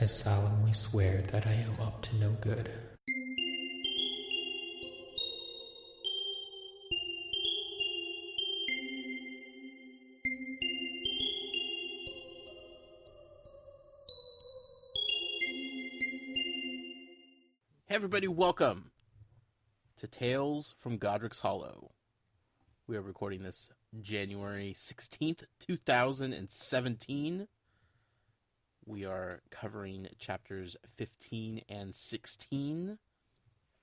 I solemnly swear that I am up to no good. Hey everybody, welcome to Tales from Godric's Hollow. We are recording this January 16th, 2017. We are covering chapters 15 and 16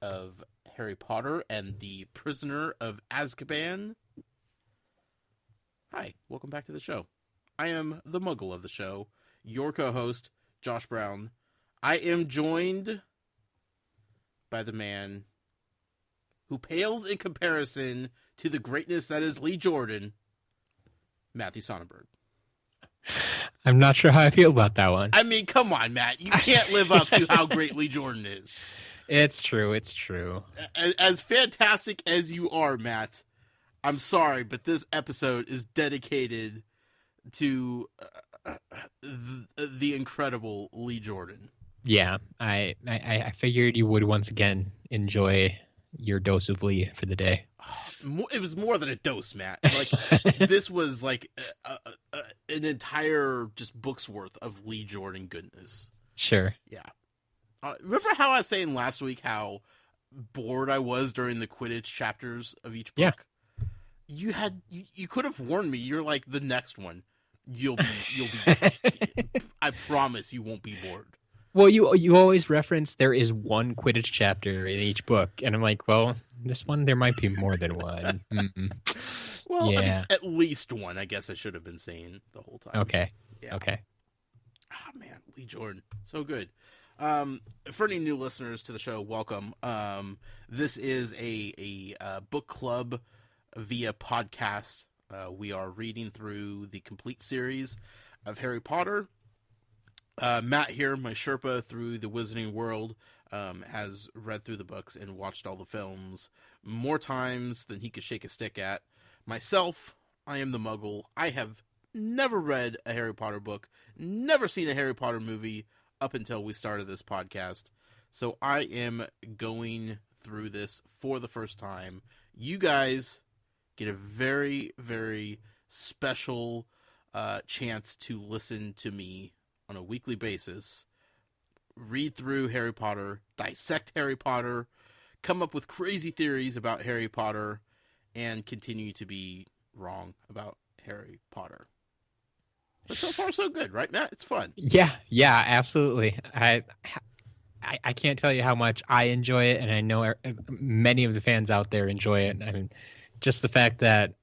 of Harry Potter and the Prisoner of Azkaban. Hi, welcome back to the show. I am the Muggle of the show, your co-host, Josh Brown. I am joined by the man who pales in comparison to the greatness that is Lee Jordan, Matthew Sonnenberg. I'm not sure how I feel about that one. I mean, come on, Matt. You can't live up to how great Lee Jordan is. It's true. As fantastic as you are, Matt, I'm sorry, but this episode is dedicated to the incredible Lee Jordan. Yeah, I figured you would once again enjoy your dose of Lee for the day. It was more than a dose, Matt. Like this was like an entire just book's worth of Lee Jordan goodness. Sure. Yeah. Remember how I was saying last week how bored I was during the Quidditch chapters of each book? Yeah. You could have warned me. You're like, the next one, you'll be I promise you won't be bored. Well, you always reference there is one Quidditch chapter in each book, and I'm like, well, this one there might be more than one. Well, yeah, I mean, at least one. I guess I should have been saying the whole time. Okay. Yeah. Okay. Oh man, Lee Jordan, so good. For any new listeners to the show, welcome. This is a book club via podcast. We are reading through the complete series of Harry Potter. Matt here, my Sherpa through the Wizarding World, has read through the books and watched all the films more times than he could shake a stick at. Myself, I am the Muggle. I have never read a Harry Potter book, never seen a Harry Potter movie up until we started this podcast. So I am going through this for the first time. You guys get a very, very special chance to listen to me on a weekly basis, read through Harry Potter, dissect Harry Potter, come up with crazy theories about Harry Potter, and continue to be wrong about Harry Potter. But so far, so good, right, Matt? It's fun. Yeah, absolutely. I can't tell you how much I enjoy it, and I know many of the fans out there enjoy it. I mean, just the fact that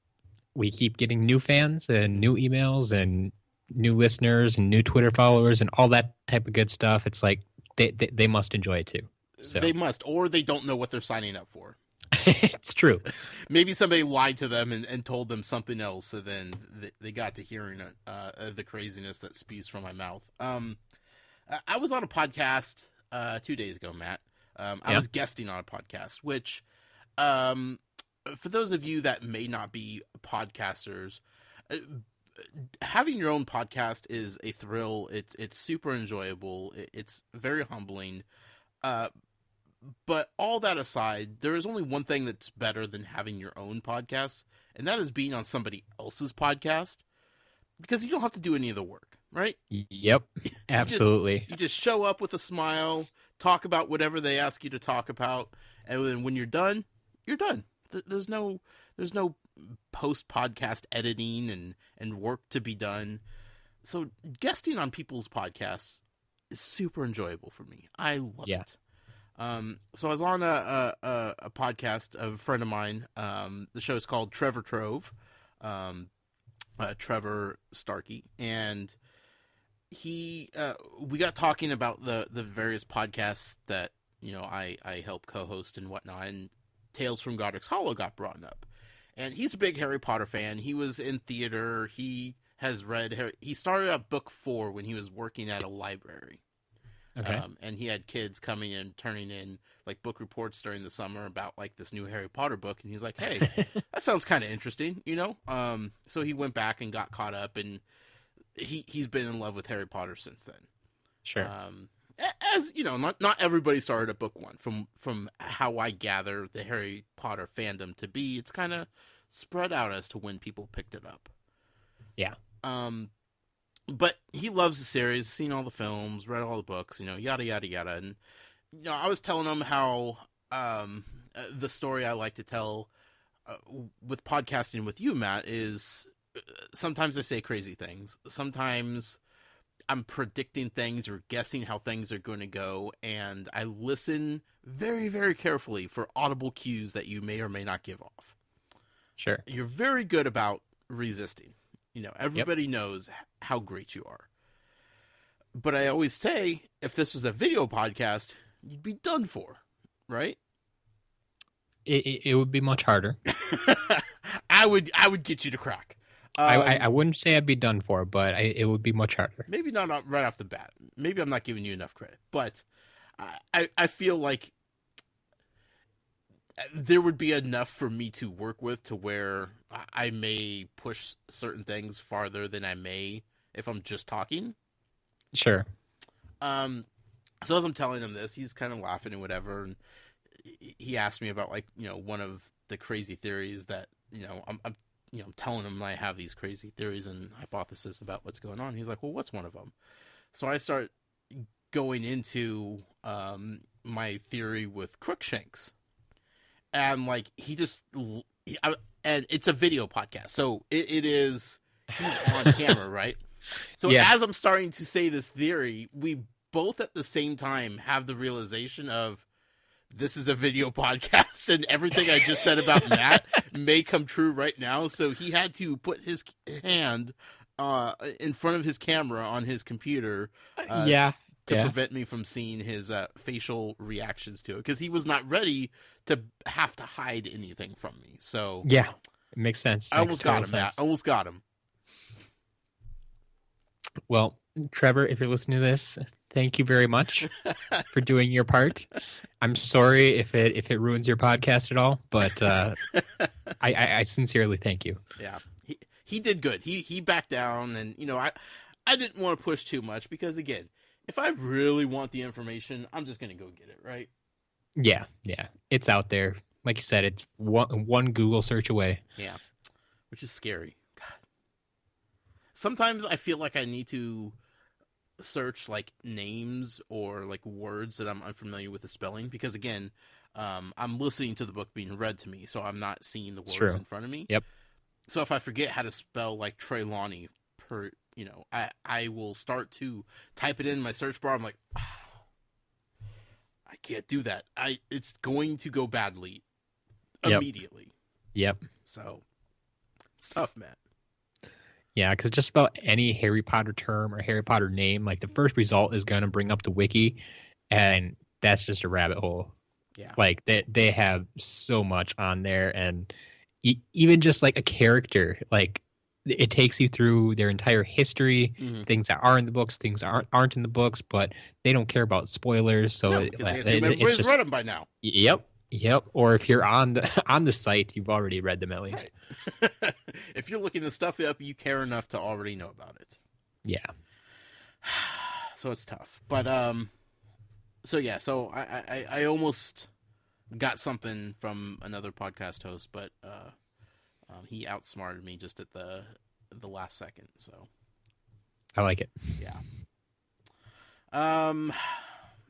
we keep getting new fans and new emails and new listeners and new Twitter followers and all that type of good stuff. It's like they must enjoy it too. So. They must, or they don't know what they're signing up for. It's true. Maybe somebody lied to them and told them something else, so then they got to hearing the craziness that spews from my mouth. I was on a podcast 2 days ago, Matt. I was guesting on a podcast, which for those of you that may not be podcasters, having your own podcast is a thrill. It's super enjoyable. It's very humbling. But all that aside, there is only one thing that's better than having your own podcast, and that is being on somebody else's podcast, because you don't have to do any of the work, right? Yep, absolutely. You just show up with a smile, talk about whatever they ask you to talk about, and then when you're done, you're done. There's no post-podcast editing and work to be done. So guesting on people's podcasts is super enjoyable for me. I love it. So I was on a podcast of a friend of mine. The show is called Trevor Trove, Trevor Starkey, and we got talking about the various podcasts that I help co-host and whatnot, and Tales from Godric's Hollow got brought up. And he's a big Harry Potter fan. He was in theater. He has read he started at book 4 when he was working at a library. Okay. And he had kids coming in, turning in like book reports during the summer about like this new Harry Potter book. And he's like, hey, that sounds kind of interesting, So he went back and got caught up, and he's been in love with Harry Potter since then. Sure. As you know, not everybody started at book one. From how I gather the Harry Potter fandom to be, it's kind of spread out as to when people picked it up. Yeah. But he loves the series, seen all the films, read all the books, yada yada yada. And I was telling him how the story I like to tell with podcasting with you, Matt, is sometimes I say crazy things. Sometimes I'm predicting things or guessing how things are going to go, and I listen very, very carefully for audible cues that you may or may not give off. Sure. You're very good about resisting. Everybody knows how great you are. But I always say, if this was a video podcast, you'd be done for, right? It would be much harder. I would get you to crack. I wouldn't say I'd be done for, but it would be much harder. Maybe not right off the bat. Maybe I'm not giving you enough credit. But I feel like there would be enough for me to work with to where I may push certain things farther than I may if I'm just talking. Sure. So as I'm telling him this, he's kind of laughing and whatever. And he asked me about one of the crazy theories that, I'm telling him I have these crazy theories and hypotheses about what's going on. He's like, well, what's one of them? So I start going into my theory with Crookshanks. And and it's a video podcast. So it is, he's on camera, right? So as I'm starting to say this theory, we both at the same time have the realization of this is a video podcast and everything I just said about Matt may come true right now. So he had to put his hand in front of his camera on his computer to prevent me from seeing his facial reactions to it, because he was not ready to have to hide anything from me. So yeah, it makes sense. I almost got him, Matt. I almost got him. Well, Trevor, if you're listening to this, thank you very much for doing your part. I'm sorry if it ruins your podcast at all, but I sincerely thank you. Yeah, he did good. He backed down, and I didn't want to push too much because, again, if I really want the information, I'm just gonna go get it, right? Yeah, it's out there. Like you said, it's one Google search away. Yeah, which is scary. God, sometimes I feel like I need to search names or words that I'm unfamiliar with the spelling, because again, I'm listening to the book being read to me, so I'm not seeing the words in front of me. Yep. So if I forget how to spell Trelawney I will start to type it in my search bar. I'm like, I can't do that. It's going to go badly immediately. Yep. So it's tough, man. Yeah, because just about any Harry Potter term or Harry Potter name, the first result is going to bring up the wiki, and that's just a rabbit hole. Yeah. They have so much on there, and even just a character, it takes you through their entire history, things that are in the books, things that aren't in the books, but they don't care about spoilers. So everybody's read them by now. Yep. Or if you're on the site, you've already read them at least. Right. If you're looking this stuff up, you care enough to already know about it. Yeah. So it's tough, but so I almost got something from another podcast host, but he outsmarted me just at the last second. So I like it. Yeah.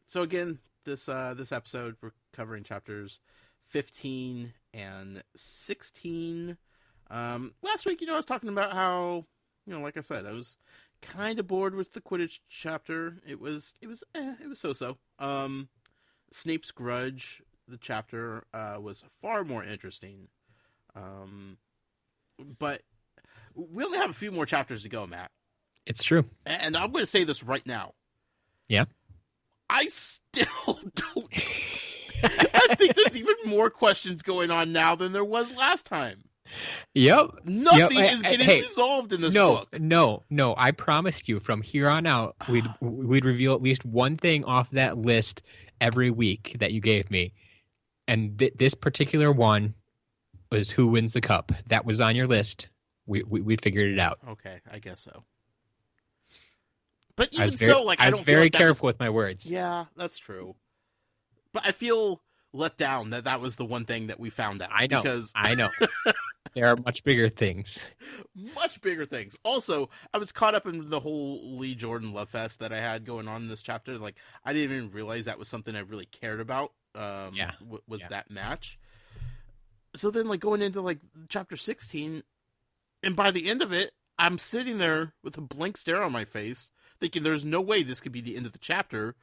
So again, this episode we're covering chapters 15 and 16. Last week, I was talking about how, like I said, I was kind of bored with the Quidditch chapter. It was so-so. Snape's Grudge, the chapter, was far more interesting. But we only have a few more chapters to go, Matt. It's true. And I'm going to say this right now. Yeah. I still don't. I think there's even more questions going on now than there was last time. Yep. Nothing is getting resolved in this book. No. I promised you from here on out, we'd reveal at least one thing off that list every week that you gave me. And this particular one was who wins the cup. That was on your list. We figured it out. Okay, I guess so. But even I was very careful with my words. Yeah, that's true. But I feel let down that was the one thing that we found out. I know. There are much bigger things. Much bigger things. Also, I was caught up in the whole Lee Jordan love fest that I had going on in this chapter. Like, I didn't even realize that was something I really cared about. That match. So then, like, going into, like, chapter 16, and by the end of it, I'm sitting there with a blank stare on my face, thinking there's no way this could be the end of the chapter,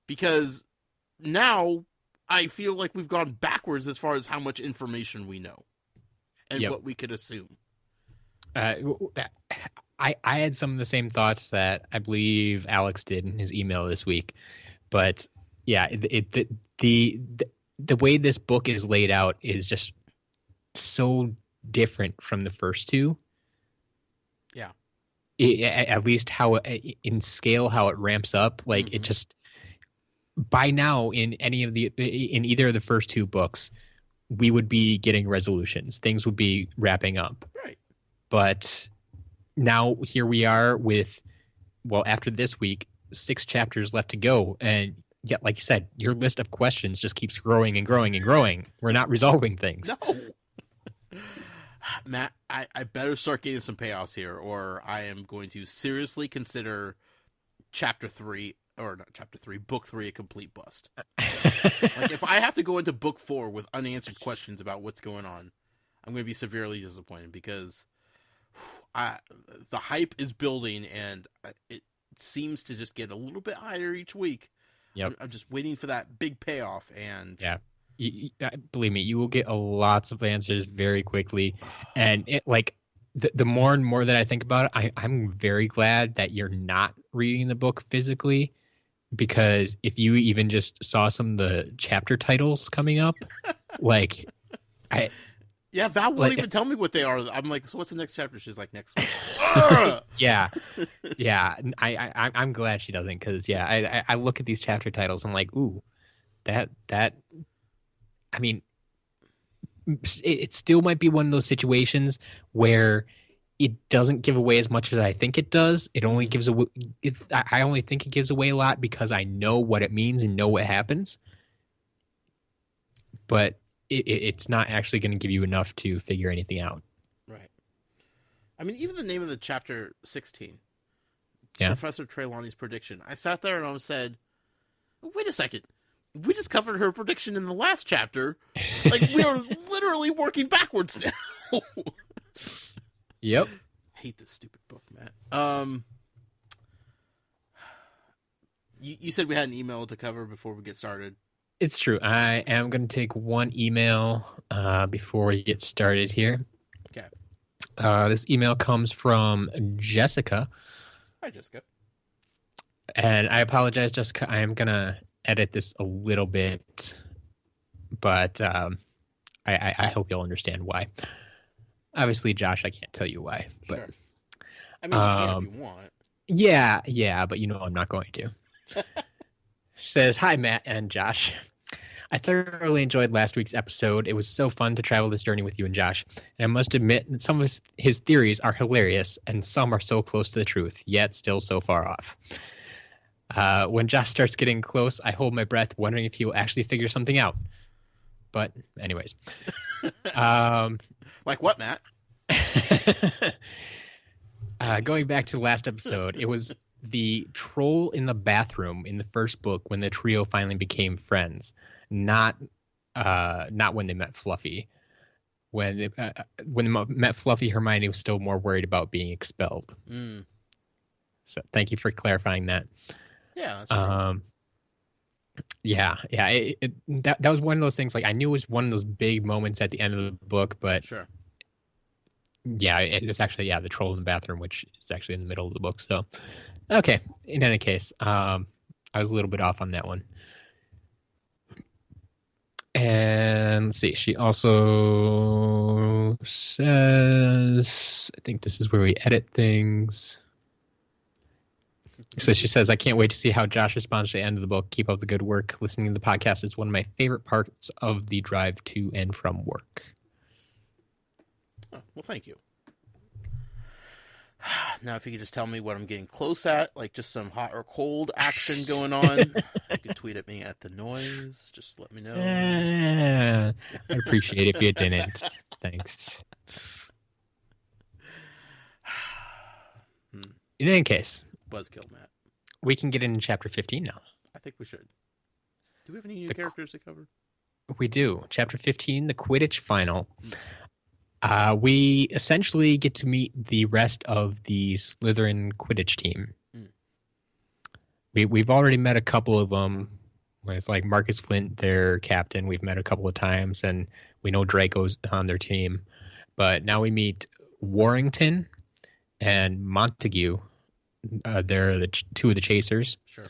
because now I feel like we've gone backwards as far as how much information we know and what we could assume. I had some of the same thoughts that I believe Alex did in his email this week, but yeah, the way this book is laid out is just so different from the first two. Yeah. At least how in scale, how it ramps up, like it just, by now in either of the first two books, we would be getting resolutions. Things would be wrapping up. Right. But now here we are with, well, after this week, 6 chapters left to go. And yet, like you said, your list of questions just keeps growing and growing and growing. We're not resolving things. No. Matt, I better start getting some payoffs here, or I am going to seriously consider book 3 a complete bust. Like, if I have to go into book 4 with unanswered questions about what's going on, I'm going to be severely disappointed, because the hype is building, and it seems to just get a little bit higher each week. Yep. I'm just waiting for that big payoff, and yeah. Believe me, you will get lots of answers very quickly, and the more and more that I think about it, I'm very glad that you're not reading the book physically, because if you even just saw some of the chapter titles coming up, like Val won't even tell me what they are. I'm like, so what's the next chapter? She's like, next week. yeah. I'm glad she doesn't, because I look at these chapter titles, I'm like, ooh, that. I mean, it still might be one of those situations where it doesn't give away as much as I think it does. It only gives away. I only think it gives away a lot because I know what it means and know what happens. But it's not actually going to give you enough to figure anything out. Right. I mean, even the name of the chapter 16, Professor Trelawney's prediction. I sat there and I said, "Wait a second. We just covered her prediction in the last chapter. Like, we are literally working backwards now." Yep. I hate this stupid book, Matt. You said we had an email to cover before we get started. It's true. I am going to take one email before we get started here. Okay. This email comes from Jessica. Hi, Jessica. And I apologize, Jessica. I am going to edit this a little bit, but I hope you'll understand why. Obviously, Josh, I can't tell you why. But, sure. I mean, you can if you want. Yeah, but I'm not going to. She says, "Hi, Matt and Josh. I thoroughly enjoyed last week's episode. It was so fun to travel this journey with you and Josh. And I must admit that some of his theories are hilarious, and some are so close to the truth, yet still so far off. When Josh starts getting close, I hold my breath, wondering if he will actually figure something out. But anyways." Like what, Matt? Going back to the last episode, it was the troll in the bathroom in the first book when the trio finally became friends, not when they met Fluffy. When they met Fluffy, Hermione was still more worried about being expelled. So thank you for clarifying that. Yeah, that's true. That was one of those things. Like, I knew it was one of those big moments at the end of the book, but sure. Yeah, it was actually the troll in the bathroom, which is actually in the middle of the book. So, okay. In any case, I was a little bit off on that one. And let's see. She also says, I think this is where we edit things. So she says, "I can't wait to see how Josh responds to the end of the book. Keep up the good work. Listening to the podcast is one of my favorite parts of the drive to and from work." Oh, well, thank you. Now, if you could just tell me what I'm getting close at, like just some hot or cold action going on, you could tweet at me at the noise. Just let me know. I'd appreciate it if you didn't. Thanks. In any case, Buzzkill, Matt. We can get into chapter 15 now. I think we should. Do we have any new characters to cover? We do. Chapter 15, the Quidditch Final. We essentially get to meet the rest of the Slytherin Quidditch team. We've already met a couple of them. With like Marcus Flint, their captain, we've met a couple of times, and we know Draco's on their team. But now we meet Warrington and Montague. They're the two of the chasers. Sure.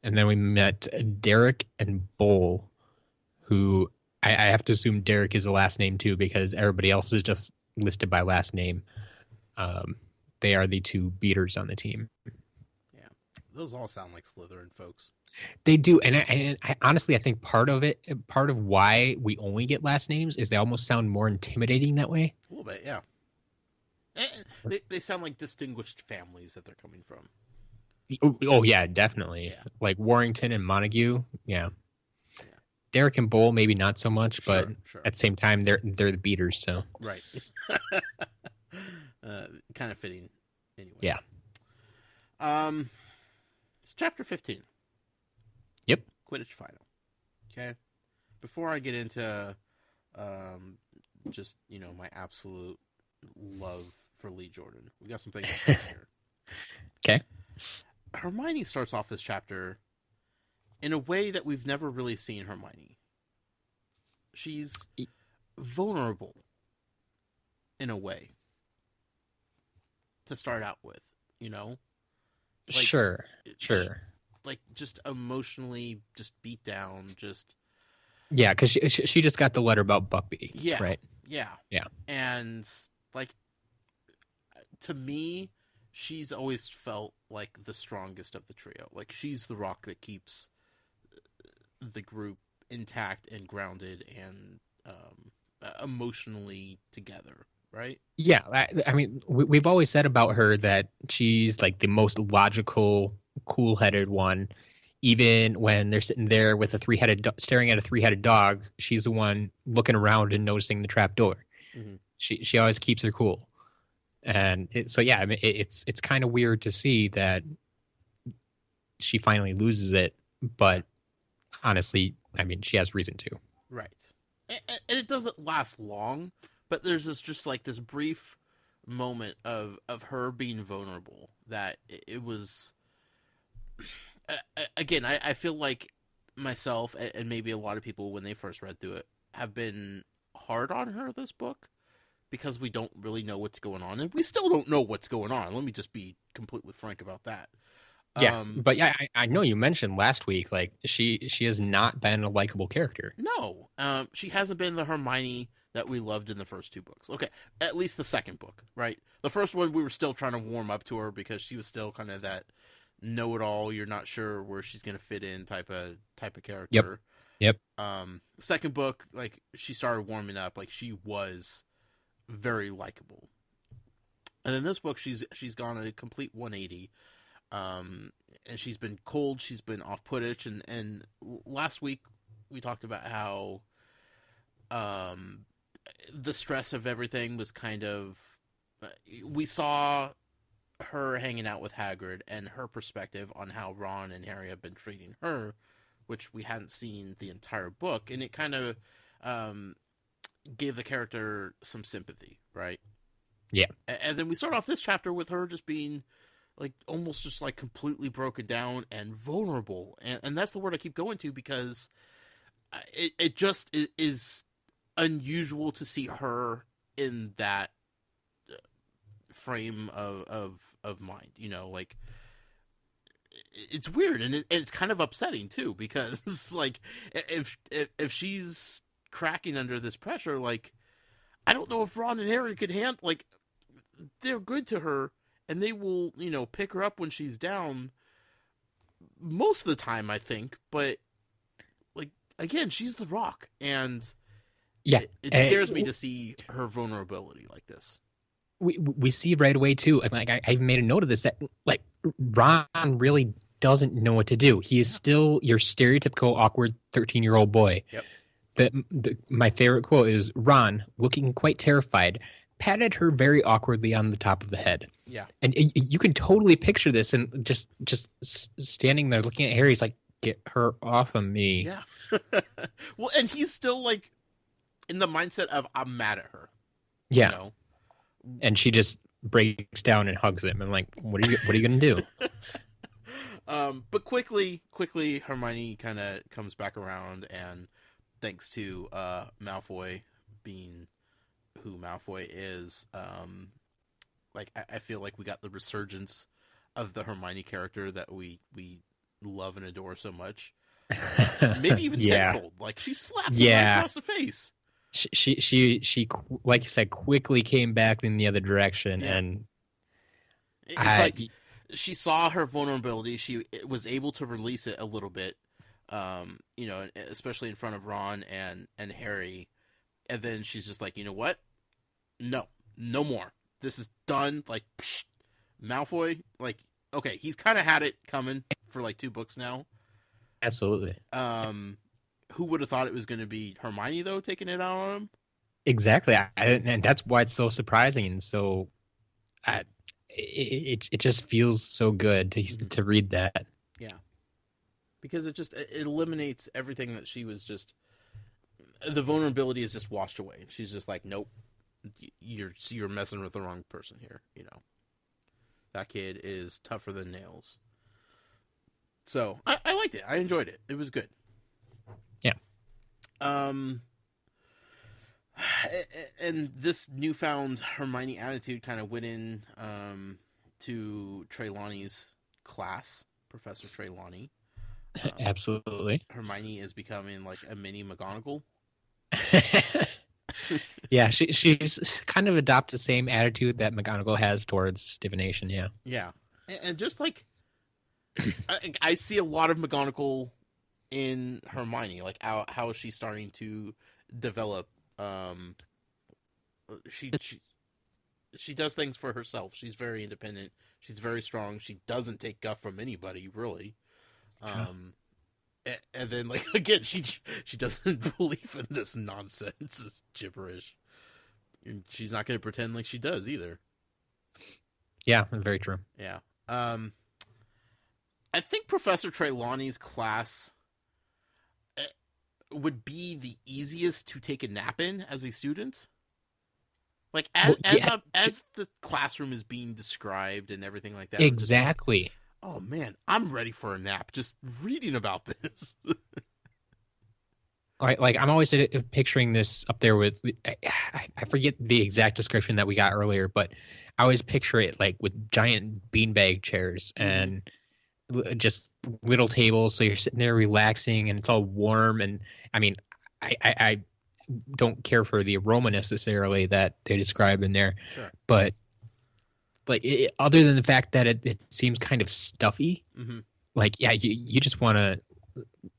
And then we met Derek and Bowl, who I have to assume Derek is the last name too, because everybody else is just listed by last name. They are the two beaters on the team. Yeah, those all sound like Slytherin folks. They do, and I honestly, I think part of why we only get last names is they almost sound more intimidating that way. A little bit, yeah. They sound like distinguished families that they're coming from. Oh yeah, definitely. Yeah. Like Warrington and Montague, yeah. Derek and Bowl, maybe not so much, but sure. At the same time, they're the beaters, so right. Kind of fitting, anyway. Yeah. It's chapter 15. Yep. Quidditch Final. Okay. Before I get into, just my absolute love for Lee Jordan, we got some things to talk here. Okay. Hermione starts off this chapter in a way that we've never really seen Hermione. She's vulnerable in a way to start out with, Like, sure. Like, just emotionally just beat down, just... Yeah, because she just got the letter about Buckbeak, yeah, right? Yeah. And, like, to me, she's always felt like the strongest of the trio. Like, she's the rock that keeps the group intact and grounded and emotionally together, right? Yeah, I mean, we've always said about her that she's like the most logical, cool-headed one. Even when they're sitting there with staring at a three-headed dog, she's the one looking around and noticing the trap door. Mm-hmm. She always keeps her cool, and I mean, it's kind of weird to see that she finally loses it, but honestly, I mean, she has reason to. Right. And it doesn't last long, but there's this brief moment of her being vulnerable that it was... Again, I feel like myself and maybe a lot of people when they first read through it have been hard on her this book because we don't really know what's going on. And we still don't know what's going on. Let me just be completely frank about that. Yeah, but yeah, I know you mentioned last week, like, she has not been a likable character. No, she hasn't been the Hermione that we loved in the first two books. Okay, at least the second book, right? The first one, we were still trying to warm up to her because she was still kind of that know-it-all, you're not sure where she's going to fit in type of character. Yep. Second book, like, she started warming up. Like, she was very likable. And in this book, she's gone a complete 180. And she's been cold, she's been off Quidditch, and last week we talked about how the stress of everything was kind of... we saw her hanging out with Hagrid and her perspective on how Ron and Harry have been treating her, which we hadn't seen the entire book, and it kind of gave the character some sympathy, right? Yeah. And then we start off this chapter with her just being... like, almost just, like, completely broken down and vulnerable. And that's the word I keep going to because it just is unusual to see her in that frame of mind, like, it's weird. And it's kind of upsetting, too, because, like, if she's cracking under this pressure, like, I don't know if Ron and Harry could handle, like, they're good to her, and they will, pick her up when she's down most of the time, I think. But, like, again, she's the Rock. And yeah, it scares me to see her vulnerability like this. we see right away too. Like I made a note of this, that like Ron really doesn't know what to do. He is still your stereotypical awkward 13-year-old boy. Yep. My favorite quote is Ron, looking quite terrified, patted her very awkwardly on the top of the head. Yeah. And you can totally picture this, and just standing there looking at Harry. He's like, "Get her off of me." Yeah. Well, and he's still like in the mindset of I'm mad at her. Yeah. You know? And she just breaks down and hugs him. And like, what are you gonna do? But quickly Hermione kind of comes back around, and thanks to Malfoy being who Malfoy is, like I feel like we got the resurgence of the Hermione character that we love and adore so much. Maybe even tenfold. Like she slaps him right across the face. She like you said, quickly came back in the other direction, and it's like she saw her vulnerability. She was able to release it a little bit, you know, especially in front of Ron and Harry. And then she's just like, you know what? No more. This is done. Like, psh, Malfoy, like, okay, he's kind of had it coming for like 2 books now. Absolutely. Who would have thought it was going to be Hermione, though, taking it out on him? Exactly. And that's why it's so surprising. And so it just feels so good to read that. Yeah. Because it eliminates everything that she was just... The vulnerability is just washed away. She's just like, nope, you're messing with the wrong person here, you know. That kid is tougher than nails. So, I liked it. I enjoyed it. It was good. Yeah. And this newfound Hermione attitude kind of went in to Trelawney's class, Professor Trelawney. Absolutely. Hermione is becoming like a mini McGonagall. Yeah, she's kind of adopted the same attitude that McGonagall has towards divination. Yeah. Yeah, and just like I see a lot of McGonagall in Hermione, like how she's starting to develop. She does things for herself. She's very independent. She's very strong. She doesn't take guff from anybody, really. And then, like, again, she doesn't believe in this nonsense, this gibberish. And she's not going to pretend like she does either. Yeah, very true. Yeah. I think Professor Trelawney's class would be the easiest to take a nap in as a student. Like, as the classroom is being described and everything like that. Exactly. Oh man, I'm ready for a nap just reading about this. All right, like I'm always picturing this up there with I forget the exact description that we got earlier, but I always picture it like with giant beanbag chairs and just little tables, so you're sitting there relaxing and it's all warm. And I mean, I don't care for the aroma necessarily that they describe in there, Sure. But like other than the fact that it seems kind of stuffy, like yeah, you just want to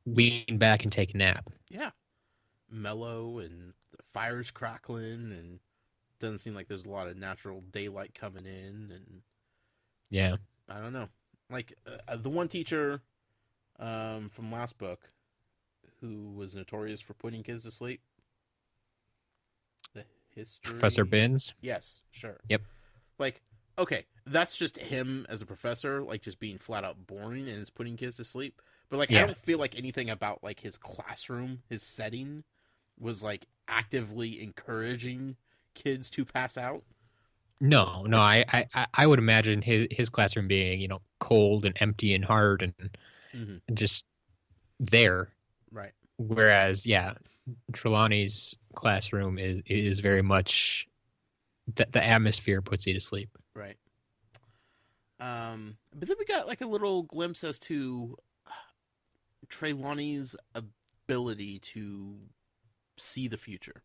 lean back and take a nap. Yeah, mellow and the fire's crackling and doesn't seem like there's a lot of natural daylight coming in. And yeah, I don't know, like the one teacher from last book who was notorious for putting kids to sleep. The history Professor Binns. Yes, sure. Yep. Like, okay, that's just him as a professor, like just being flat out boring and is putting kids to sleep. But like, I don't feel like anything about like his classroom, his setting, was like actively encouraging kids to pass out. No, I would imagine his classroom being cold and empty and hard and just there. Right. Whereas, yeah, Trelawney's classroom is very much the atmosphere puts you to sleep. Right. But then we got like a little glimpse as to Trelawney's ability to see the future.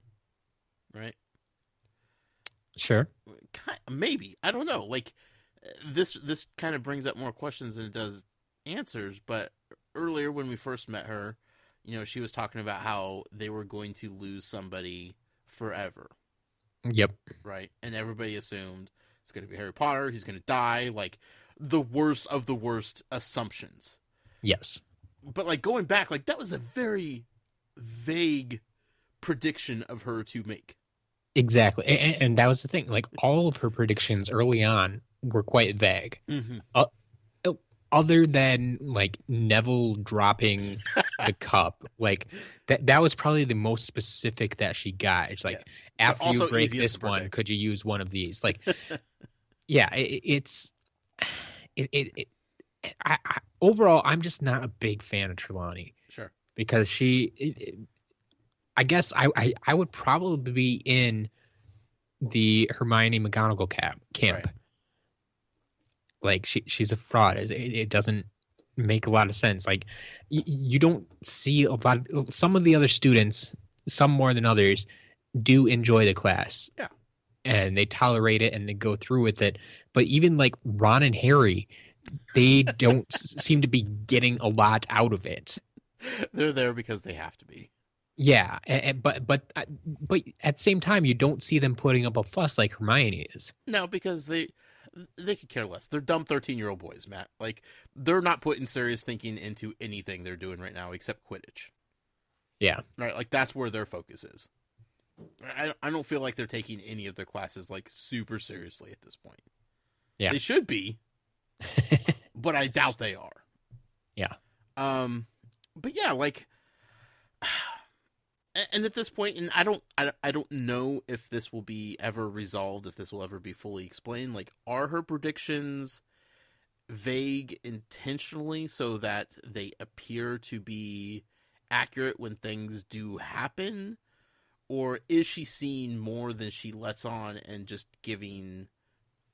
Right. Sure. Maybe. I don't know. Like this kind of brings up more questions than it does answers. But earlier when we first met her, she was talking about how they were going to lose somebody forever. Yep. right? And everybody assumed it's going to be Harry Potter. He's going to die. Like the worst of the worst assumptions. Yes. But like going back, like that was a very vague prediction of her to make. Exactly. And that was the thing. Like all of her predictions early on were quite vague. Mm-hmm. Other than like Neville dropping the cup, like that was probably the most specific that she got. It's like, Yes. after Also you break easiest this to one, predict. could you use one of these? Like, yeah, overall, I'm just not a big fan of Trelawney Sure. because I guess I would probably be in the Hermione McGonagall camp. Right. Like she's a fraud. It doesn't make a lot of sense. Like you don't see a lot. Some of the other students, some more than others, do enjoy the class. Yeah. And they tolerate it and they go through with it. But even like Ron and Harry, they don't seem to be getting a lot out of it. They're there because they have to be. Yeah, but at the same time, you don't see them putting up a fuss like Hermione is. No, because they could care less. They're dumb 13-year-old boys, Matt. Like they're not putting serious thinking into anything they're doing right now except Quidditch. Yeah. Right, like that's where their focus is. I don't feel like they're taking any of their classes like super seriously at this point. Yeah. They should be, but I doubt they are. Yeah. But yeah, like, and at this point, and I don't know if this will be ever resolved, if this will ever be fully explained. Like, are her predictions vague intentionally so that they appear to be accurate when things do happen? Or is she seeing more than she lets on and just giving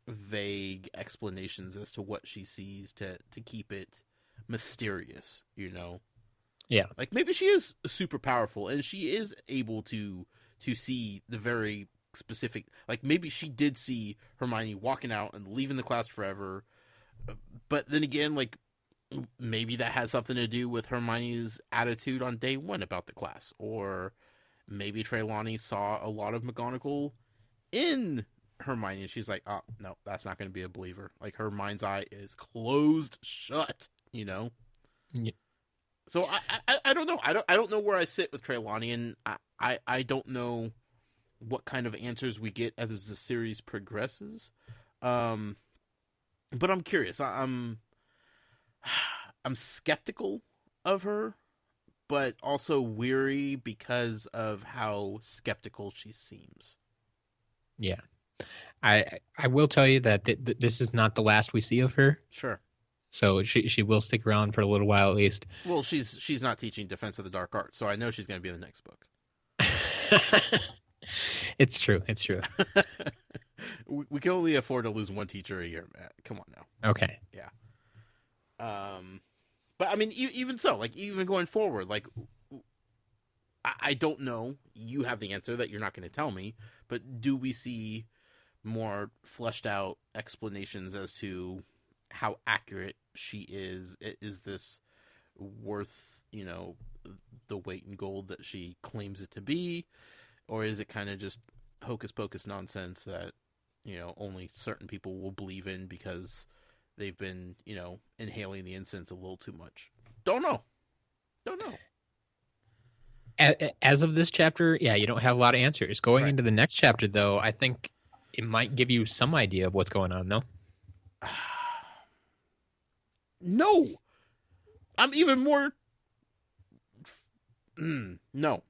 vague explanations as to what she sees to keep it mysterious, you know? Yeah. Like maybe she is super powerful and she is able to see the very specific, like maybe she did see Hermione walking out and leaving the class forever. But then again, like maybe that has something to do with Hermione's attitude on day one about the class, or maybe Trelawney saw a lot of McGonagall in Hermione and she's like, oh, no, that's not going to be a believer. Like her mind's eye is closed shut, you know? Yeah. So I don't know. I don't know where I sit with Trelawney, and I don't know what kind of answers we get as the series progresses. But I'm curious. I'm skeptical of her, but also weary because of how skeptical she seems. Yeah. I will tell you that this is not the last we see of her. Sure. So she will stick around for a little while at least. Well, she's not teaching Defense of the Dark Arts, so I know she's going to be in the next book. It's true. It's true. We can only afford to lose one teacher a year, Matt. Come on now. Okay. Yeah. But I mean, even so, like even going forward, like I don't know. You have the answer that you're not going to tell me, but do we see more fleshed out explanations as to how accurate she is? Is this worth, you know, the weight in gold that she claims it to be? Or is it kind of just hocus pocus nonsense that, you know, only certain people will believe in because they've been, you know, inhaling the incense a little too much? Don't know. As of this chapter, yeah, you don't have a lot of answers. Going into the next chapter, though, I think it might give you some idea of what's going on, though. No. I'm even more... No.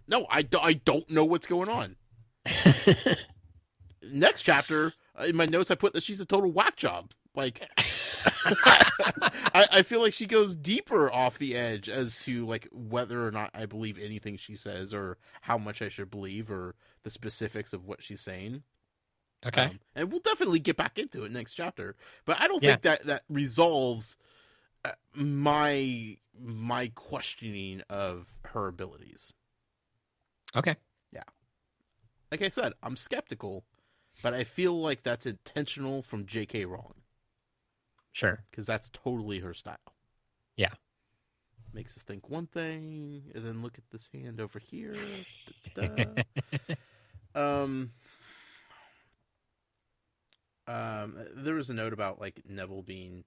No, I don't know what's going on. Next chapter, in my notes, I put that she's a total whack job. Like, I feel like she goes deeper off the edge as to like whether or not I believe anything she says, or how much I should believe, or the specifics of what she's saying. Okay. And we'll definitely get back into it next chapter. But I don't think that resolves my questioning of her abilities. Okay. Yeah. Like I said, I'm skeptical, but I feel like that's intentional from J.K. Rowling. Sure. Because that's totally her style. Yeah. Makes us think one thing, and then look at this hand over here. Da, da, da. Um, there was a note about like Neville being,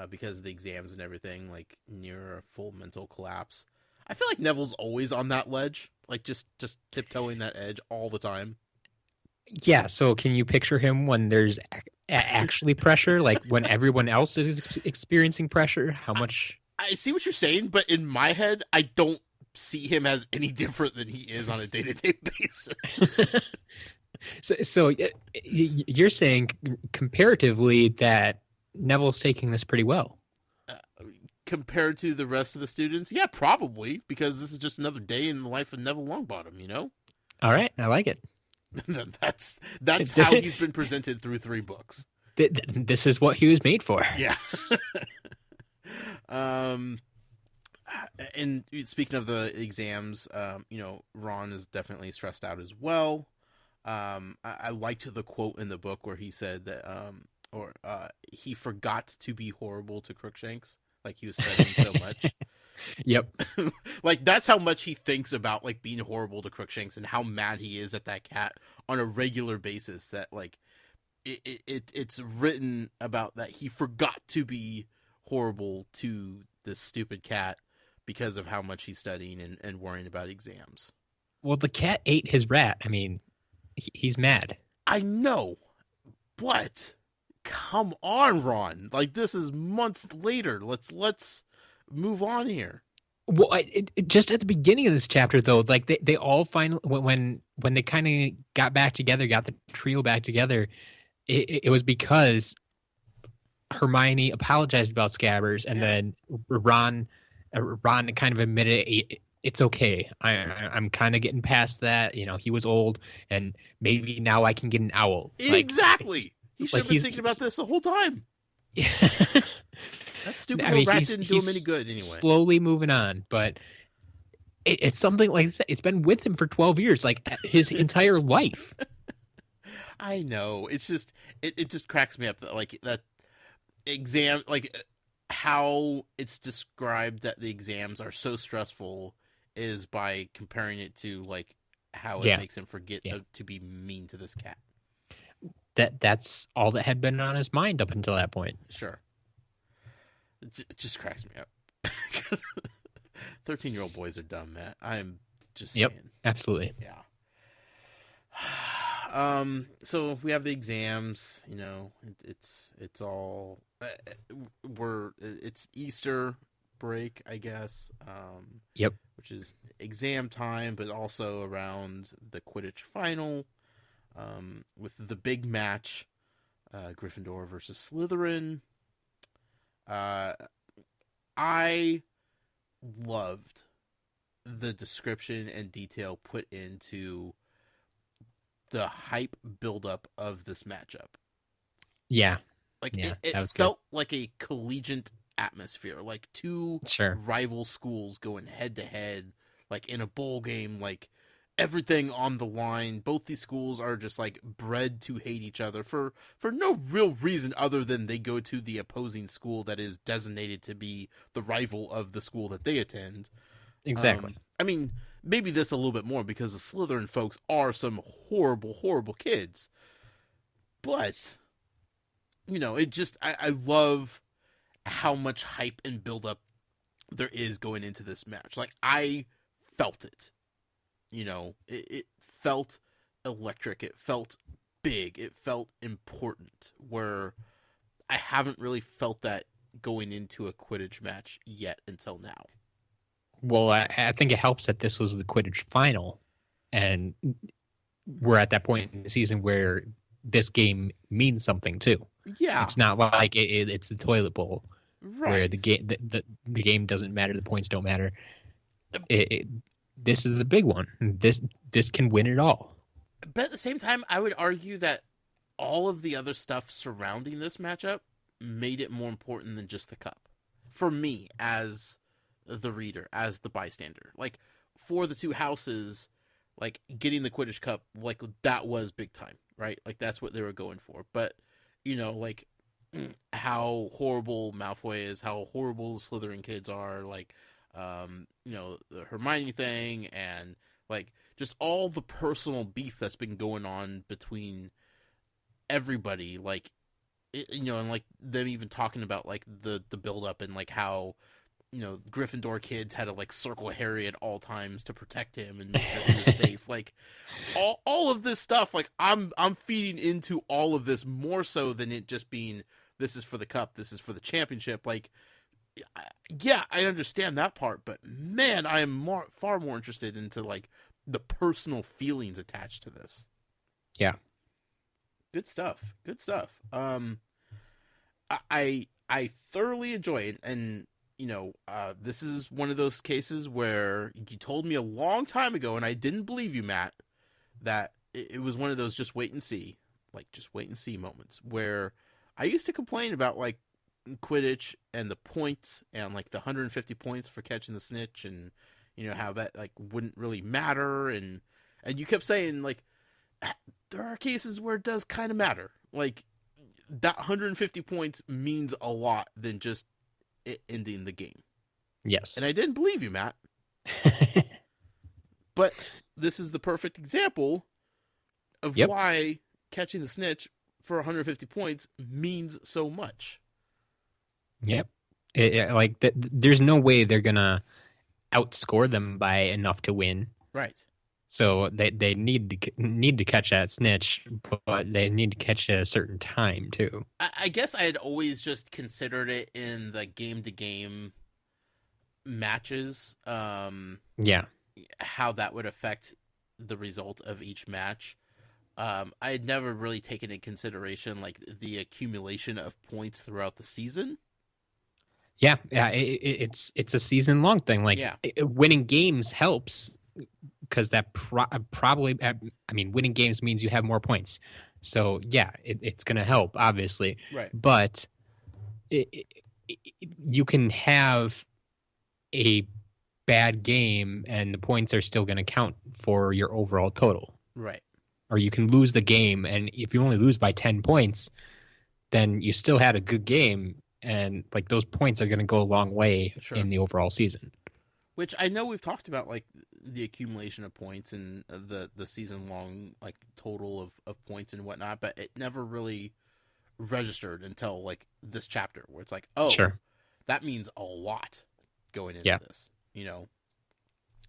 because of the exams and everything, like near a full mental collapse. I feel like Neville's always on that ledge, like just tiptoeing that edge all the time. Yeah, so can you picture him when there's actually pressure, like when everyone else is experiencing pressure? How much? I see what you're saying, but in my head, I don't see him as any different than he is on a day-to-day basis. So you're saying comparatively that Neville's taking this pretty well. Compared to the rest of the students, yeah, probably, because this is just another day in the life of Neville Longbottom, you know? All right, I like it. that's how he's been presented through 3 books. This is what he was made for. Yeah. And speaking of the exams, Ron is definitely stressed out as well. I liked the quote in the book where he said that, he forgot to be horrible to Crookshanks. Like he was studying so much. Yep. Like that's how much he thinks about like being horrible to Crookshanks and how mad he is at that cat on a regular basis. That like it's written about that he forgot to be horrible to this stupid cat because of how much he's studying and worrying about exams. Well, the cat ate his rat. I mean, he's mad. I know, but come on, Ron. Like this is months later. Let's move on here. Well, just at the beginning of this chapter, though, like they all finally when they kind of got back together, got the trio back together, it was because Hermione apologized about Scabbers, and then Ron kind of admitted it's okay. I'm kind of getting past that. You know, he was old, and maybe now I can get an owl. Exactly. He should have been thinking about this the whole time. Yeah. That stupid little rat didn't do him any good anyway. Slowly moving on, but it's something like that. It's been with him for 12 years, like his entire life. I know. It's just it just cracks me up that like that exam, like how it's described that the exams are so stressful is by comparing it to like how it makes him forget to be mean to this cat. That's all that had been on his mind up until that point. Sure. It just cracks me up. Because 13-year-old boys are dumb, Matt. I'm just saying. Absolutely. Yeah. So we have the exams, you know, it's all, it's Easter break, I guess. Which is exam time, but also around the Quidditch final, with the big match, Gryffindor versus Slytherin. I loved the description and detail put into the hype buildup of this matchup. Yeah. Like it felt like a collegiate atmosphere, like two rival schools going head to head, like in a bowl game, like everything on the line. Both these schools are just like bred to hate each other for no real reason other than they go to the opposing school that is designated to be the rival of the school that they attend. Exactly. I mean, maybe this a little bit more because the Slytherin folks are some horrible, horrible kids. But, you know, it just, I love how much hype and buildup there is going into this match. Like, I felt it. You know, it felt electric. It felt big. It felt important, where I haven't really felt that going into a Quidditch match yet until now. Well, I think it helps that this was the Quidditch final, and we're at that point in the season where this game means something too. Yeah, it's not like it's the toilet bowl, right? Where the game doesn't matter, the points don't matter. This is the big one. This can win it all. But at the same time, I would argue that all of the other stuff surrounding this matchup made it more important than just the cup. For me, as the reader, as the bystander, like for the two houses, like getting the Quidditch Cup, like that was big time, right? Like that's what they were going for. But you know, like how horrible Malfoy is, how horrible the Slytherin kids are, like you know, the Hermione thing, and Like, just all the personal beef that's been going on between everybody, like, and like them even talking about like the build up and like how Gryffindor kids had to like circle Harry at all times to protect him and make sure he was safe. Like all of this stuff, like I'm feeding into all of this more so than it just being this is for the cup, this is for the championship. Like, yeah, I understand that part, but man, I am far more interested into like the personal feelings attached to this. Yeah. Good stuff. Good stuff. I thoroughly enjoy it, and this is one of those cases where you told me a long time ago, and I didn't believe you, Matt, that it was one of those just wait and see moments where I used to complain about like Quidditch and the points and like the 150 points for catching the snitch, and how that like wouldn't really matter, and you kept saying like there are cases where it does kind of matter. Like that 150 points means a lot than just it ending the game. Yes. And I didn't believe you, Matt. But this is the perfect example of why catching the snitch for 150 points means so much. Yep. There's no way they're going to outscore them by enough to win. Right. So they need to catch that snitch, but they need to catch it at a certain time too. I guess I had always just considered it in the game-to-game matches. Yeah. How that would affect the result of each match. I had never really taken into consideration like the accumulation of points throughout the season. Yeah. It's a season-long thing. Like winning games helps. Because that probably, I mean, winning games means you have more points. So, yeah, it's going to help, obviously. Right. But you can have a bad game and the points are still going to count for your overall total. Right. Or you can lose the game, and if you only lose by 10 points, then you still had a good game, and like those points are going to go a long way in the overall season. Which I know we've talked about, like the accumulation of points and the season long like total of points and whatnot, but it never really registered until like this chapter where it's like, oh, that means a lot going into this,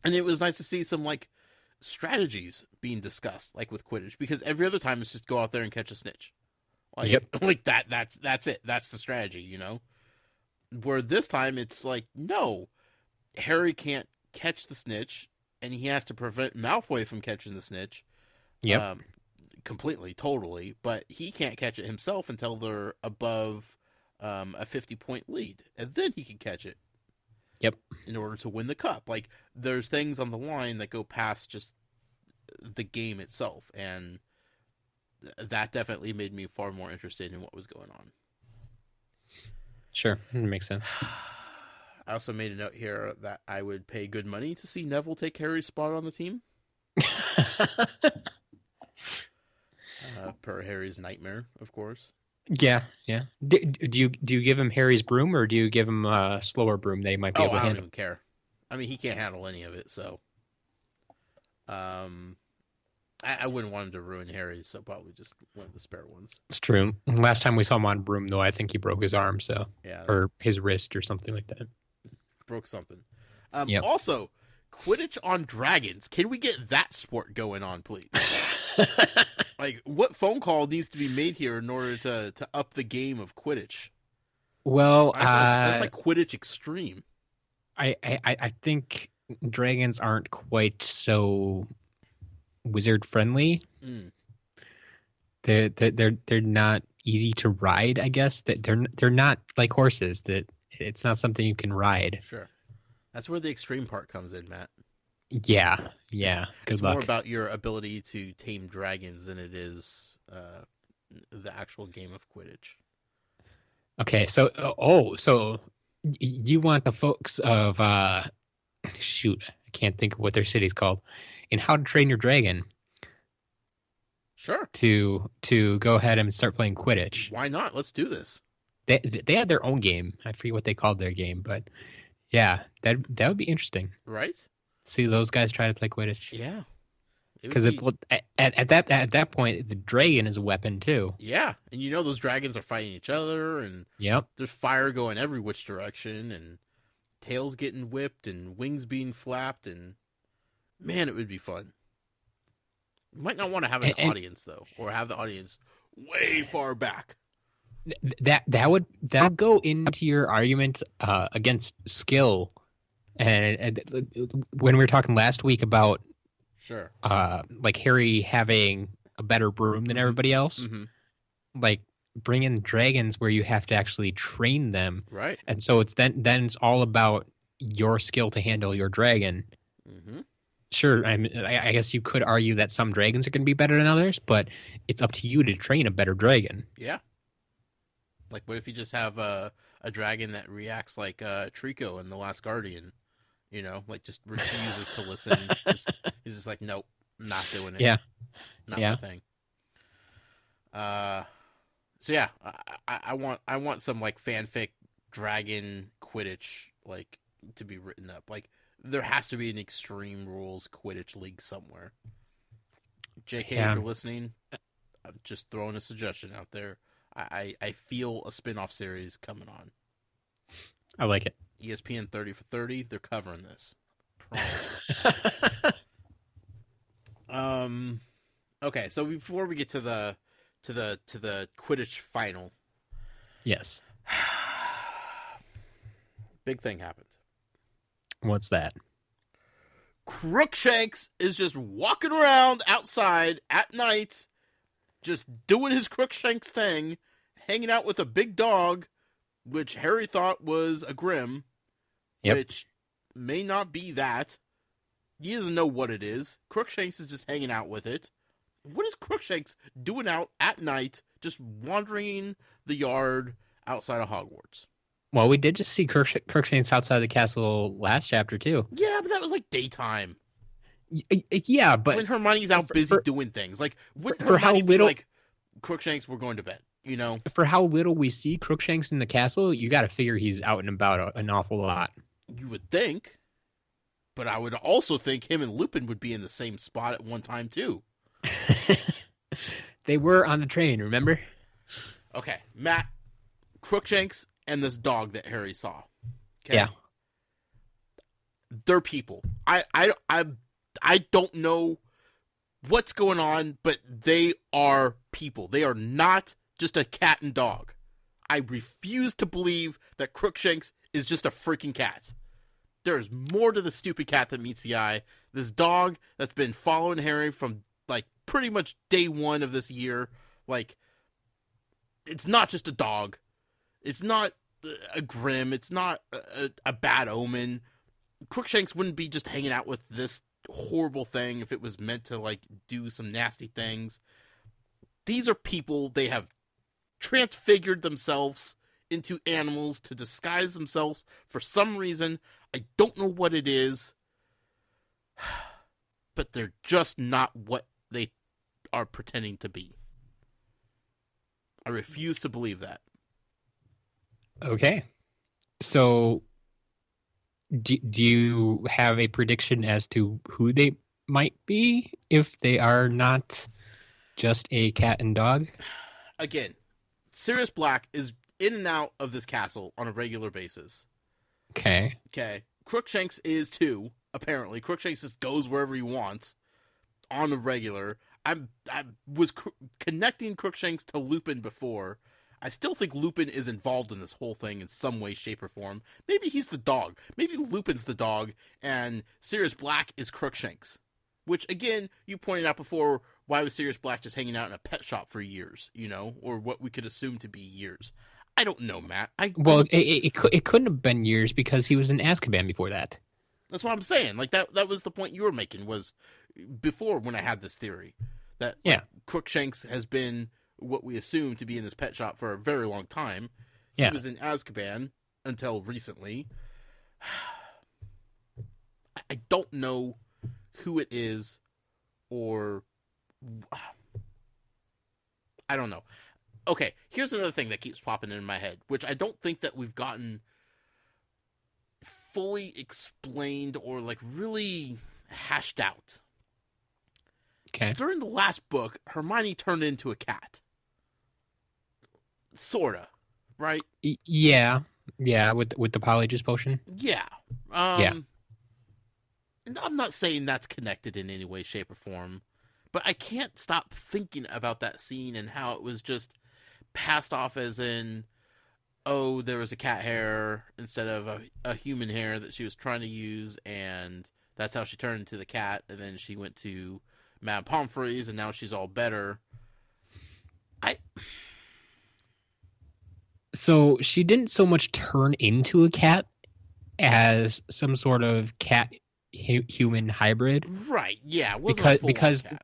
And it was nice to see some like strategies being discussed, like with Quidditch, because every other time it's just go out there and catch a snitch. Like, like that's it. That's the strategy, Where this time it's like, no, Harry can't catch the snitch, and he has to prevent Malfoy from catching the snitch. Completely, totally. But he can't catch it himself until they're above a 50-point lead, and then he can catch it. In order to win the cup. Like, there's things on the line that go past just the game itself, and that definitely made me far more interested in what was going on. Sure, it makes sense. I also made a note here that I would pay good money to see Neville take Harry's spot on the team. Per Harry's nightmare, of course. Yeah. Do you give him Harry's broom, or do you give him a slower broom that he might be able to handle? I don't even care. I mean, he can't handle any of it, so I wouldn't want him to ruin Harry's, so probably just one of the spare ones. It's true. Last time we saw him on broom, though, I think he broke his arm, or his wrist or something like that. Broke something. Also, Quidditch on dragons. Can we get that sport going on, please? Like, what phone call needs to be made here in order to up the game of Quidditch? Well, that's like Quidditch Extreme. I think dragons aren't quite so wizard friendly. They're not easy to ride, I guess. That they're not like horses. That it's not something you can ride. Sure, that's where the extreme part comes in, Matt. Yeah. It's more about your ability to tame dragons than it is the actual game of Quidditch. Okay, so you want the folks of shoot, I can't think of what their city's called, in How to Train Your Dragon. Sure. To go ahead and start playing Quidditch. Why not? Let's do this. They had their own game. I forget what they called their game, but yeah, that would be interesting. Right? See those guys try to play Quidditch. Yeah. Because at that point, the dragon is a weapon too. Yeah, and you know those dragons are fighting each other, and Yep. there's fire going every which direction, and tails getting whipped, and wings being flapped, and man, it would be fun. You might not want to have an audience though, or have the audience way far back. That would go into your argument against skill, and when we were talking last week about Sure, like Harry having a better broom than everybody else, like bring in dragons where you have to actually train them, right? And so it's then it's all about your skill to handle your dragon. Sure, I guess you could argue that some dragons are going to be better than others, but it's up to you to train a better dragon. Yeah. Like, what if you just have a dragon that reacts like Trico in The Last Guardian? You know, like just refuses to listen. He's just like, nope, not doing it. Yeah, not my thing. So yeah, I want some like fanfic dragon Quidditch like to be written up. Like, there has to be an Extreme Rules Quidditch league somewhere. JK, if you're listening, I'm just throwing a suggestion out there. I feel a spin-off series coming on. I like it. ESPN 30 for 30, they're covering this. Promise. Okay, so before we get to the Quidditch final. Yes. Big thing happened. What's that? Crookshanks is just walking around outside at night, just doing his Crookshanks thing, hanging out with a big dog, which Harry thought was a Grim, which may not be that. He doesn't know what it is. Crookshanks is just hanging out with it. What is Crookshanks doing out at night, just wandering the yard outside of Hogwarts? Well, we did just see Crookshanks outside the castle last chapter, too. Yeah, but that was like daytime. Yeah, but when Hermione's out busy doing things. Like, wouldn't for how Hermione be little, like, Crookshanks, we're going to bed, you know? For how little we see Crookshanks in the castle, you got to figure he's out and about an awful lot. You would think. But I would also think him and Lupin would be in the same spot at one time, too. They were on the train, remember? Okay, Matt, Crookshanks and this dog that Harry saw. Okay? Yeah. They're people. I don't know what's going on, but they are people. They are not just a cat and dog. I refuse to believe that Crookshanks is just a freaking cat. There's more to the stupid cat than meets the eye. This dog that's been following Harry from, like, pretty much day one of this year. Like, it's not just a dog. It's not a Grim. It's not a bad omen. Crookshanks wouldn't be just hanging out with this horrible thing if it was meant to, like, do some nasty things. These are people. They have transfigured themselves into animals to disguise themselves for some reason. I don't know what it is, but they're just not what they are pretending to be. I refuse to believe that. Okay. So, do you have a prediction as to who they might be if they are not just a cat and dog? Again, Sirius Black is in and out of this castle on a regular basis. Okay. Crookshanks is too, apparently. Crookshanks just goes wherever he wants on the regular. I was connecting Crookshanks to Lupin before. I still think Lupin is involved in this whole thing in some way, shape, or form. Maybe he's the dog. Maybe Lupin's the dog, and Sirius Black is Crookshanks. Which, again, you pointed out before, why was Sirius Black just hanging out in a pet shop for years, you know? Or what we could assume to be years. I don't know, Matt. It couldn't have been years because he was in Azkaban before that. That's what I'm saying. Like, that was the point you were making, was before when I had this theory. That like, Crookshanks has been what we assume to be in this pet shop for a very long time. He was in Azkaban until recently. I don't know who it is, or I don't know. Okay, here's another thing that keeps popping in my head, which I don't think that we've gotten fully explained or like really hashed out. Okay. During the last book, Hermione turned into a cat. Sorta, right? Yeah, with the Polyjuice potion. Yeah. Yeah. And I'm not saying that's connected in any way, shape, or form, but I can't stop thinking about that scene and how it was just passed off as in, oh, there was a cat hair instead of a human hair that she was trying to use, and that's how she turned into the cat, and then she went to Madame Pomfrey's, and now she's all better. So she didn't so much turn into a cat as some sort of cat human hybrid. Right, yeah. It wasn't a full-on because cat.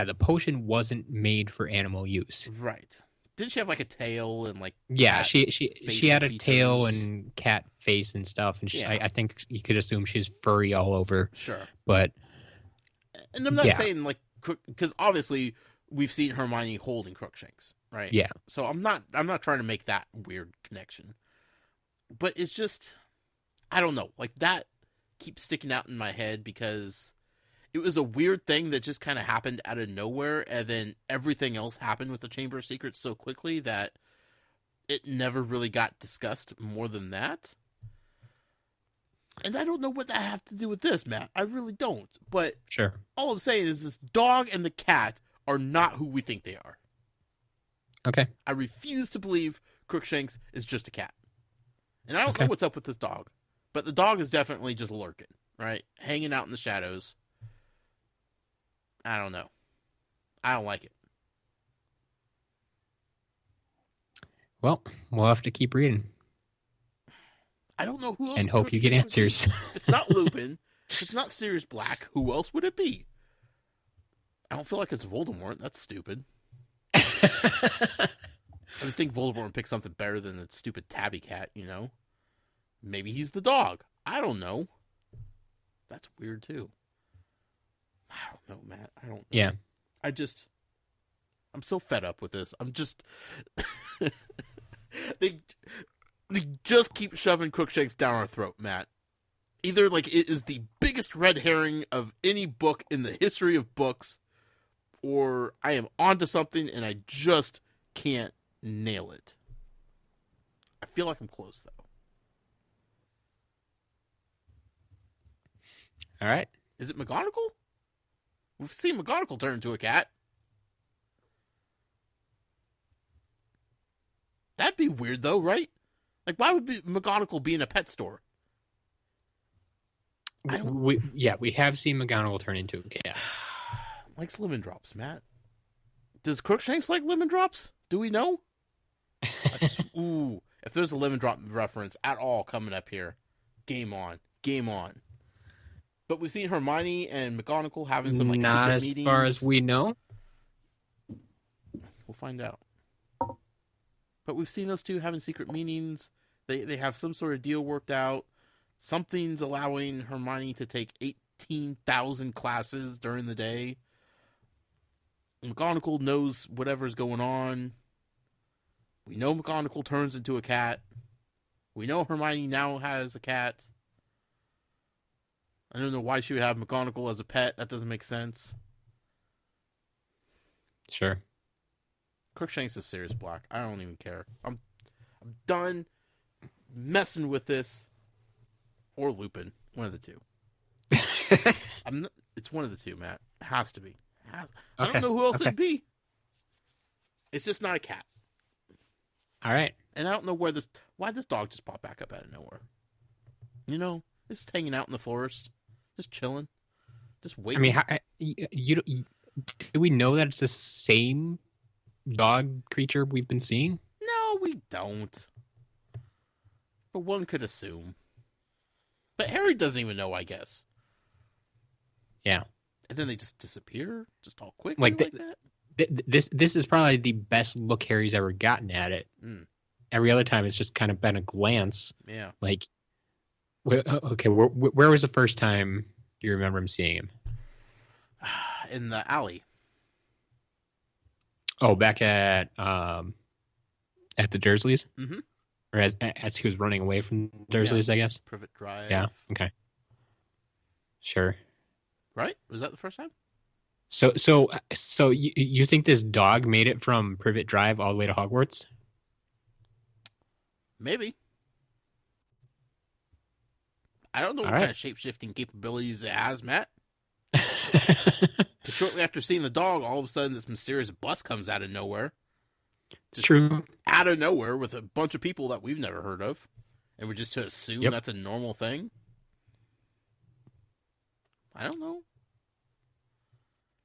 the potion wasn't made for animal use. Right. Didn't she have like a tail and like Yeah, cat she had a features? tail and cat face and stuff, and Yeah. I think you could assume she's furry all over. Sure. But And I'm not Yeah. saying like, because obviously we've seen Hermione holding Crookshanks, right? yeah, So I'm not trying to make that weird connection, but it's just, I don't know, like that keeps sticking out in my head because it was a weird thing that just kind of happened out of nowhere, and then everything else happened with the Chamber of Secrets so quickly that it never really got discussed more than that. And I don't know what that have to do with this, Matt. I really don't. But sure. all I'm saying is this dog and the cat are not who we think they are. Okay. I refuse to believe Crookshanks is just a cat. And I don't Okay. know what's up with this dog. But the dog is definitely just lurking, right? Hanging out in the shadows. I don't know. I don't like it. Well, we'll have to keep reading I don't know who else. and hope you get Crookshanks would be. answers. If it's not Lupin, if it's not Sirius Black, who else would it be? I don't feel like it's Voldemort. That's stupid. I would think Voldemort would pick something better than the stupid tabby cat, you know? Maybe he's the dog. I don't know. That's weird, too. I don't know, Matt. I don't know. Yeah. I'm so fed up with this. I'm just... they just keep shoving Crookshanks down our throat, Matt. Either, like, it is the biggest red herring of any book in the history of books, or I am onto something and I just can't nail it. I feel like I'm close, though. All right. Is it McGonagall? We've seen McGonagall turn into a cat. That'd be weird, though, right? Like, why would McGonagall be in a pet store? We have seen McGonagall turn into a cat. Likes lemon drops, Matt. Does Crookshanks like lemon drops? Do we know? Ooh, if there's a lemon drop reference at all coming up here, game on. Game on. But we've seen Hermione and McGonagall having some like Not secret as meetings. far as we know. We'll find out. But we've seen those two having secret meetings. They have some sort of deal worked out. Something's allowing Hermione to take 18,000 classes during the day. McGonagall knows whatever's going on. We know McGonagall turns into a cat. We know Hermione now has a cat. I don't know why she would have McGonagall as a pet. That doesn't make sense. Sure. Crookshanks is Sirius Black. I don't even care. I'm done messing with this. Or Lupin. One of the two. It's one of the two, Matt. It has to be. I don't know who else it'd be. It's just not a cat. All right. And I don't know why this dog just popped back up out of nowhere. You know, just hanging out in the forest, just chilling, just waiting. I mean, do we know that it's the same dog creature we've been seeing? No, we don't. But one could assume. But Harry doesn't even know, I guess. Yeah. And then they just disappear, just all quickly like that. This is probably the best look Harry's ever gotten at it. Mm. Every other time, it's just kind of been a glance. Yeah. Like, okay, where was the first time you remember him seeing him? In the alley. Oh, back at the Dursleys? Mm-hmm. or as he was running away from Dursleys, I guess. Privet Drive. Yeah. Okay. Sure. Right? Was that the first time? So you think this dog made it from Privet Drive all the way to Hogwarts? Maybe. I don't know what kind of shape-shifting capabilities it has, Matt. Shortly after seeing the dog, all of a sudden this mysterious bus comes out of nowhere. It's true. Out of nowhere with a bunch of people that we've never heard of. And we're just to assume that's a normal thing. I don't know.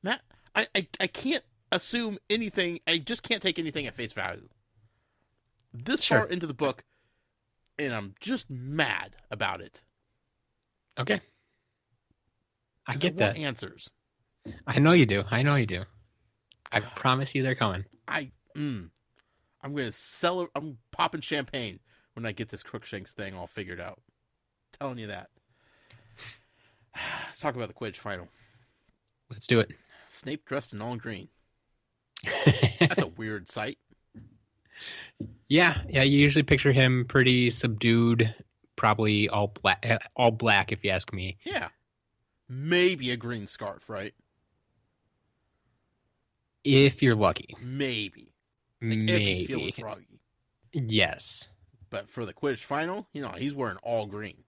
Matt, I can't assume anything. I just can't take anything at face value. This far into the book, and I'm just mad about it. Okay. I get that. I want answers. I know you do. I promise you they're coming. I'm going to I'm popping champagne when I get this Crookshanks thing all figured out. I'm telling you that. Let's talk about the Quidditch final. Let's do it. Snape dressed in all green. That's a weird sight. Yeah. You usually picture him pretty subdued, probably all black if you ask me. Yeah. Maybe a green scarf, right? If you're lucky. Maybe. Maybe. If he's feeling froggy. Yes. But for the Quidditch final, he's wearing all green.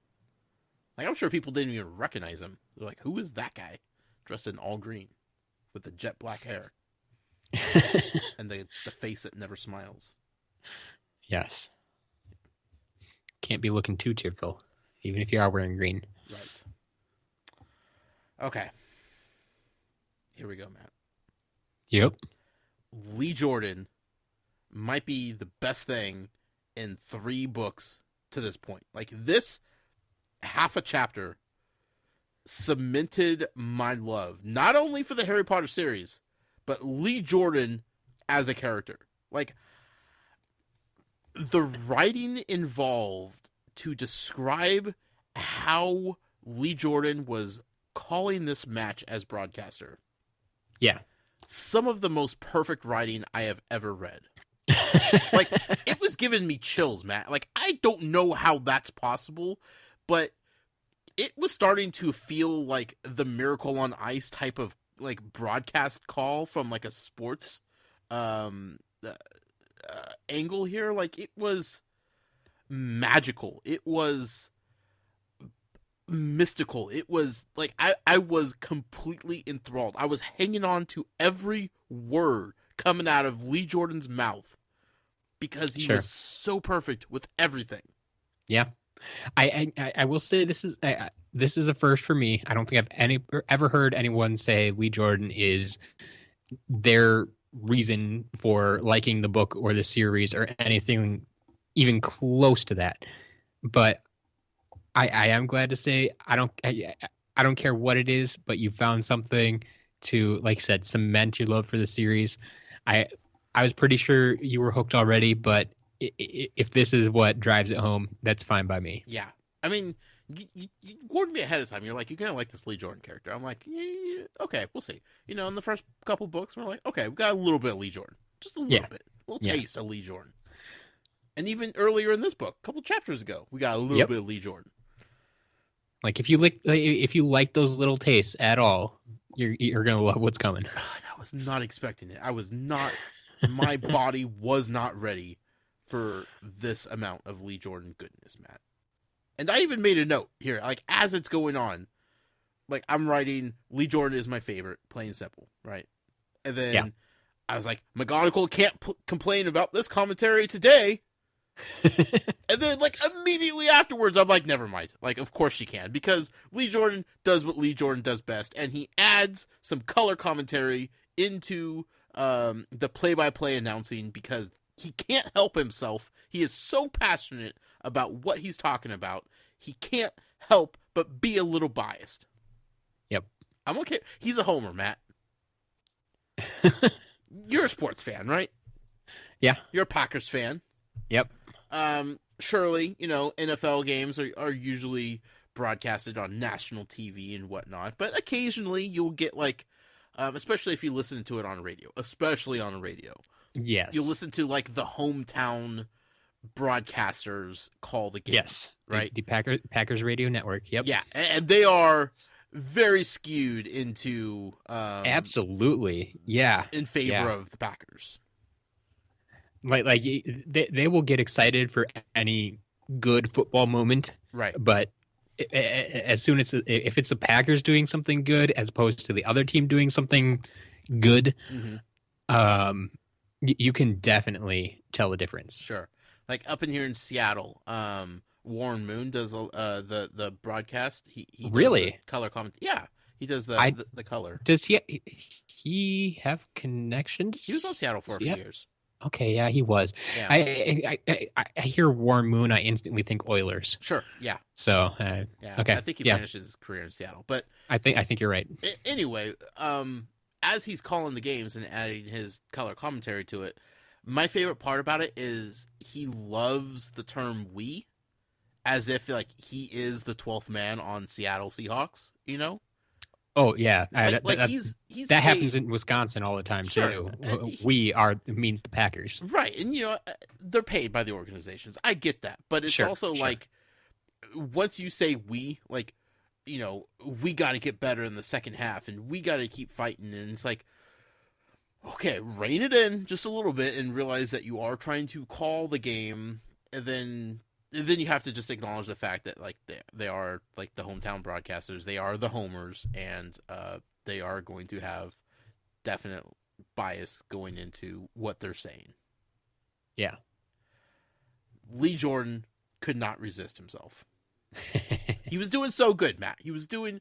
Like, I'm sure people didn't even recognize him. They're like, who is that guy dressed in all green with the jet black hair and the face that never smiles? Yes. Can't be looking too cheerful, even if you are wearing green. Right. Okay. Here we go, Matt. Yep. Lee Jordan might be the best thing in 3 books to this point. Like, this half a chapter cemented my love, not only for the Harry Potter series, but Lee Jordan as a character. Like, the writing involved to describe how Lee Jordan was calling this match as broadcaster. Yeah. Some of the most perfect writing I have ever read. Like, it was giving me chills, Matt. Like, I don't know how that's possible, but it was starting to feel like the Miracle on Ice type of, like, broadcast call from, like, a sports angle here. Like, it was magical. It was mystical. It was like I was completely enthralled. I was hanging on to every word coming out of Lee Jordan's mouth because he was so perfect with everything. Yeah. I will say this is a first for me. I don't think I've ever heard anyone say Lee Jordan is their reason for liking the book or the series or anything even close to that. But I am glad to say I don't care what it is, but you found something to, like I said, cement your love for the series. I was pretty sure you were hooked already, but if this is what drives it home, that's fine by me. Yeah. I mean, you warned me ahead of time. You're like, you're going to like this Lee Jordan character. I'm like, yeah, okay, we'll see. In the first couple books, we're like, okay, we've got a little bit of Lee Jordan. Just a little bit. A little taste of Lee Jordan. And even earlier in this book, a couple chapters ago, we got a little bit of Lee Jordan. Like, if you like those little tastes at all, you're going to love what's coming. I was not expecting it. My body was not ready for this amount of Lee Jordan goodness, Matt. And I even made a note here, like, as it's going on, like, I'm writing, Lee Jordan is my favorite, plain and simple, right? And then I was like, McGonagall can't complain about this commentary today. And then, like, immediately afterwards, I'm like, never mind. Like, of course she can, because Lee Jordan does what Lee Jordan does best, and he adds some color commentary into the play-by-play announcing because he can't help himself. He is so passionate about what he's talking about. He can't help but be a little biased. Yep. I'm okay. He's a homer, Matt. You're a sports fan, right? Yeah. You're a Packers fan. Yep. Surely, NFL games are usually broadcasted on national TV and whatnot, but occasionally you'll get, like, especially if you listen to it on radio, especially on radio. Yes. You'll listen to, like, the hometown broadcasters call the game. Yes. Right? The Packers Radio Network. Yep. Yeah, and they are very skewed into Absolutely. Yeah. in favor of the Packers. Like they will get excited for any good football moment. Right. But as soon as if it's the Packers doing something good as opposed to the other team doing something good, you can definitely tell the difference. Sure. Like up in here in Seattle, Warren Moon does the broadcast. He does really the color comment. Yeah, he does the color. Does he have connections? He was on Seattle for a few years. Okay, yeah, he was. Yeah. I hear Warren Moon, I instantly think Oilers. Sure, yeah. So, yeah, okay, I think he finished his career in Seattle, but I think you're right. Anyway, as he's calling the games and adding his color commentary to it, my favorite part about it is he loves the term "we," as if like he is the 12th man on Seattle Seahawks. You know. Oh yeah, he's that happens in Wisconsin all the time sure. too. We are means the Packers, right? And they're paid by the organizations. I get that, but it's also like once you say we, like we got to get better in the second half, and we got to keep fighting, and it's like okay, rein it in just a little bit, and realize that you are trying to call the game, and then you have to just acknowledge the fact that like they are like the hometown broadcasters, they are the homers, and they are going to have definite bias going into what they're saying. Yeah. Lee Jordan could not resist himself. He was doing so good, Matt. He was doing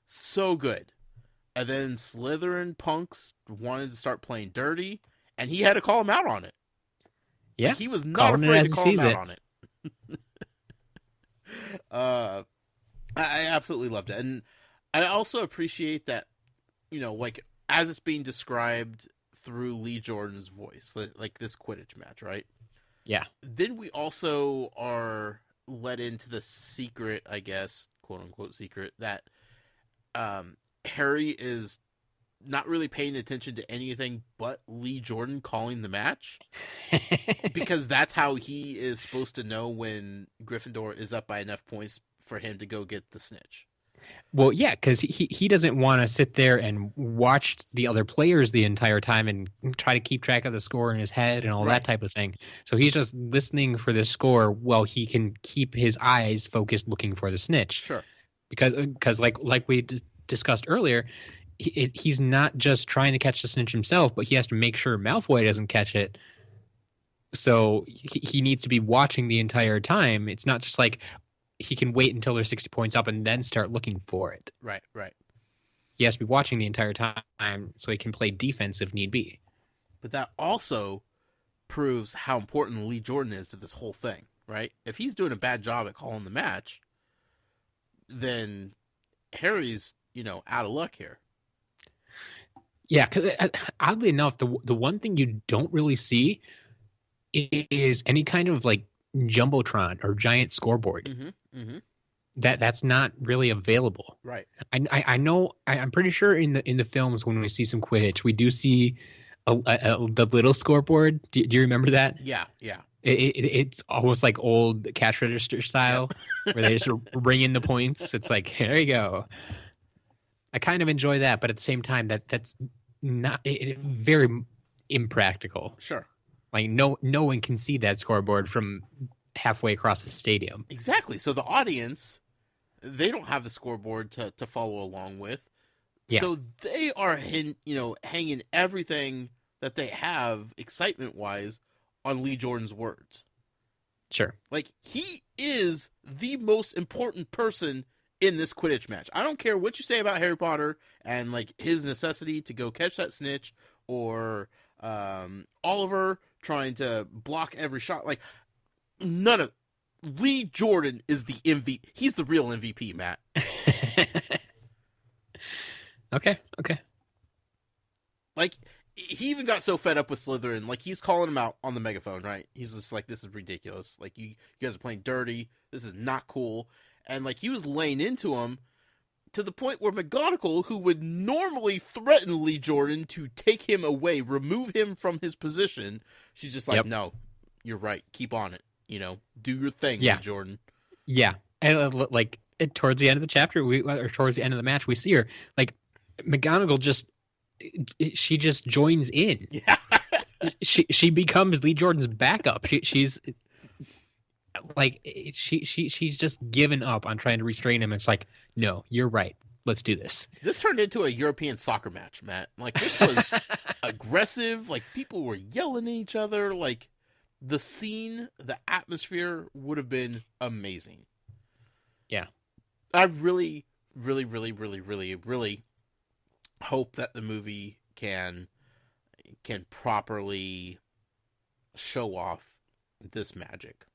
so good. And then Slytherin punks wanted to start playing dirty, and he had to call him out on it. Yeah. Like, he was not afraid to call him out on it. I absolutely loved it, and I also appreciate that like as it's being described through Lee Jordan's voice, like this Quidditch match, right? Yeah. Then we also are led into the secret, I guess, quote unquote secret, that Harry is not really paying attention to anything but Lee Jordan calling the match, because that's how he is supposed to know when Gryffindor is up by enough points for him to go get the snitch. Well, yeah, because he doesn't want to sit there and watch the other players the entire time and try to keep track of the score in his head and all that type of thing. So he's just listening for the score while he can keep his eyes focused looking for the snitch. Sure. Because like we discussed earlier, he's not just trying to catch the snitch himself, but he has to make sure Malfoy doesn't catch it. So he needs to be watching the entire time. It's not just like he can wait until they're 60 points up and then start looking for it. Right. He has to be watching the entire time so he can play defense if need be. But that also proves how important Lee Jordan is to this whole thing, right? If he's doing a bad job at calling the match, then Harry's, out of luck here. Yeah, because oddly enough, the one thing you don't really see is any kind of like jumbotron or giant scoreboard. That's not really available. Right. I know. I'm pretty sure in the films when we see some Quidditch, we do see the little scoreboard. Do you remember that? Yeah. It's almost like old cash register style, where they just ring in the points. It's like, there you go. I kind of enjoy that, but at the same time, that's not very impractical. Sure. Like no one can see that scoreboard from halfway across the stadium. Exactly. So the audience, they don't have the scoreboard to follow along with. Yeah. So they are hanging everything that they have excitement-wise on Lee Jordan's words. Sure. Like, he is the most important person in this Quidditch match. I don't care what you say about Harry Potter and like his necessity to go catch that snitch, or Oliver trying to block every shot. Like, none of Lee Jordan is the MVP. He's the real MVP, Matt. Okay. Like, he even got so fed up with Slytherin, like, he's calling him out on the megaphone, right? He's just like, this is ridiculous. Like, you guys are playing dirty. This is not cool. And, like, he was laying into him to the point where McGonagall, who would normally threaten Lee Jordan to take him away, remove him from his position, she's just like, No, you're right. Keep on it. Do your thing, Yeah. Lee Jordan. Yeah, and towards the end of the chapter, or towards the end of the match, we see her like McGonagall she just joins in. Yeah. She becomes Lee Jordan's backup. She's just given up on trying to restrain him. It's like, no, you're right. Let's do this. This turned into a European soccer match, Matt. Like, this was aggressive. Like, people were yelling at each other. Like, the scene, the atmosphere would have been amazing. Yeah. I really, really, really, really, really, really hope that the movie can properly show off this magic.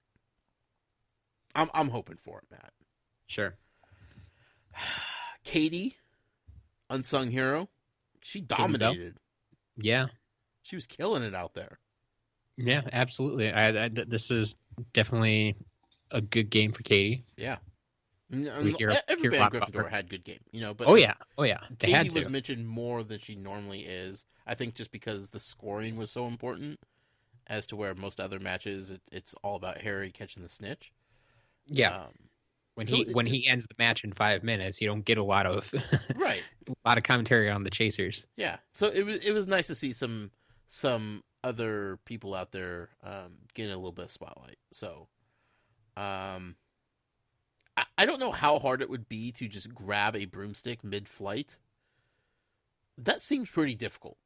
I'm hoping for it, Matt. Sure. Katie, unsung hero, she dominated. Yeah. She was killing it out there. Yeah, absolutely. This is definitely a good game for Katie. Yeah. Everybody in Gryffindor had good game, but oh yeah, they Katie had to. was mentioned more than she normally is. I think just because the scoring was so important, as to where most other matches it's all about Harry catching the snitch. Yeah. When he ends the match in 5 minutes, you don't get a lot of right, a lot of commentary on the chasers. Yeah, so it was nice to see some other people out there getting a little bit of spotlight. So, I don't know how hard it would be to just grab a broomstick mid-flight. That seems pretty difficult.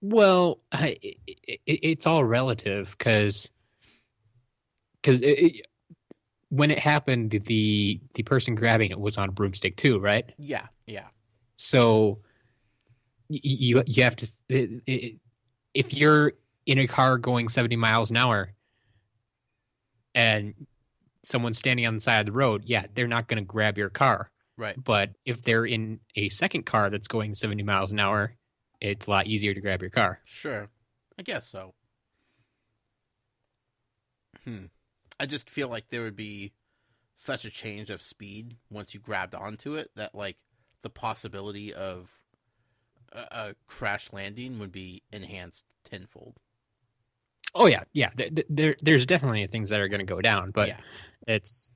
Well, it's all relative because when it happened, the person grabbing it was on a broomstick too, right? Yeah. So you have to if you're in a car going 70 miles an hour and someone's standing on the side of the road, yeah, they're not going to grab your car. Right. But if they're in a second car that's going 70 miles an hour, it's a lot easier to grab your car. Sure. I guess so. I just feel like there would be such a change of speed once you grabbed onto it that, like, the possibility of a crash landing would be enhanced tenfold. Oh yeah. There's definitely things that are going to go down, but yeah. It's.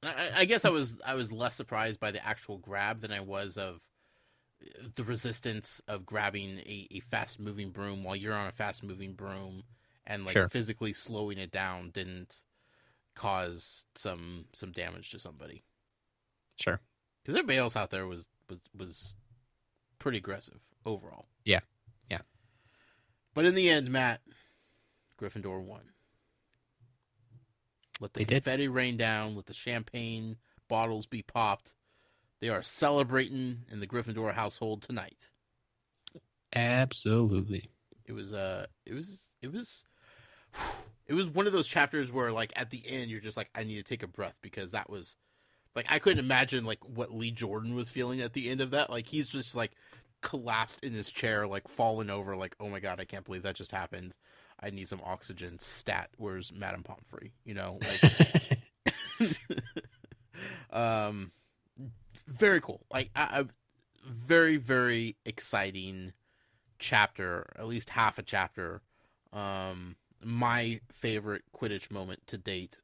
I guess I was less surprised by the actual grab than I was of the resistance of grabbing a fast moving broom while you're on a fast moving broom, and like physically slowing it down didn't cause some damage to somebody. Sure. Because everybody else out there was pretty aggressive overall. Yeah. But in the end, Matt, Gryffindor won. Let the confetti rain down. Let the champagne bottles be popped. They are celebrating in the Gryffindor household tonight. Absolutely. It was one of those chapters where, like, at the end you're just like, I need to take a breath, because that was like, I couldn't imagine like what Lee Jordan was feeling at the end of that. Like, he's just like collapsed in his chair, like falling over, like, oh my god, I can't believe that just happened. I need some oxygen. Stat, where's Madame Pomfrey? Like, very cool. Like, a very, very exciting chapter, at least half a chapter. My favorite Quidditch moment to date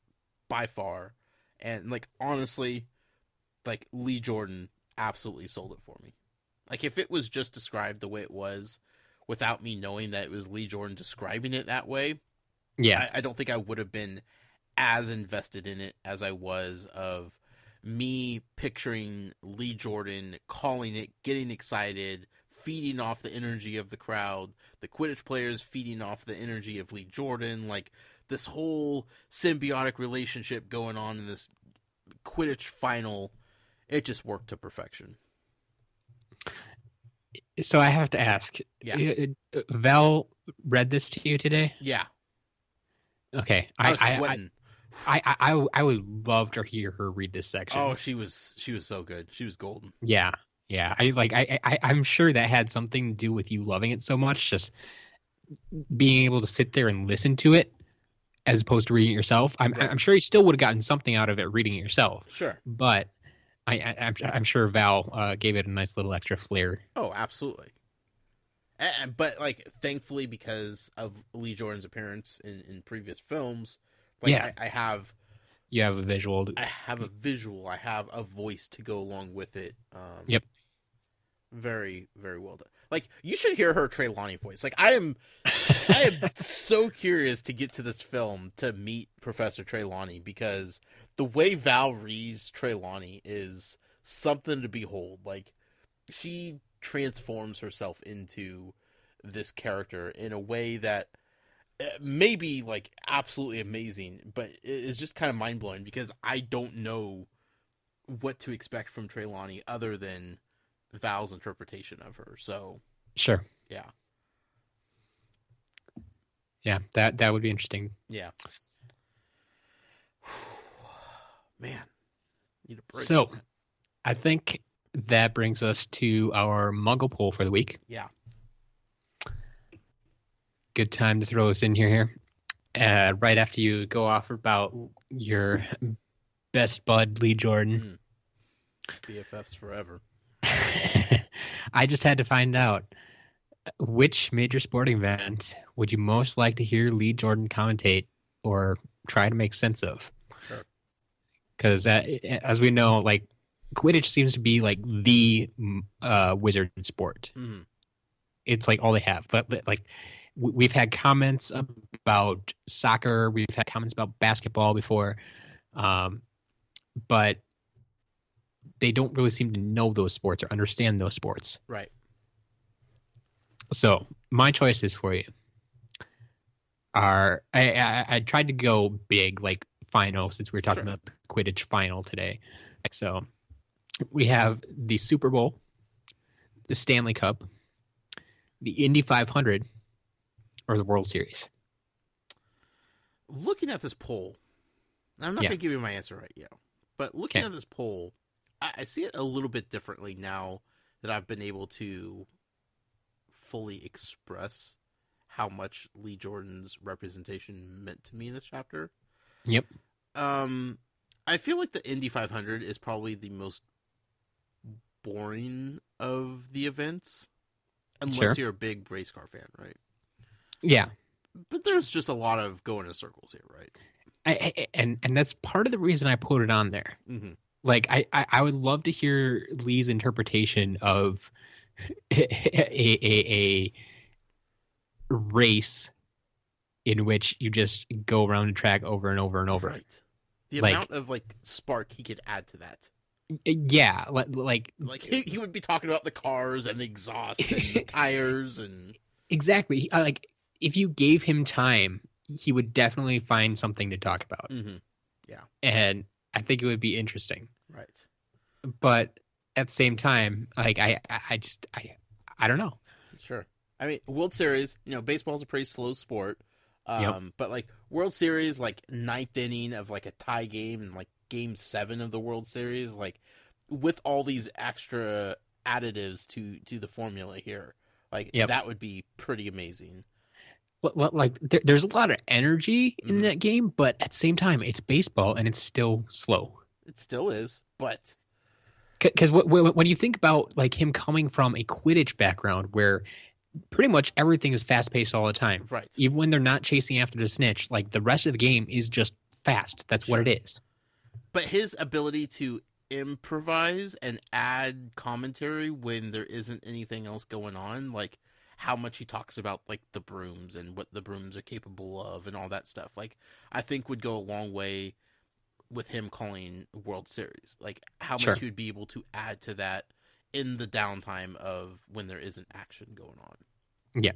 by far. And, like, honestly, like, Lee Jordan absolutely sold it for me. Like, if it was just described the way it was, without me knowing that it was Lee Jordan describing it that way, yeah, I don't think I would have been as invested in it as I was of me picturing Lee Jordan calling it, getting excited, feeding off the energy of the crowd, the Quidditch players feeding off the energy of Lee Jordan, like this whole symbiotic relationship going on in this Quidditch final. It just worked to perfection. So I have to ask, Val read this to you today? Yeah. Okay. I was sweating. I would love to hear her read this section. Oh, she was so good. She was golden. Yeah. I'm sure that had something to do with you loving it so much, just being able to sit there and listen to it as opposed to reading it yourself. I'm sure you still would have gotten something out of it reading it yourself. Sure. But I'm sure Val gave it a nice little extra flair. Oh, absolutely. But like, thankfully, because of Lee Jordan's appearance in previous films, I have you have a visual. I have a visual. I have a voice to go along with it. Yep. Very, very well done. Like, you should hear her Trelawney voice. Like, I am so curious to get to this film to meet Professor Trelawney, because the way Val reads Trelawney is something to behold. Like, she transforms herself into this character in a way that may be like absolutely amazing, but it is just kind of mind blowing, because I don't know what to expect from Trelawney other than Val's interpretation of her. So sure, yeah, that would be interesting. Yeah. Man, need a break. So I think that brings us to our Muggle poll for the week. Yeah. Good time to throw us in here. Right after you go off about your best bud, Lee Jordan. BFFs forever. I just had to find out, which major sporting event would you most like to hear Lee Jordan commentate or try to make sense of? Sure. Because as we know, like, Quidditch seems to be like the wizard sport. Mm-hmm. It's like all they have. But like, we've had comments about soccer, we've had comments about basketball before, but they don't really seem to know those sports or understand those sports. Right. So my choices for you are, I tried to go big, like final, since we were talking about the Quidditch final today. So we have the Super Bowl, the Stanley Cup, the Indy 500, or the World Series. Looking at this poll, I'm not going to give you my answer right yet, but looking at this poll, I see it a little bit differently now that I've been able to fully express how much Lee Jordan's representation meant to me in this chapter. Yep. I feel like the Indy 500 is probably the most boring of the events, unless you're a big race car fan, right? Yeah. But there's just a lot of going in circles here, right? And that's part of the reason I put it on there. Mm-hmm. Like, I would love to hear Lee's interpretation of a race in which you just go around the track over and over and over. Right. The amount of like spark he could add to that. Yeah, like he would be talking about the cars and the exhaust and the tires and exactly. Like, if you gave him time, he would definitely find something to talk about. Mm-hmm. Yeah, and I think it would be interesting. Right. But at the same time, like I don't know. Sure. I mean, World Series, baseball's a pretty slow sport. But like World Series, like ninth inning of like a tie game and like game 7 of the World Series, like with all these extra additives to the formula here, like that would be pretty amazing. Like there's a lot of energy in that game, but at the same time, it's baseball and it's still slow. It still is, but because when you think about like him coming from a Quidditch background where pretty much everything is fast paced all the time, right? Even when they're not chasing after the snitch, like the rest of the game is just fast. That's what it is. But his ability to improvise and add commentary when there isn't anything else going on, like how much he talks about like the brooms and what the brooms are capable of and all that stuff, like I think would go a long way with him calling World Series. Like how much he would be able to add to that in the downtime of when there isn't action going on. Yeah.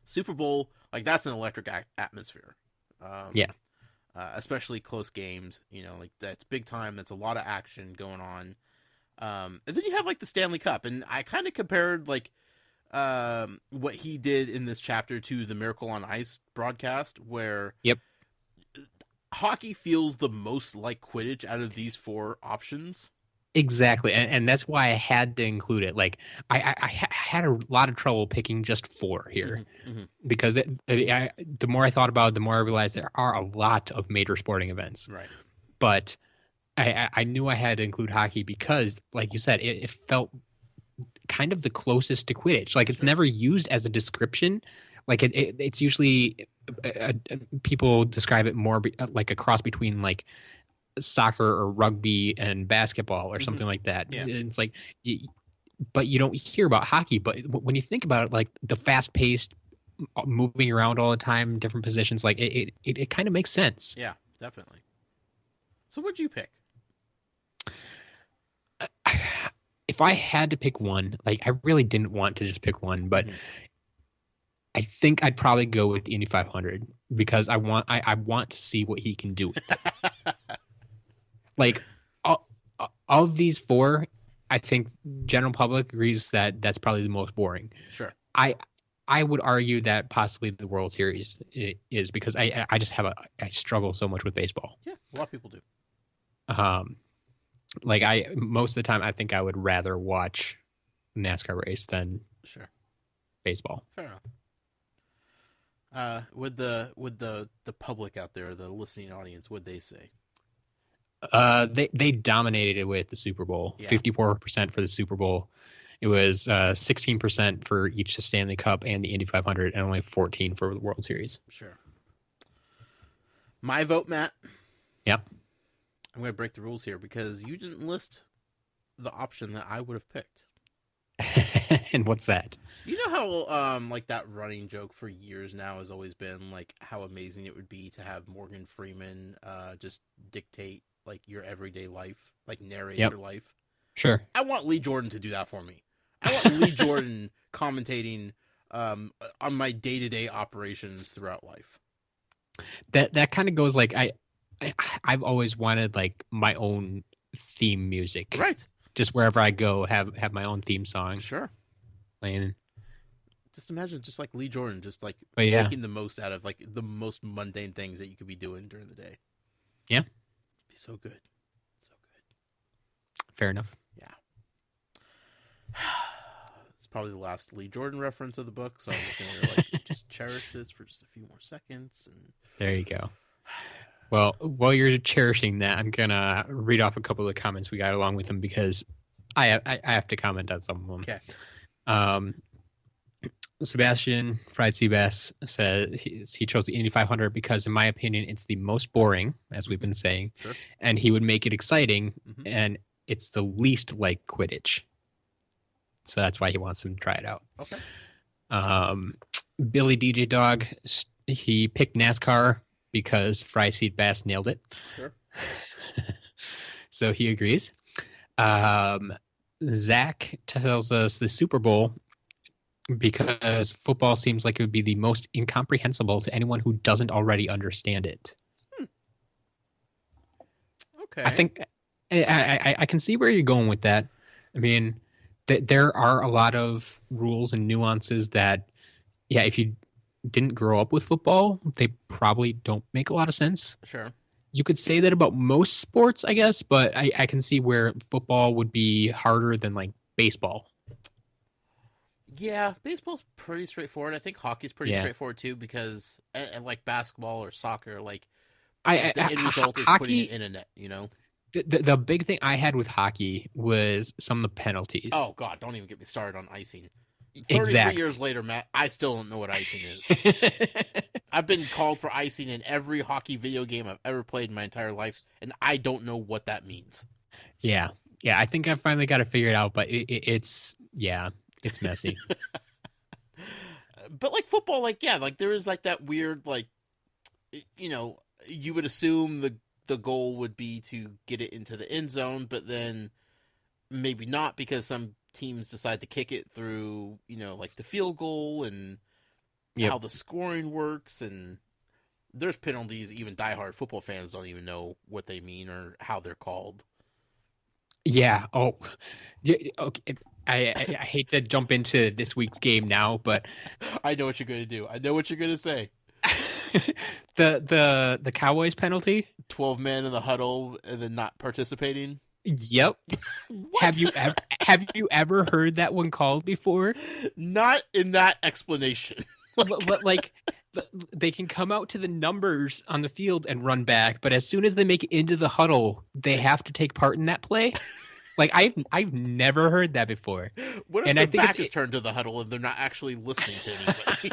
Super Bowl, like that's an electric atmosphere. Especially close games, like that's big time. That's a lot of action going on. And then you have like the Stanley Cup, and I kind of compared like what he did in this chapter to the Miracle on Ice broadcast, where hockey feels the most like Quidditch out of these 4 options. Exactly, and that's why I had to include it. Like I had a lot of trouble picking just 4 here, because the more I thought about it, the more I realized there are a lot of major sporting events. Right. But I knew I had to include hockey because, like you said, it felt kind of the closest to Quidditch. Like it's never used as a description. Like it's usually people describe it more like a cross between like soccer or rugby and basketball or something like that. Yeah. It's like, but you don't hear about hockey. But when you think about it, like the fast-paced, moving around all the time, different positions, like it kind of makes sense. Yeah, definitely. So what'd you pick? If I had to pick one, like I really didn't want to just pick one, but I think I'd probably go with the Indy 500 because I want to see what he can do with that. Like of these four, I think general public agrees that that's probably the most boring. Sure. I would argue that possibly the World Series is because I just I struggle so much with baseball. Yeah, a lot of people do. Like most of the time I think I would rather watch NASCAR race than baseball. Fair enough. Would the public out there, the listening audience, would they say? They dominated it with the Super Bowl. 54% for the Super Bowl. It was 16% for each Stanley Cup and the Indy 500, and only 14 for the World Series. Sure. My vote, Matt. Yep. I'm going to break the rules here because you didn't list the option that I would have picked. And what's that? You know how like that running joke for years now has always been like how amazing it would be to have Morgan Freeman just dictate like your everyday life, like narrate your life. Sure. I want Lee Jordan to do that for me. I want Lee Jordan commentating on my day-to-day operations throughout life. That kind of goes like I've always wanted like my own theme music. Right. Just wherever I go, have my own theme song. Sure. Playing. Just imagine just like Lee Jordan, just like making the most out of like the most mundane things that you could be doing during the day. Yeah. Be so good. So good. Fair enough. Yeah. It's probably the last Lee Jordan reference of the book, so I'm just gonna like just cherish this for just a few more seconds. And there you go. Well, while you're cherishing that, I'm gonna read off a couple of the comments we got along with them because I have to comment on some of them. Okay. Sebastian Fried Seabass said he chose the Indy 500 because, in my opinion, it's the most boring, as we've been saying, and he would make it exciting, and it's the least like Quidditch. So that's why he wants him to try it out. Okay. Billy DJ Dog, he picked NASCAR because Fry Seed Bass nailed it. Sure. So he agrees. Zach tells us the Super Bowl because football seems like it would be the most incomprehensible to anyone who doesn't already understand it. Okay. I think I can see where you're going with that. I mean, there are a lot of rules and nuances that, if you didn't grow up with football, they probably don't make a lot of sense. Sure. You could say that about most sports, I guess, but I can see where football would be harder than like baseball. Yeah, baseball's pretty straightforward. I think hockey's pretty straightforward too because, and like basketball or soccer, like the end result is putting it in a net. You know, the big thing I had with hockey was some of the penalties. Oh God, don't even get me started on icing. 33 Exactly. years later, Matt, I still don't know what icing is. I've been called for icing in every hockey video game I've ever played in my entire life, and I don't know what that means. Yeah, I think I finally got it figured out, but it's messy. But like football, like there is like that weird like, you would assume the goal would be to get it into the end zone, but then maybe not because some teams decide to kick it through, like the field goal and how the scoring works, and there's penalties even diehard football fans don't even know what they mean or how they're called. Yeah. Oh, okay. I hate to jump into this week's game now, but I know what you're going to do. I know what you're going to say. the Cowboys penalty, 12 men in the huddle and then not participating. Yep. Have you ever heard that one called before? Not in that explanation. like they can come out to the numbers on the field and run back, but as soon as they make it into the huddle, they have to take part in that play. Like I've never heard that before. What if And their I think back is turned to the huddle and they're not actually listening to anybody?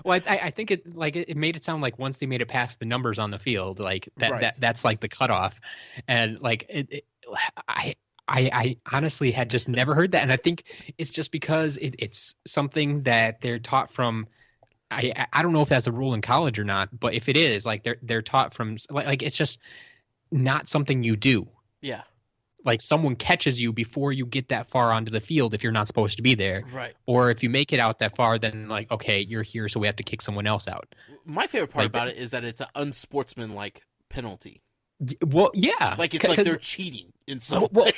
Well, I think it made it sound like once they made it past the numbers on the field, like Right. that's like the cutoff, and like I honestly had just never heard that, and I think it's just because it's something that they're taught from. I don't know if that's a rule in college or not, but if it is, like they're taught from like it's just not something you do. Yeah. Like someone catches you before you get that far onto the field if you're not supposed to be there. Right. Or if you make it out that far, then like, okay, you're here, so we have to kick someone else out. My favorite part Like, about it is that it's an unsportsmanlike penalty. Well, yeah. Like it's like they're cheating in some way.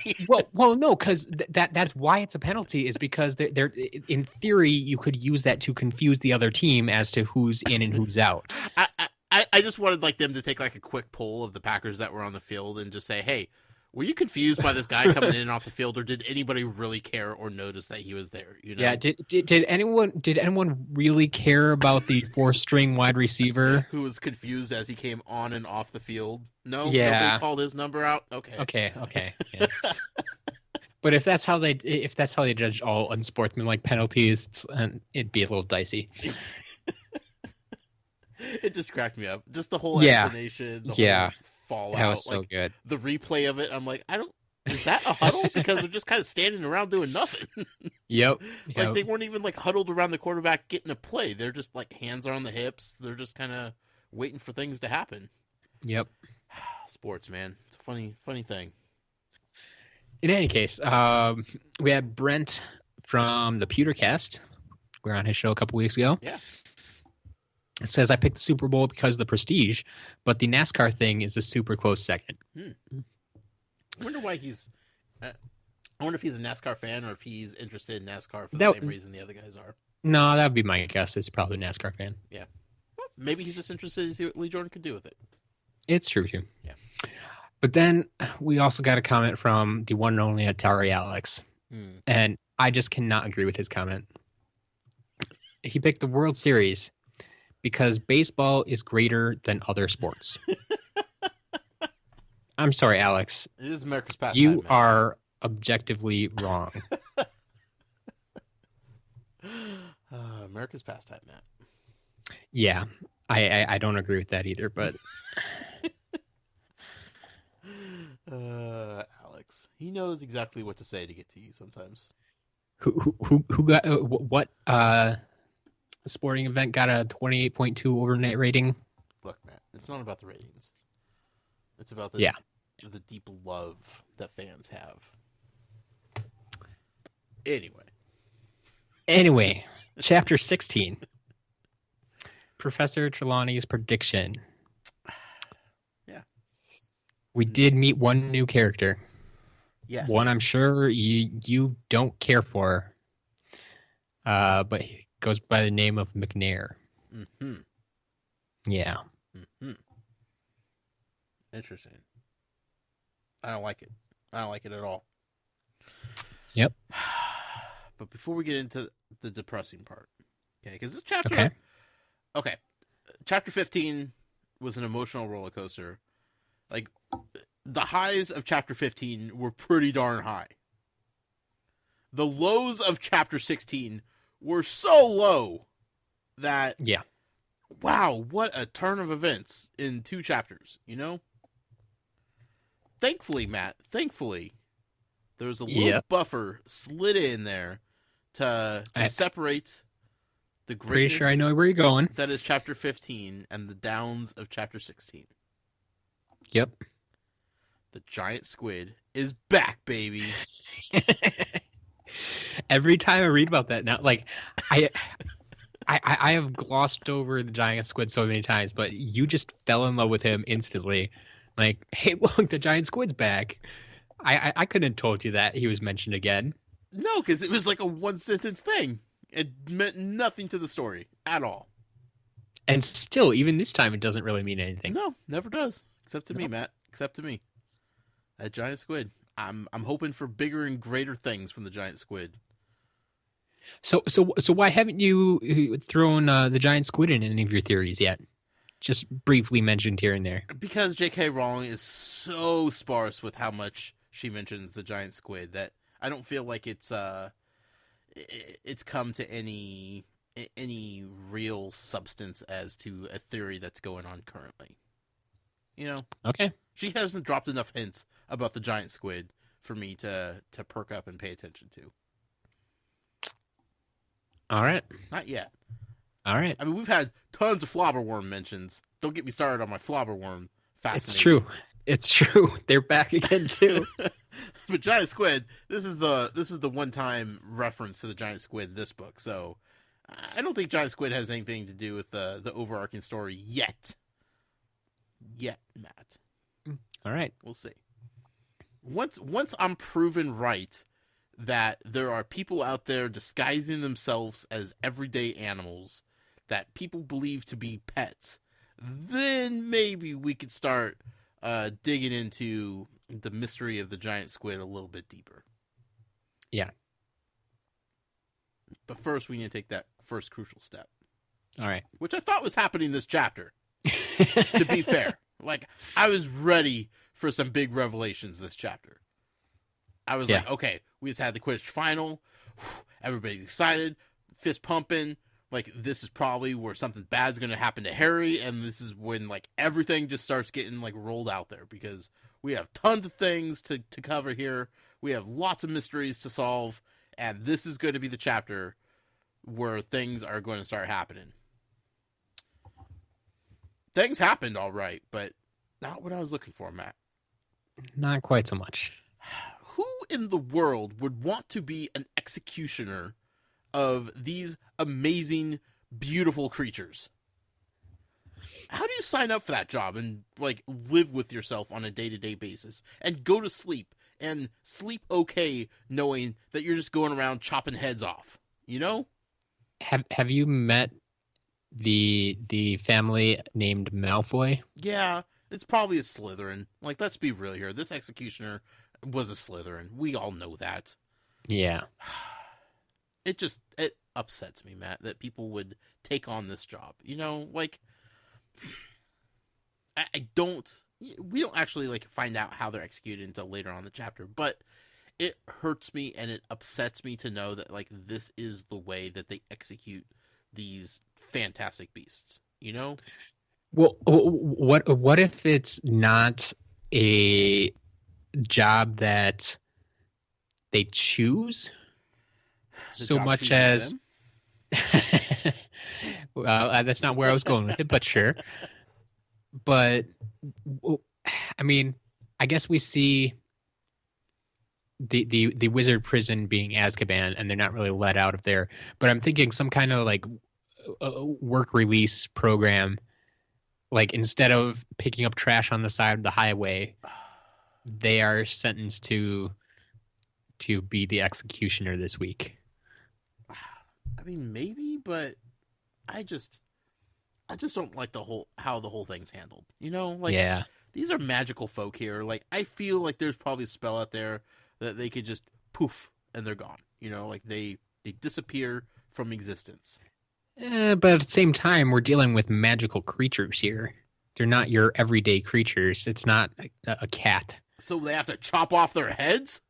Well, no, because that's why it's a penalty is because they're in theory you could use that to confuse the other team as to who's in and who's out. I just wanted like them to take like a quick poll of the Packers that were on the field and just say, hey, were you confused by this guy coming in and off the field, or did anybody really care or notice that he was there? You know? Yeah. Did anyone really care about the 4-string wide receiver who was confused as he came on and off the field? No. Yeah. Nobody called his number out. Okay. Okay. Yeah. But if that's how they judge all unsportsmanlike penalties, it'd be a little dicey. It just cracked me up. Just the whole Yeah. explanation. The Yeah. whole fallout. That was so like, good. the replay of it, I'm like, is that a huddle? Because they're just kind of standing around doing nothing. Yep. Like they weren't even like huddled around the quarterback getting a play. They're just like hands are on the hips. They're just kind of waiting for things to happen. Yep. Sports, man. It's a funny thing. In any case, we had Brent from the Pewtercast. We were on his show a couple weeks ago. Yeah. It says, I picked the Super Bowl because of the prestige, but the NASCAR thing is a super close second. I wonder why he's... I wonder if he's a NASCAR fan or if he's interested in NASCAR for the same reason the other guys are. No, that would be my guess. It's probably a NASCAR fan. Yeah. Well, maybe he's just interested to see what Lee Jordan could do with it. It's true, too. Yeah. But then we also got a comment from the one and only Atari Alex. And I just cannot agree with his comment. He picked the World Series because baseball is greater than other sports. I'm sorry, Alex. It is America's pastime. You are objectively wrong. America's pastime, Matt. Yeah, I don't agree with that either, but... Alex. He knows exactly what to say to get to you sometimes. Who got... what sporting event got a 28.2 overnight rating? Look, Matt, it's not about the ratings. It's about the deep love that fans have. Anyway, chapter 16. Professor Trelawney's prediction. Yeah. We did meet one new character. Yes. One I'm sure you don't care for. But he goes by the name of McNair. Mm-hmm. Yeah. Mm-hmm. Interesting. I don't like it. I don't like it at all. Yep. But before we get into the depressing part, okay, because this chapter... Okay. Chapter 15 was an emotional roller coaster. Like, the highs of chapter 15 were pretty darn high. The lows of chapter 16 were so low that... Yeah. Wow, what a turn of events in 2 chapters, you know? Thankfully, Matt, there was a little buffer slid in there to separate the greatness... Pretty sure I know where you're going. That is chapter 15 and the downs of chapter 16. Yep. The giant squid is back, baby. Every time I read about that now, like, I have glossed over the giant squid so many times, but you just fell in love with him instantly. Like, hey, look, the giant squid's back. I couldn't have told you that he was mentioned again. No, because it was like a one-sentence thing. It meant nothing to the story at all. And still, even this time, it doesn't really mean anything. No, never does. Except to me, Matt. Except to me. That giant squid. I'm hoping for bigger and greater things from the giant squid. So why haven't you thrown the giant squid in any of your theories yet? Just briefly mentioned here and there. Because J.K. Rowling is so sparse with how much she mentions the giant squid, that I don't feel like it's come to any real substance as to a theory that's going on currently. Okay. She hasn't dropped enough hints about the giant squid for me to perk up and pay attention to. All right. Not yet. All right. I mean, we've had tons of flobberworm mentions. Don't get me started on my flobberworm fascination. It's true. It's true. They're back again too. But giant squid, this is the one-time reference to the giant squid in this book. So I don't think giant squid has anything to do with the overarching story yet. Yet, Matt. All right. We'll see. Once I'm proven right that there are people out there disguising themselves as everyday animals that people believe to be pets, then maybe we could start digging into the mystery of the giant squid a little bit deeper. Yeah. But first, we need to take that first crucial step. All right. Which I thought was happening this chapter, to be fair. Like, I was ready for some big revelations this chapter. I was like, okay, we just had the Quidditch final. Everybody's excited. Fist pumping. Like, this is probably where something bad's going to happen to Harry. And this is when, like, everything just starts getting, like, rolled out there. Because we have tons of things to cover here. We have lots of mysteries to solve. And this is going to be the chapter where things are going to start happening. Things happened all right, but not what I was looking for, Matt. Not quite so much. Who in the world would want to be an executioner of these amazing, beautiful creatures? How do you sign up for that job and, like, live with yourself on a day-to-day basis and go to sleep and sleep okay knowing that you're just going around chopping heads off, you know? Have you met the family named Malfoy? Yeah, it's probably a Slytherin. Like, let's be real here. This executioner was a Slytherin. We all know that. Yeah. It upsets me, Matt, that people would take on this job. You know, like, we don't actually, like, find out how they're executed until later on in the chapter, but it hurts me and it upsets me to know that, like, this is the way that they execute these fantastic beasts, you know? Well, what if it's not a job that they choose so much as well, that's not where I was going with it, but sure. But I mean, I guess we see the wizard prison being Azkaban, and they're not really let out of there. But I'm thinking some kind of, like, work release program. Like, instead of picking up trash on the side of the highway, they are sentenced to be the executioner this week. I mean, maybe, but I just don't like how the whole thing's handled. You know, like, yeah, these are magical folk here. Like, I feel like there's probably a spell out there that they could just poof and they're gone. You know, like they disappear from existence. but at the same time, we're dealing with magical creatures here. They're not your everyday creatures. It's not a cat. So they have to chop off their heads?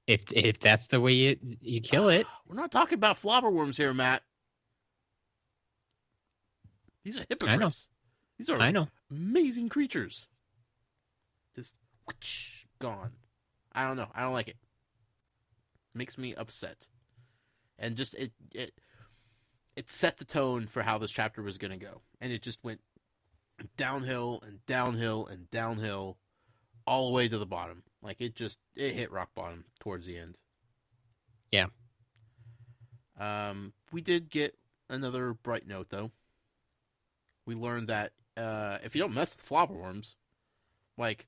If that's the way you kill it. We're not talking about flobberworms here, Matt. These are hippogriffs. I know. These are amazing creatures. Just whoosh, gone. I don't know. I don't like it. Makes me upset. And just it set the tone for how this chapter was going to go. And it just went downhill and downhill and downhill all the way to the bottom. Like, it hit rock bottom towards the end. Yeah. We did get another bright note, though. We learned that if you don't mess with flobberworms, like,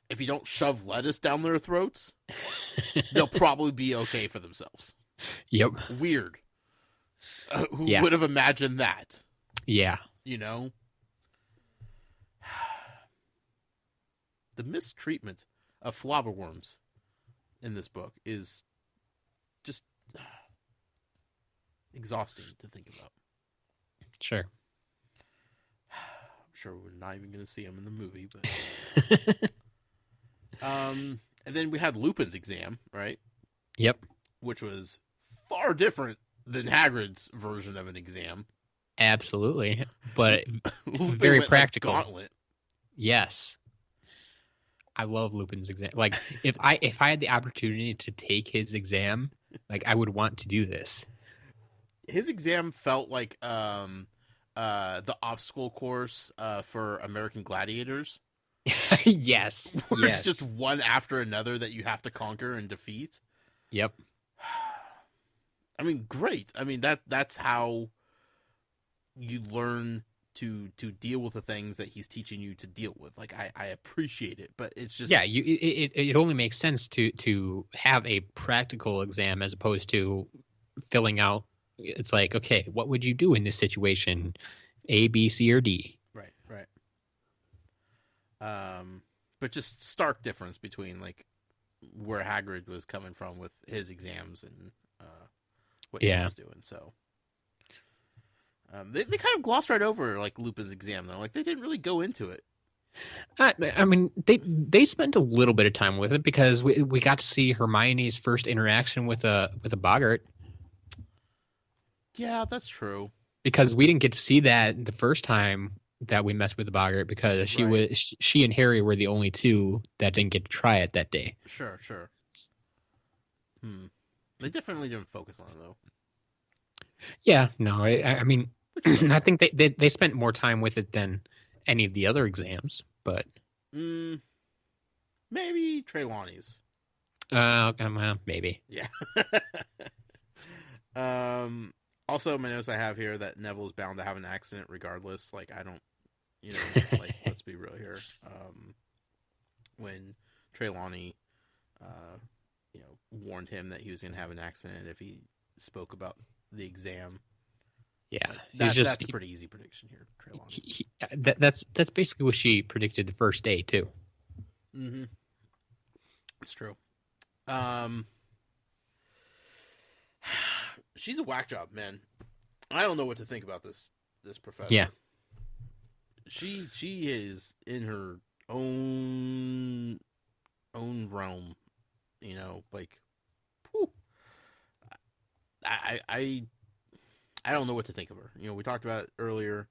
if you don't shove lettuce down their throats, they'll probably be okay for themselves. Yep. Weird. Who would have imagined that? Yeah. You know? The mistreatment of flobberworms in this book is just exhausting to think about. Sure. I'm sure we're not even going to see them in the movie, but And then we had Lupin's exam, right? Yep. Which was far different than Hagrid's version of an exam. Absolutely. But Lupin very went, practical. Like, gauntlet. Yes. I love Lupin's exam. Like, if I had the opportunity to take his exam, like, I would want to do this. His exam felt like the obstacle course for American Gladiators. Yes. Where Yes. it's just one after another that you have to conquer and defeat. Yep. I mean, great. I mean, that's how you learn to deal with the things that he's teaching you to deal with. Like, I appreciate it, but it's just... Yeah, it only makes sense to have a practical exam as opposed to filling out. It's like, okay, what would you do in this situation? A, B, C, or D? Right. But just stark difference between, like, where Hagrid was coming from with his exams and what he was doing. So they kind of glossed right over, like, Lupin's exam, though. Like, they didn't really go into it. I mean, they spent a little bit of time with it because we got to see Hermione's first interaction with a Boggart. Yeah, that's true. Because we didn't get to see that the first time that we messed with the Boggart because she and Harry were the only two that didn't get to try it that day. Sure. They definitely didn't focus on it, though. Yeah, no, I mean, I think they spent more time with it than any of the other exams, but maybe Trelawney's. Maybe. Yeah. Also, my notes I have here that Neville is bound to have an accident regardless. Like, I don't, like, let's be real here. When Trelawney, warned him that he was going to have an accident if he spoke about the exam. Yeah, that's a pretty easy prediction here, Trelawney. That's basically what she predicted the first day too. Mm-hmm. It's true. She's a whack job, man. I don't know what to think about this professor. Yeah. She is in her own realm, like, whew. I don't know what to think of her. We talked about it earlier.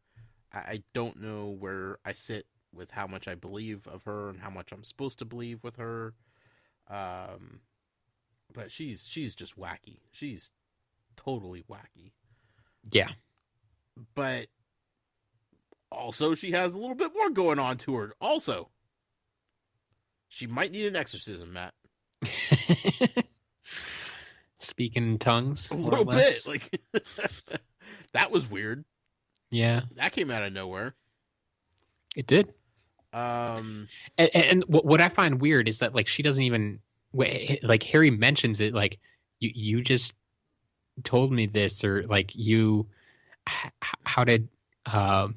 I don't know where I sit with how much I believe of her and how much I'm supposed to believe with her. But she's just wacky. She's totally wacky. Yeah. But also she has a little bit more going on to her. Also, she might need an exorcism, Matt. Speaking in tongues. A little bit. Like, that was weird. Yeah. That came out of nowhere. It did. And what I find weird is that, like, she doesn't even, like, Harry mentions it, like, you just told me this, or like, how did, Harry,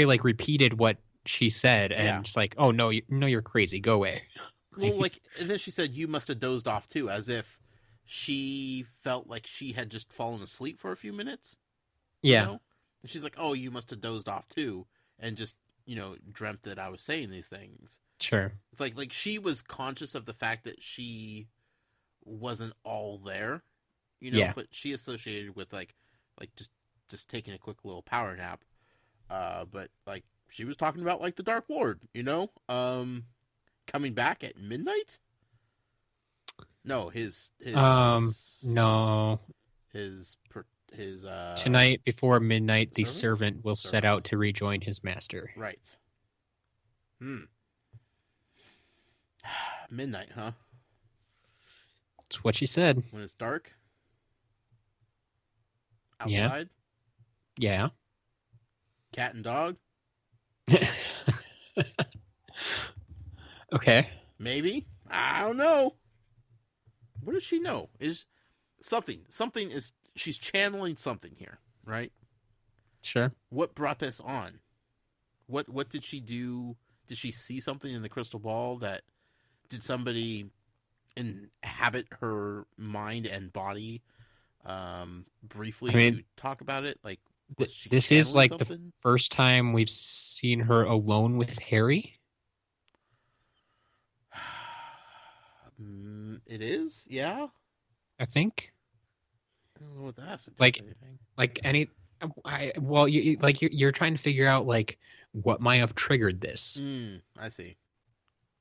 like, repeated what she said, and just like, oh no, you're crazy, go away. Well, like, and then she said, you must have dozed off too, as if she felt like she had just fallen asleep for a few minutes. Yeah. And she's like, oh, you must have dozed off too, and just, dreamt that I was saying these things. Sure. It's like she was conscious of the fact that she wasn't all there, but she associated with like just taking a quick little power nap. But, like, she was talking about, like, the Dark Lord, coming back at midnight? No, his no. His tonight before midnight, the servant will set out to rejoin his master. Right. Midnight, huh? That's what she said. When it's dark? Outside? Yeah. Cat and dog? Okay. Maybe? I don't know. What does she know? Is something is, she's channeling something here, right? Sure. What brought this on? What did she do? Did she see something in the crystal ball? Did somebody inhabit her mind and body briefly to talk about it? Like, this is like something? The first time we've seen her alone with Harry. It is, yeah. I think. I don't know what that has to do Like, with anything. like any, well, you're trying to figure out like what might have triggered this. I see.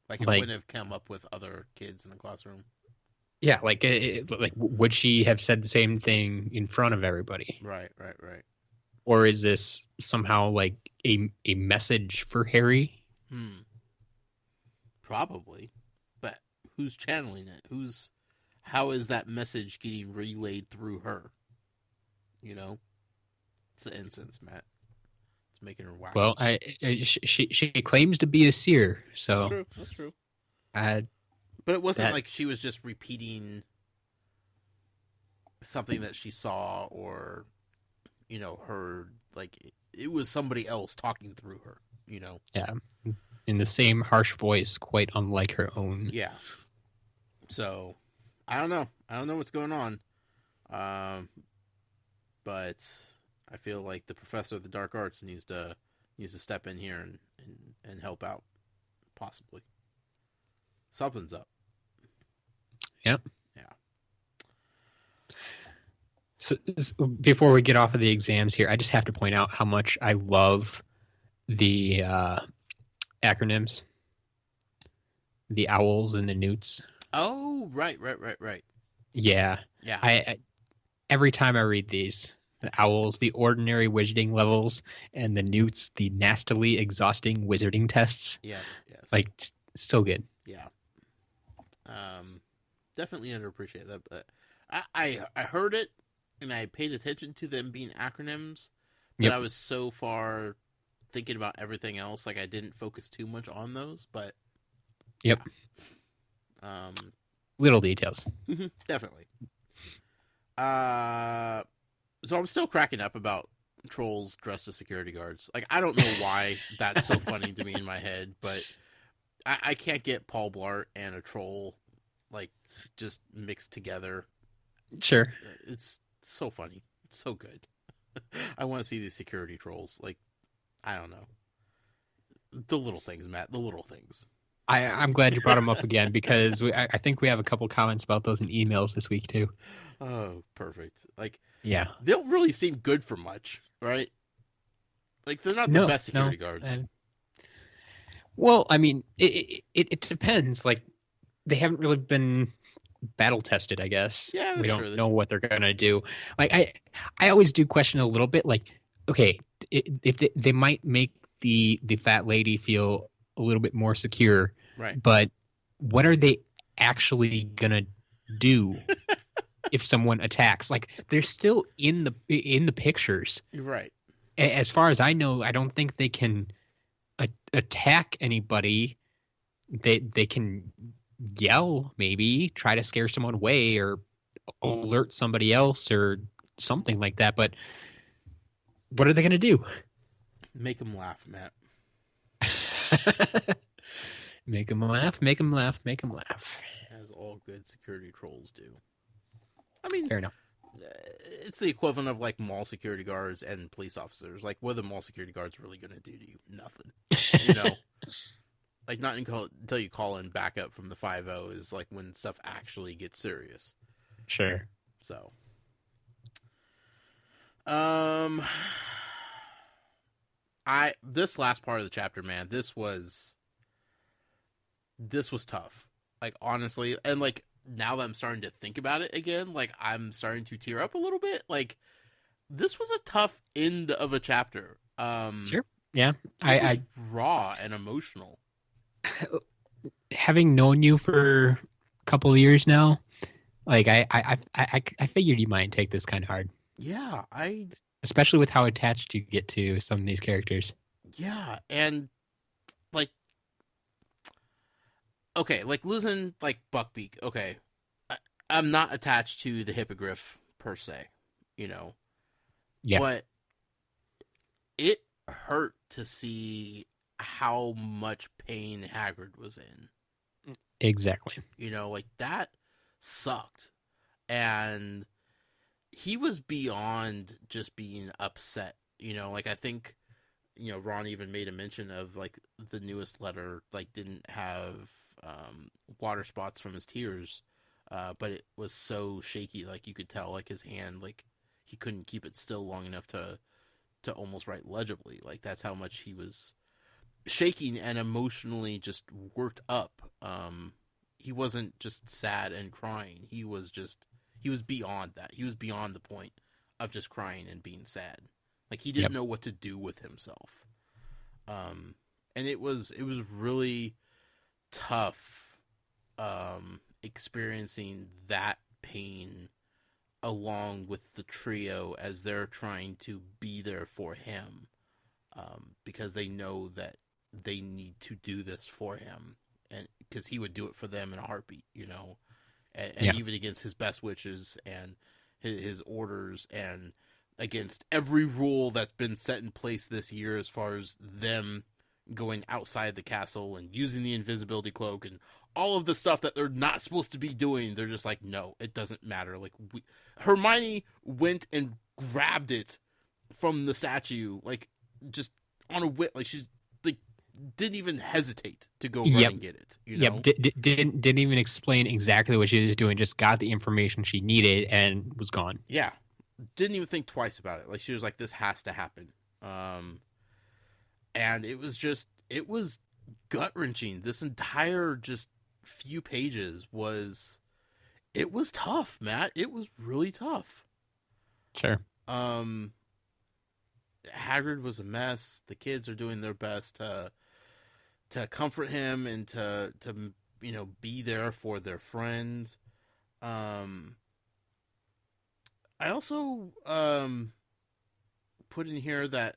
Like it Like, wouldn't have come up with other kids in the classroom. yeah, like would she have said the same thing in front of everybody, Right. or is this somehow like a message for Harry? Probably. But who's channeling it? How is that message getting relayed through her? You know? It's the incense, Matt. It's making her wacky. Well, she claims to be a seer, so That's true. But it wasn't like she was just repeating something that she saw or, heard. Like, it was somebody else talking through her, Yeah, in the same harsh voice, quite unlike her own. Yeah. So, I don't know. I don't know what's going on. But I feel like the professor of the dark arts needs to step in here and help out, possibly. Something's up. Yep. Yeah. So before we get off of the exams here, I just have to point out how much I love the acronyms, the owls and the newts. Oh, right. Yeah. Yeah. I every time I read these, the owls, the ordinary wizarding levels, and the newts, the nastily exhausting wizarding tests. Yes. Like, so good. Yeah. Definitely underappreciate that, but I heard it and I paid attention to them being acronyms, but Yep. I was so far thinking about everything else, like I didn't focus too much on those, but Yep. yeah. Little details. Definitely. So I'm still cracking up about trolls dressed as security guards. Like, I don't know why that's so funny to me in my head, but I can't get Paul Blart and a troll, like, just mixed together. Sure. It's so funny. It's so good. I want to see these security trolls. Like, I don't know. The little things, Matt. The little things. I'm glad you brought them up again because I think we have a couple comments about those in emails this week too. Oh, perfect. Like, yeah, they don't really seem good for much, right? Like, they're not the best security guards. Well, I mean, it depends. Like, they haven't really been battle tested, I guess. Yeah, that's we don't true. know what they're gonna do. Like, I always do question a little bit. Like, okay, if they might make the fat lady feel a little bit more secure, right? But what are they actually gonna do if someone attacks? Like, they're still in the pictures, right? As far as I know, I don't think they can attack anybody. They can yell, maybe try to scare someone away or alert somebody else or something like that. But what are they gonna do? Make them laugh, Matt. Make them laugh, make them laugh, make them laugh. As all good security trolls do. I mean, fair enough. It's the equivalent of, like, mall security guards and police officers. Like, what are the mall security guards really going to do to you? Nothing. Like, not until you call in backup from the 5-0 is, like, when stuff actually gets serious. Sure. So. This last part of the chapter, man, this was tough. Like, honestly, and, like, now that I'm starting to think about it again, like, I'm starting to tear up a little bit. Like, this was a tough end of a chapter. Sure. Yeah. I raw and emotional. Having known you for a couple of years now, like, I figured you might take this kind of hard. Yeah, especially with how attached you get to some of these characters. Yeah, and, like, okay, like, losing, like, Buckbeak, okay. I'm not attached to the Hippogriff, per se, Yeah. But it hurt to see how much pain Hagrid was in. Exactly. Like, that sucked. And he was beyond just being upset. Like, I think, Ron even made a mention of, like, the newest letter, like, didn't have water spots from his tears, but it was so shaky, like you could tell, like his hand, like he couldn't keep it still long enough to almost write legibly. Like that's how much he was shaking and emotionally just worked up. He wasn't just sad and crying. He was beyond that. He was beyond the point of just crying and being sad. Like he didn't know what to do with himself. And it was really tough experiencing that pain along with the trio as they're trying to be there for him, because they know that they need to do this for him, and because he would do it for them in a heartbeat, and even against his best wishes and his orders, and against every rule that's been set in place this year as far as them going outside the castle and using the invisibility cloak and all of the stuff that they're not supposed to be doing. They're just like, no, it doesn't matter. Like Hermione went and grabbed it from the statue, like just on a whim, like she's like didn't even hesitate to go run and get it. Didn't even explain exactly what she was doing. Just got the information she needed and was gone. Yeah, didn't even think twice about it. Like she was like, this has to happen. And it was gut wrenching. This entire just few pages was tough, Matt. It was really tough. Sure. Hagrid was a mess. The kids are doing their best to comfort him and to be there for their friend. I also put in here that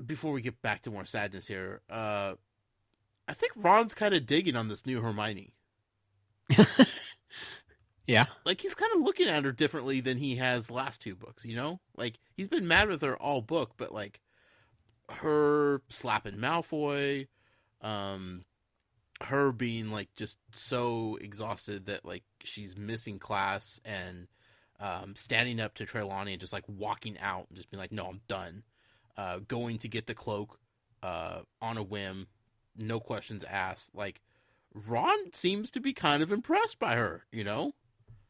before we get back to more sadness here, I think Ron's kind of digging on this new Hermione. Yeah. Like, he's kind of looking at her differently than he has the last two books, Like, he's been mad with her all book, but, like, her slapping Malfoy, her being, like, just so exhausted that, like, she's missing class and standing up to Trelawney and just, like, walking out and just being like, no, I'm done. Going to get the cloak on a whim, no questions asked. Like, Ron seems to be kind of impressed by her,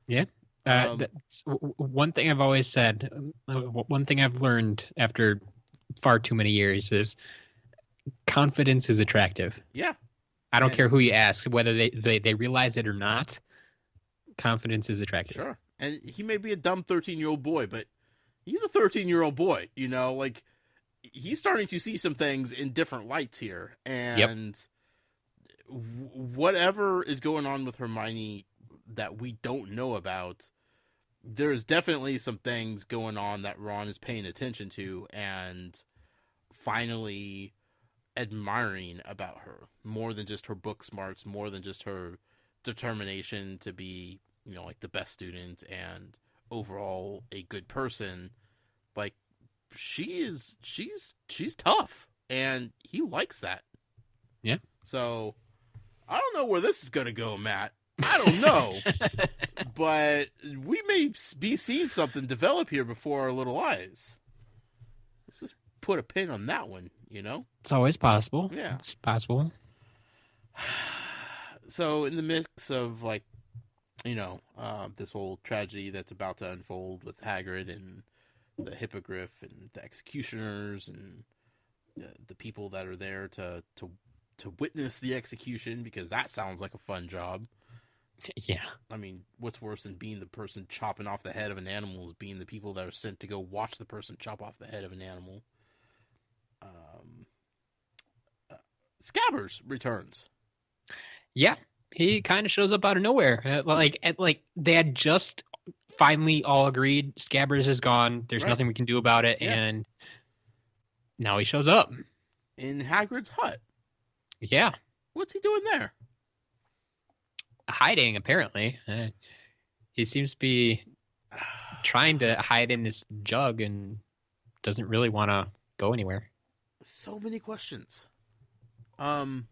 Yeah. That's one thing I've always said. One thing I've learned after far too many years is confidence is attractive. Yeah. I don't care who you ask, whether they realize it or not. Confidence is attractive. Sure. And he may be a dumb 13-year-old boy, but he's a 13-year-old boy, like he's starting to see some things in different lights here. And whatever is going on with Hermione that we don't know about, there's definitely some things going on that Ron is paying attention to and finally admiring about her, more than just her book smarts, more than just her determination to be, like the best student and overall a good person. Like, she's tough, and he likes that. Yeah. So I don't know where this is going to go, Matt. I don't know. But we may be seeing something develop here before our little eyes. Let's just put a pin on that one, It's always possible. Yeah. It's possible. So in the mix of, like, this whole tragedy that's about to unfold with Hagrid and the hippogriff and the executioners and the people that are there to witness the execution, because that sounds like a fun job. Yeah. I mean, what's worse than being the person chopping off the head of an animal is being the people that are sent to go watch the person chop off the head of an animal. Scabbers returns. Yeah. He kind of shows up out of nowhere. Like they had just finally all agreed Scabbers is gone. There's nothing we can do about it. Yeah. And now he shows up. In Hagrid's hut. Yeah. What's he doing there? Hiding, apparently. He seems to be trying to hide in this jug and doesn't really want to go anywhere. So many questions. Does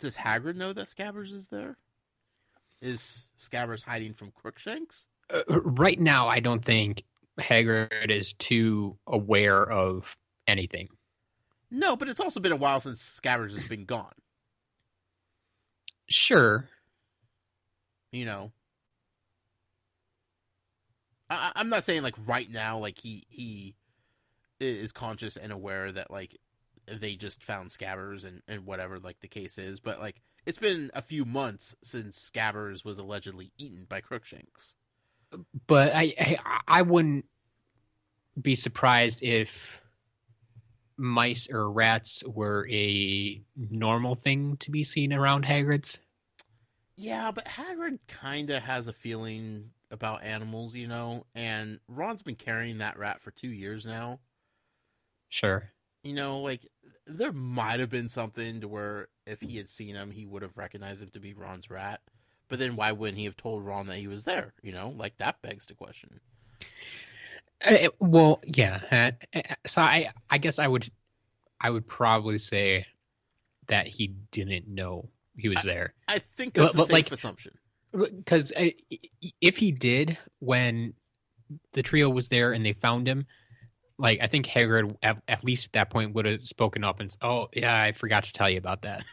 Hagrid know that Scabbers is there? Is Scabbers hiding from Crookshanks? Right now, I don't think Hagrid is too aware of anything. No, but it's also been a while since Scabbers has been gone. Sure. You know, I'm not saying like right now, like he is conscious and aware that like they just found Scabbers and whatever like the case is, but like it's been a few months since Scabbers was allegedly eaten by Crookshanks. But I wouldn't be surprised if mice or rats were a normal thing to be seen around Hagrid's. Yeah, but Hagrid kind of has a feeling about animals, you know, and Ron's been carrying that rat for 2 years now. Sure. You know, like, there might have been something to where if he had seen him, he would have recognized him to be Ron's rat. But then why wouldn't he have told Ron that he was there? You know, like, that begs the question. Well, yeah. So I guess I would probably say that he didn't know he was there. I think that's a safe assumption. Because if he did, when the trio was there and they found him, like, I think Hagrid, at least at that point, would have spoken up and said, "Oh, yeah, I forgot to tell you about that."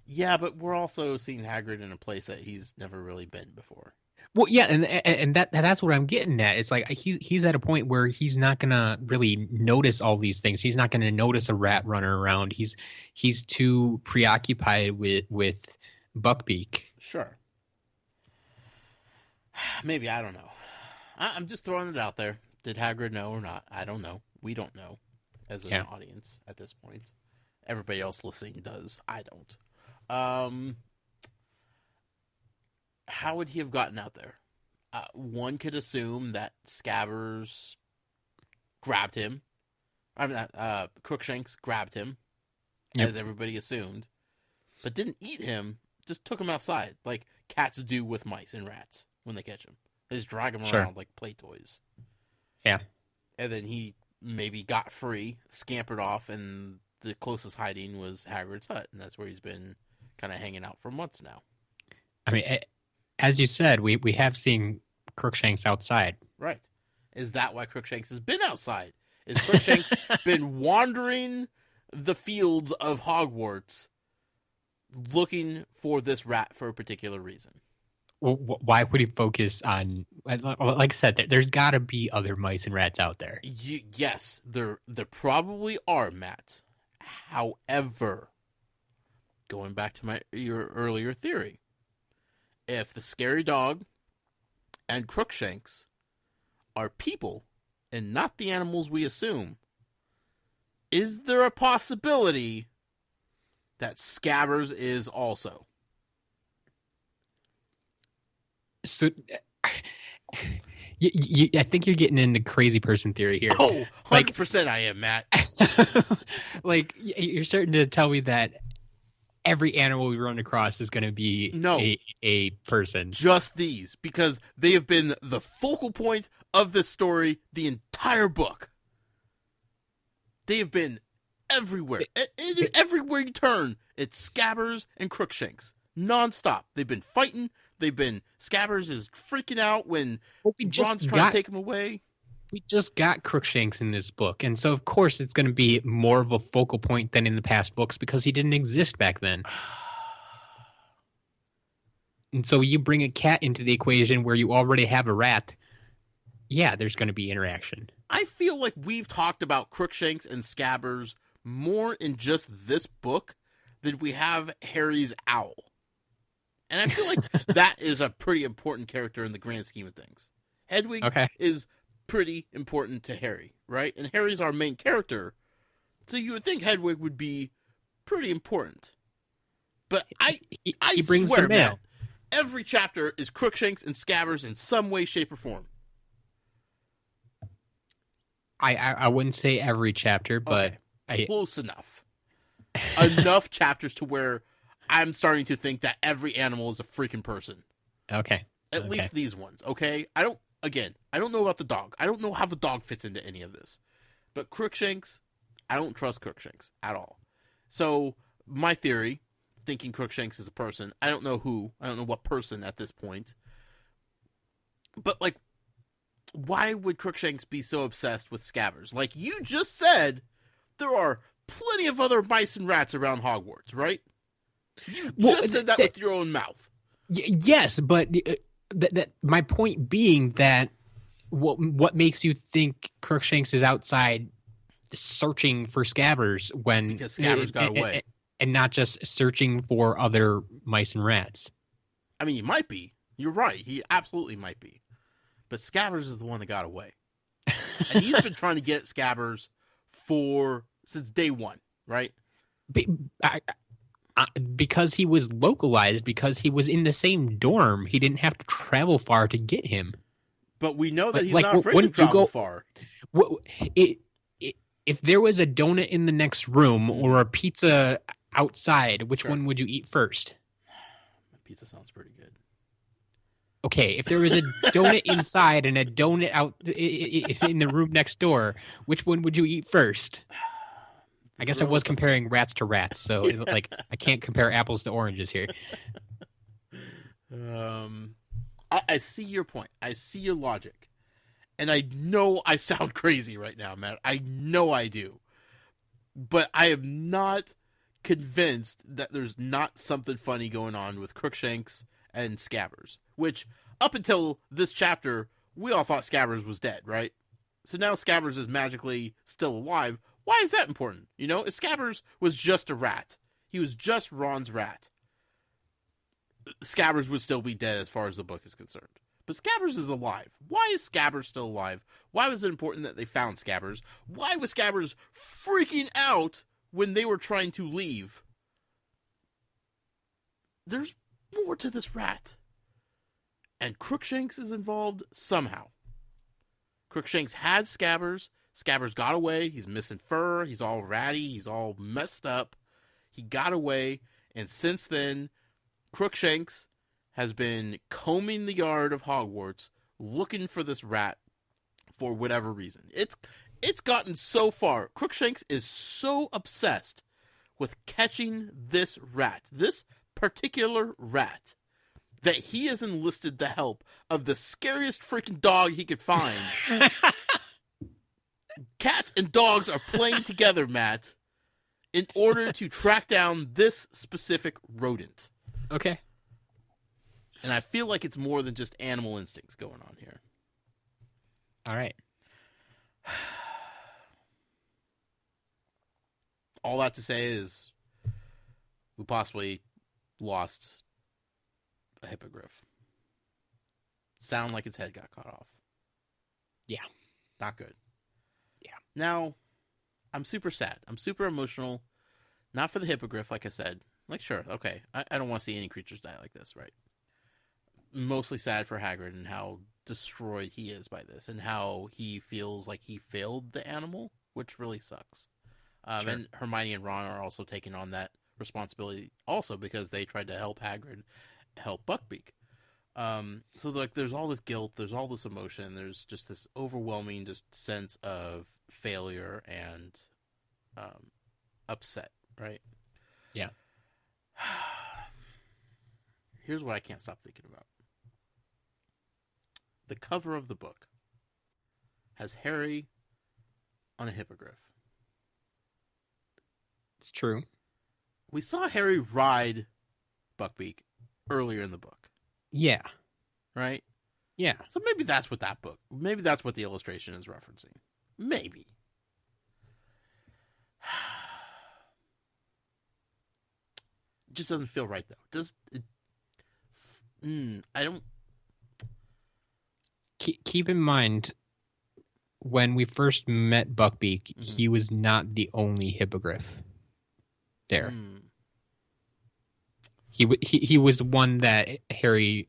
Yeah, but we're also seeing Hagrid in a place that he's never really been before. Well, yeah, and that's what I'm getting at. It's like he's at a point where he's not gonna really notice all these things. He's not gonna notice a rat running around. He's too preoccupied with Buckbeak. Sure. Maybe, I don't know. I'm just throwing it out there. Did Hagrid know or not? I don't know. We don't know as an audience at this point. Everybody else listening does. I don't. How would he have gotten out there? One could assume that Scabbers grabbed him. I mean, Crookshanks grabbed him, as everybody assumed, but didn't eat him. Just took him outside, like cats do with mice and rats when they catch them. They just drag him around like play toys. Yeah. And then he maybe got free, scampered off, and the closest hiding was Hagrid's hut, and that's where he's been kind of hanging out for months now. I mean, as you said, we have seen Crookshanks outside. Right. Is that why Crookshanks has been outside? Is Crookshanks been wandering the fields of Hogwarts looking for this rat for a particular reason? Well, why would he focus on, like I said, there's got to be other mice and rats out there. Yes, there probably are, Matt. However, going back to your earlier theory, if the scary dog and Crookshanks are people and not the animals we assume, is there a possibility that Scabbers is also? So, I think you're getting into crazy person theory here. Oh, 100% I am, Matt. Like, you're starting to tell me that every animal we run across is going to be a person. Just these, because they have been the focal point of this story the entire book. They have been everywhere. Everywhere you turn, it's Scabbers and Crookshanks. Non-stop. They've been fighting. Scabbers is freaking out when Ron's trying to take him away. We just got Crookshanks in this book, and so of course it's going to be more of a focal point than in the past books because he didn't exist back then. And so you bring a cat into the equation where you already have a rat, yeah, there's going to be interaction. I feel like we've talked about Crookshanks and Scabbers more in just this book than we have Harry's owl. And I feel like that is a pretty important character in the grand scheme of things. Hedwig is pretty important to Harry, right? And Harry's our main character, so you would think Hedwig would be pretty important. But I brings swear, the mail. man, every chapter is Crookshanks and Scabbers in some way, shape, or form. I wouldn't say every chapter, but close enough. Enough chapters to where I'm starting to think that every animal is a freaking person. Okay. At least these ones, okay? I don't know about the dog. I don't know how the dog fits into any of this. But Crookshanks, I don't trust Crookshanks at all. So, my theory, thinking Crookshanks is a person, I don't know who, I don't know what person at this point. But, like, why would Crookshanks be so obsessed with Scabbers? Like you just said, there are plenty of other mice and rats around Hogwarts, right? You Well, just said that with your own mouth. Yes, but my point being that what makes you think Crookshanks is outside searching for Scabbers when Because Scabbers got away. And not just searching for other mice and rats? I mean, he might be. You're right. He absolutely might be. But Scabbers is the one that got away. And he's been trying to get Scabbers since day one, right? Because he was localized, because he was in the same dorm. He didn't have to travel far to get him. But we know that he's not afraid to travel far. If there was a donut in the next room or a pizza outside, which one would you eat first? Pizza sounds pretty good. Okay, if there was a donut inside and a donut out in the room next door, which one would you eat first? I guess I was comparing rats to rats, so like I can't compare apples to oranges here. I see your point. I see your logic. And I know I sound crazy right now, Matt. I know I do. But I am not convinced that there's not something funny going on with Crookshanks and Scabbers. Which, up until this chapter, we all thought Scabbers was dead, right? So now Scabbers is magically still alive. Why is that important? You know, if Scabbers was just a rat, he was just Ron's rat, Scabbers would still be dead as far as the book is concerned. But Scabbers is alive. Why is Scabbers still alive? Why was it important that they found Scabbers? Why was Scabbers freaking out when they were trying to leave? There's more to this rat. And Crookshanks is involved somehow. Crookshanks had Scabbers. Scabbers got away. He's missing fur. He's all ratty. He's all messed up. He got away. And since then, Crookshanks has been combing the yard of Hogwarts looking for this rat for whatever reason. It's gotten so far. Crookshanks is so obsessed with catching this rat, this particular rat, that he has enlisted the help of the scariest freaking dog he could find. Cats and dogs are playing together, Matt, in order to track down this specific rodent. Okay. And I feel like it's more than just animal instincts going on here. All right. All that to say is we possibly lost a hippogriff. Sound like its head got cut off. Yeah. Not good. Yeah. Now, I'm super sad. I'm super emotional. Not for the hippogriff, like I said. Like, sure, okay. I don't want to see any creatures die like this, right? Mostly sad for Hagrid and how destroyed he is by this and how he feels like he failed the animal, which really sucks. Sure. And Hermione and Ron are also taking on that responsibility also because they tried to help Hagrid help Buckbeak. So like there's all this guilt, there's all this emotion, there's just this overwhelming just sense of failure and upset, right? Yeah. Here's what I can't stop thinking about. The cover of the book has Harry on a hippogriff. It's true. We saw Harry ride Buckbeak earlier in the book. Yeah. Right? Yeah. So maybe that's what maybe that's what the illustration is referencing. Maybe. It just doesn't feel right, though. I don't... Keep in mind, when we first met Buckbeak, he was not the only hippogriff there. He was the one that Harry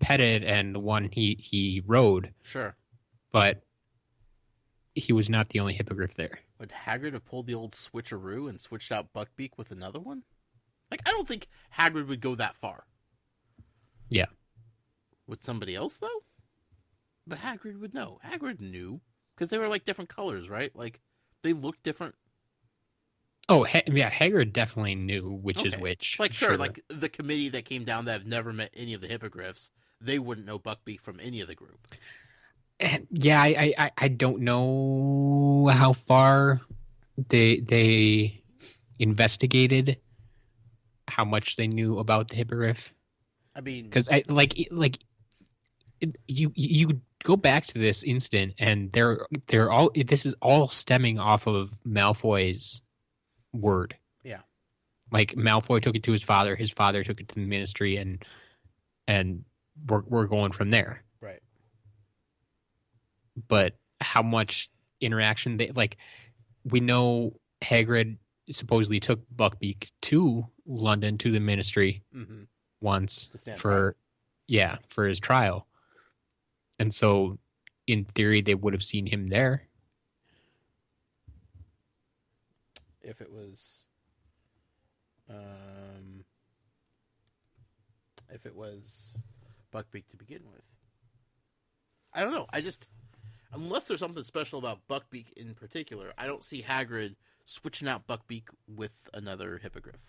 petted and the one he rode. Sure. But he was not the only hippogriff there. Would Hagrid have pulled the old switcheroo and switched out Buckbeak with another one? Like, I don't think Hagrid would go that far. Yeah. With somebody else, though? But Hagrid would know. Hagrid knew. Because they were, like, different colors, right? Like, they looked different. Oh, yeah, Hagrid definitely knew which is which. Like, sure, like, the committee that came down that have never met any of the hippogriffs, they wouldn't know Buckbeak from any of the group. Yeah, I don't know how far they investigated how much they knew about the hippogriff. I mean, Because you go back to this instant, and they're all this is all stemming off of Malfoy's word. Yeah. Like Malfoy took it to his father took it to the Ministry, and we're going from there. right. But how much interaction we know Hagrid supposedly took Buckbeak to London to the Ministry Mm-hmm. once To stand for his trial. And so in theory they would have seen him there. If it was, Buckbeak to begin with. I don't know. Unless there's something special about Buckbeak in particular, I don't see Hagrid switching out Buckbeak with another hippogriff.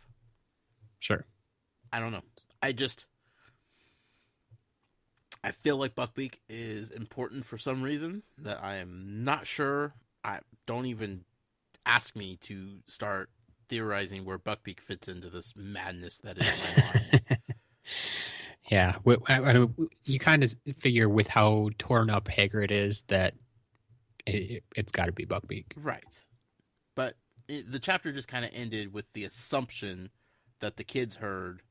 Sure. I don't know. I feel like Buckbeak is important for some reason that I am not sure. Don't even ask me to start theorizing where Buckbeak fits into this madness that is my mind. Yeah. You kind of figure with how torn up Hagrid is that it's got to be Buckbeak. Right. But the chapter just kind of ended with the assumption that the kids heard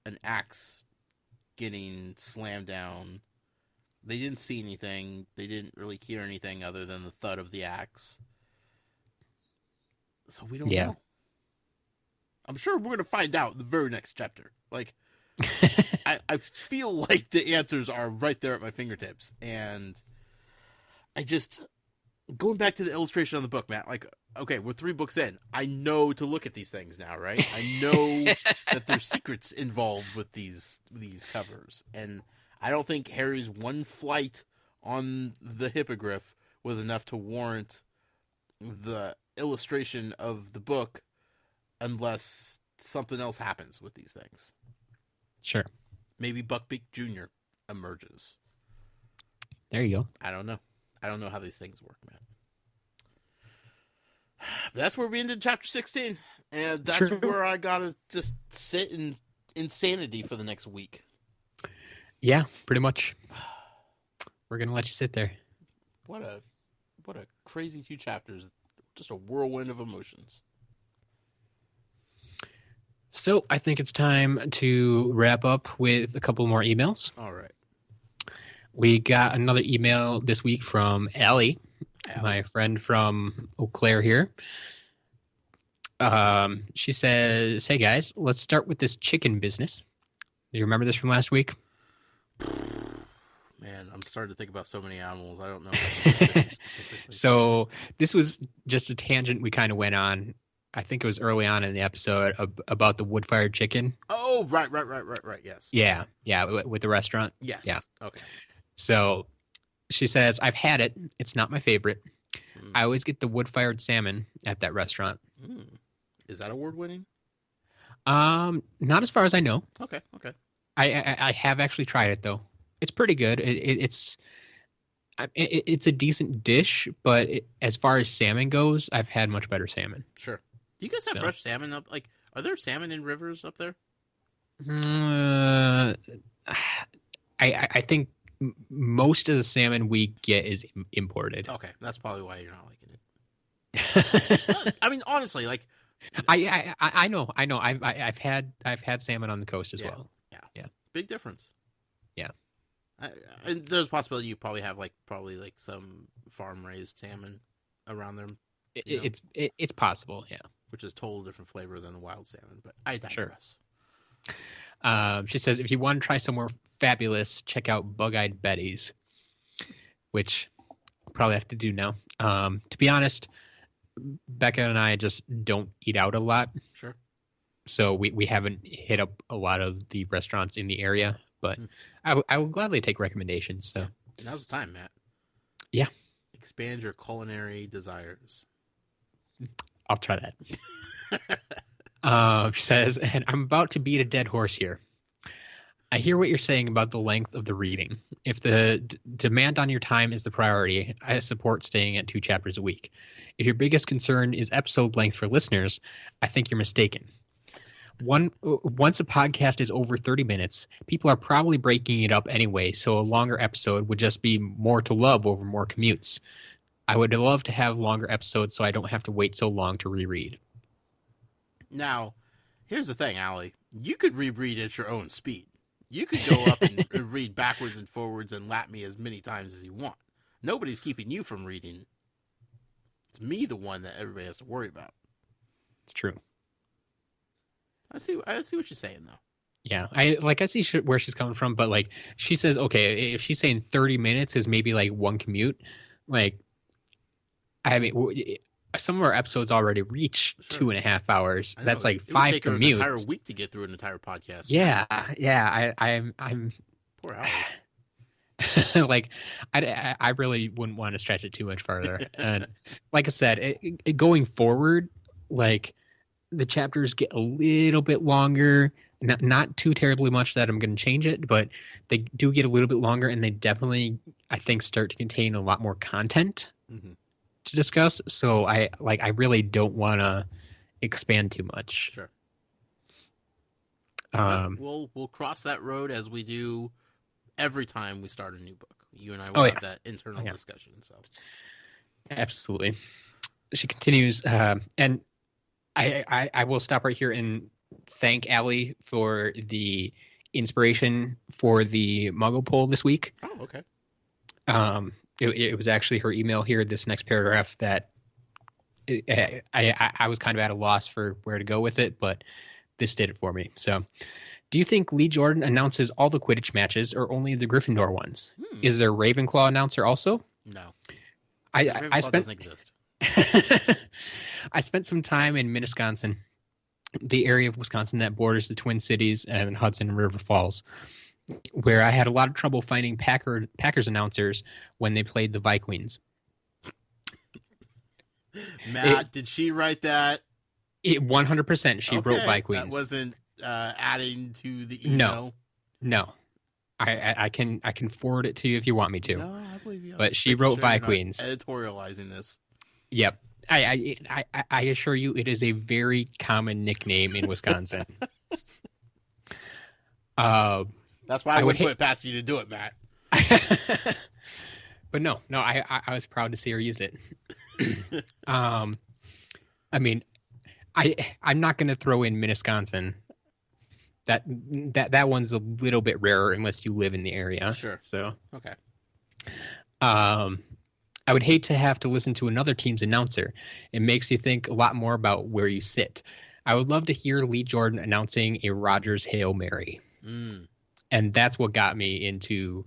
an axe getting slammed down. They didn't see anything. They didn't really hear anything other than the thud of the axe. So we don't know. I'm sure we're going to find out in the very next chapter. Like, I feel like the answers are right there at my fingertips. And going back to the illustration on the book, Matt, like, okay, we're 3 books in. I know to look at these things now, right? I know that there's secrets involved with these covers. And I don't think Harry's one flight on the hippogriff was enough to warrant the illustration of the book unless something else happens with these things. Sure. Maybe Buckbeak Jr. emerges. There you go. I don't know. I don't know how these things work, man. But that's where we ended chapter 16. And that's True. where I gotta just sit in insanity for the next week. Yeah, pretty much. We're gonna let you sit there. What a crazy 2 chapters. Just a whirlwind of emotions. So I think it's time to wrap up with a couple more emails. All right. We got another email this week from Allie, my friend from Eau Claire here. She says, "Hey guys, let's start with this chicken business. Do you remember this from last week?" Man, I'm starting to think about so many animals. I don't know. Specifically. So this was just a tangent we kind of went on. I think it was early on in the episode about the wood-fired chicken. Oh, right. Yes. Yeah, with the restaurant. Yes. Yeah. Okay. So she says, "I've had it. It's not my favorite. I always get the wood-fired salmon at that restaurant." Is that award-winning? Not as far as I know. Okay. I have actually tried it though. It's pretty good. It's a decent dish, but as far as salmon goes, I've had much better salmon. Sure. Do you guys have fresh salmon up? Like, are there salmon in rivers up there? I think most of the salmon we get is imported. Okay, that's probably why you're not liking it. I mean, honestly, like, I know. I've had salmon on the coast as well. Yeah. Big difference. Yeah. And there's a possibility you probably have probably some farm raised salmon around there. It's possible, yeah. Which is a total different flavor than the wild salmon, but I digress. Sure. She says, if you want to try somewhere fabulous, check out Bug-Eyed Betty's, which I'll probably have to do now. To be honest, Becca and I just don't eat out a lot. Sure. So we haven't hit up a lot of the restaurants in the area, but I will gladly take recommendations. So now's the time, Matt. Yeah. Expand your culinary desires. I'll try that. She says, and I'm about to beat a dead horse here. I hear what you're saying about the length of the reading. If the demand on your time is the priority, I support staying at 2 chapters a week. If your biggest concern is episode length for listeners, I think you're mistaken. Once a podcast is over 30 minutes, people are probably breaking it up anyway, so a longer episode would just be more to love over more commutes. I would love to have longer episodes so I don't have to wait so long to reread. Now, here's the thing, Allie. You could reread at your own speed. You could go up and read backwards and forwards and lap me as many times as you want. Nobody's keeping you from reading. It's me, the one that everybody has to worry about. It's true. I see what you're saying, though. Yeah, I see where she's coming from, but like she says, okay, if she's saying 30 minutes is maybe like one commute, like, I mean, some of our episodes already reach 2.5 hours. That's like 5 it would take commutes. Her an entire week to get through an entire podcast. Yeah. I'm poor Allie. like, I really wouldn't want to stretch it too much further. And like I said, going forward, like the chapters get a little bit longer, not too terribly much that I'm going to change it, but they do get a little bit longer, and they definitely, I think, start to contain a lot more content to discuss. So I really don't want to expand too much. Sure. We'll cross that road as we do every time we start a new book. You and I will have that internal discussion. So absolutely. She continues, and I will stop right here and thank Allie for the inspiration for the Muggle poll this week. Oh, okay. It was actually her email here, this next paragraph, that I was kind of at a loss for where to go with it, but this did it for me. So, do you think Lee Jordan announces all the Quidditch matches or only the Gryffindor ones? Is there a Ravenclaw announcer also? No. I spent doesn't exist. I spent some time in Minnetonka, the area of Wisconsin that borders the Twin Cities and Hudson River Falls, where I had a lot of trouble finding Packers announcers when they played the Vikings. Matt, did she write that? 100% she wrote Vikings. That wasn't adding to the email? No. I can forward it to you if you want me to. No, I believe you. But she wrote Vikings. Editorializing this. Yep. I assure you, it is a very common nickname in Wisconsin. That's why I would put it past you to do it, Matt. But no, I was proud to see her use it. I mean, I'm not going to throw in Minnetonka. That one's a little bit rarer unless you live in the area. Sure. So okay. I would hate to have to listen to another team's announcer. It makes you think a lot more about where you sit. I would love to hear Lee Jordan announcing a Rodgers Hail Mary. And that's what got me into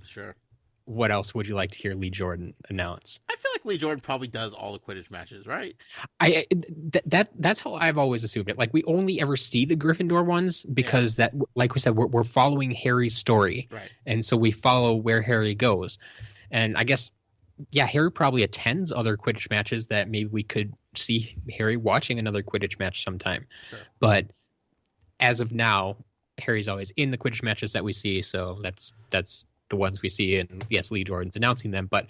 what else would you like to hear Lee Jordan announce? I feel like Lee Jordan probably does all the Quidditch matches, right? That's how I've always assumed it. Like, we only ever see the Gryffindor ones because that, like we said, we're following Harry's story. Right. And so we follow where Harry goes. And I guess, Harry probably attends other Quidditch matches that maybe we could see Harry watching another Quidditch match sometime. Sure. But as of now, Harry's always in the Quidditch matches that we see, so that's the ones we see, and yes, Lee Jordan's announcing them, but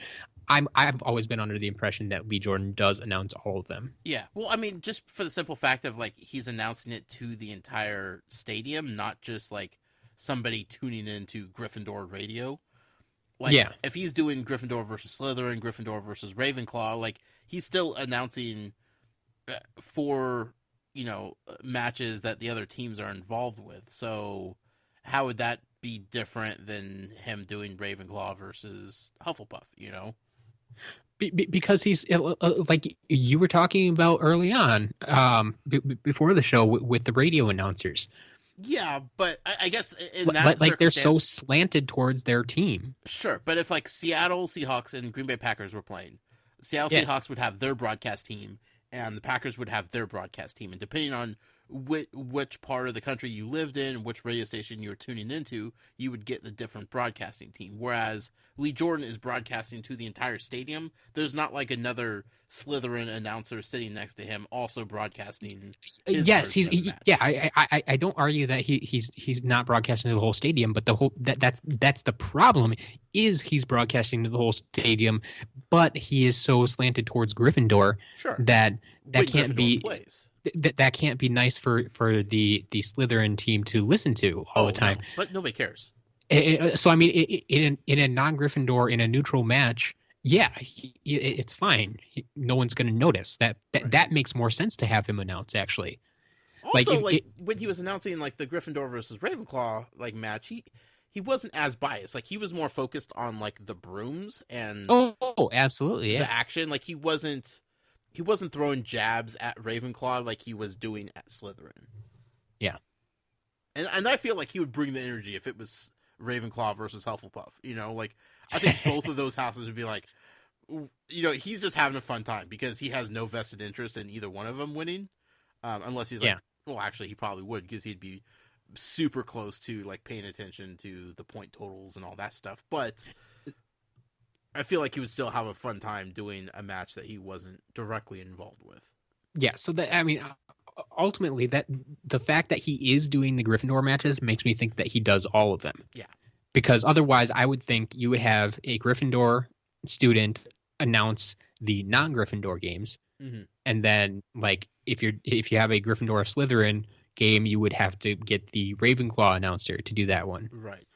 I've always been under the impression that Lee Jordan does announce all of them. Yeah, well, I mean, just for the simple fact of, like, he's announcing it to the entire stadium, not just, like, somebody tuning into Gryffindor radio. Like, if he's doing Gryffindor versus Slytherin, Gryffindor versus Ravenclaw, like, he's still announcing for, matches that the other teams are involved with. So how would that be different than him doing Ravenclaw versus Hufflepuff, Because he's, like you were talking about early on, before the show with the radio announcers. Yeah, but I guess in that like they're so slanted towards their team. Sure, but if like Seattle Seahawks and Green Bay Packers were playing, Seattle Seahawks would have their broadcast team, and the Packers would have their broadcast team, and depending on which part of the country you lived in, which radio station you were tuning into, you would get the different broadcasting team. Whereas Lee Jordan is broadcasting to the entire stadium. There's not like another Slytherin announcer sitting next to him, also broadcasting. His Yes, version of the match. yeah. I don't argue that he's not broadcasting to the whole stadium, but that's the problem is he's broadcasting to the whole stadium, but he is so slanted towards Gryffindor Sure. that When can't Gryffindor be plays. that can't be nice for the Slytherin team to listen to all the time. No, but nobody cares. So I mean, in a non-Gryffindor in a neutral match, yeah, it's fine. No one's going to notice that. That makes more sense to have him announce actually. Also, when he was announcing like the Gryffindor versus Ravenclaw like match, he wasn't as biased. Like he was more focused on like the brooms and absolutely, yeah. the action. Like he wasn't throwing jabs at Ravenclaw like he was doing at Slytherin. Yeah, and I feel like he would bring the energy if it was Ravenclaw versus Hufflepuff. You know, like I think both of those houses would be like, you know, he's just having a fun time because he has no vested interest in either one of them winning, unless he's like, well, actually, he probably would because he'd be super close to like paying attention to the point totals and all that stuff. But I feel like he would still have a fun time doing a match that he wasn't directly involved with. Yeah, so that I mean, ultimately, that the fact that he is doing the Gryffindor matches makes me think that he does all of them. Yeah. Because otherwise, I would think you would have a Gryffindor student announce the non-Gryffindor games, and then like if you have a Gryffindor or Slytherin game, you would have to get the Ravenclaw announcer to do that one. Right.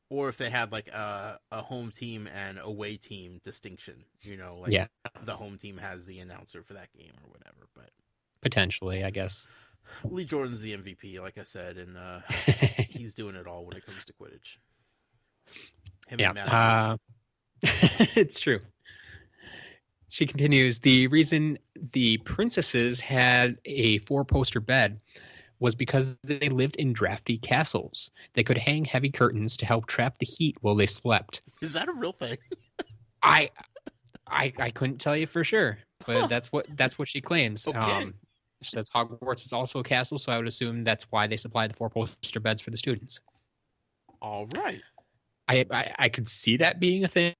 Or if they had like a home team and away team distinction, you know, like the home team has the announcer for that game or whatever. But potentially, I guess. Lee Jordan's the MVP, like I said, and he's doing it all when it comes to Quidditch. It's true. She continues, the reason the princesses had a 4-poster bed was because they lived in drafty castles. They could hang heavy curtains to help trap the heat while they slept. Is that a real thing? I couldn't tell you for sure, but that's what she claims. Okay. She says Hogwarts is also a castle, so I would assume that's why they supplied the 4-poster beds for the students. All right. I could see that being a thing.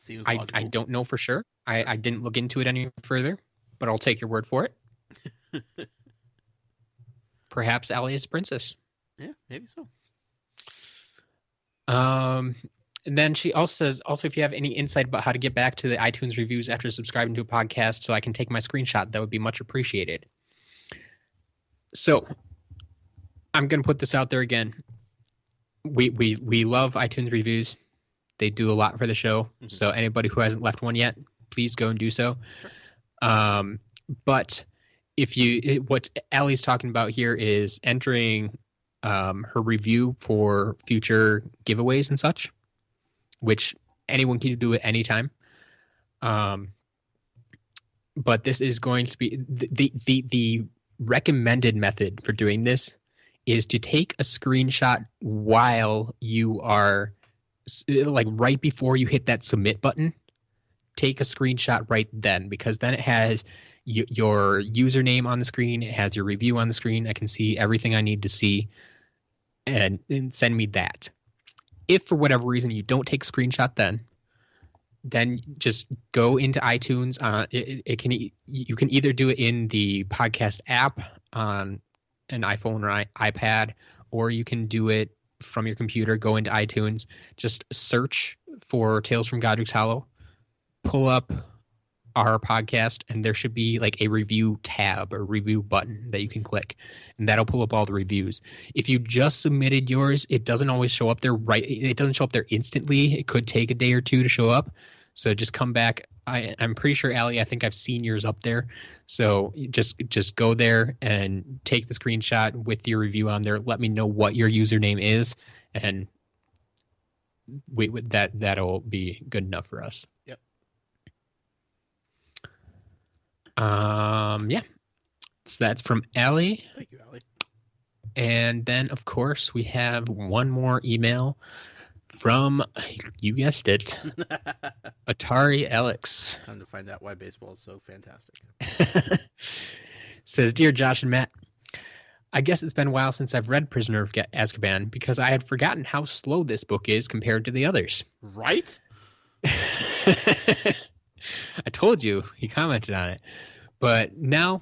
Seems I logical. don't know for sure. I didn't look into it any further, but I'll take your word for it. Perhaps Allie is a princess. Yeah, maybe so. And then she also says, if you have any insight about how to get back to the iTunes reviews after subscribing to a podcast so I can take my screenshot, that would be much appreciated. So I'm going to put this out there again. We love iTunes reviews. They do a lot for the show. So anybody who hasn't left one yet, please go and do so. Sure. But what Allie's talking about here is entering her review for future giveaways and such, which anyone can do at any time. But this is going to be the recommended method for doing this is to take a screenshot while you are like right before you hit that submit button. Take a screenshot right then, because then it has your username on the screen. It has your review on the screen. I can see everything I need to see and send me that. If for whatever reason you don't take a screenshot then just go into iTunes. You can either do it in the podcast app on an iPhone or iPad, or you can do it from your computer. Go into iTunes, just search for Tales from Godric's Hollow, pull up our podcast, and there should be like a review tab or review button that you can click, and that'll pull up all the reviews. If you just submitted yours, it doesn't always show up there it doesn't show up there instantly. It could take a day or two to show up, so just come back. I'm pretty sure, Allie, I think I've seen yours up there, so just go there and take the screenshot with your review on there. Let me know what your username is, and that'll be good enough for us. Yep. Yeah. So that's from Allie. Thank you, Allie. And then, of course, we have one more email from, you guessed it, Atari Alex. Time to find out why baseball is so fantastic. Says, Dear Josh and Matt, I guess it's been a while since I've read Prisoner of Azkaban because I had forgotten how slow this book is compared to the others. Right? I told you. He commented on it. But now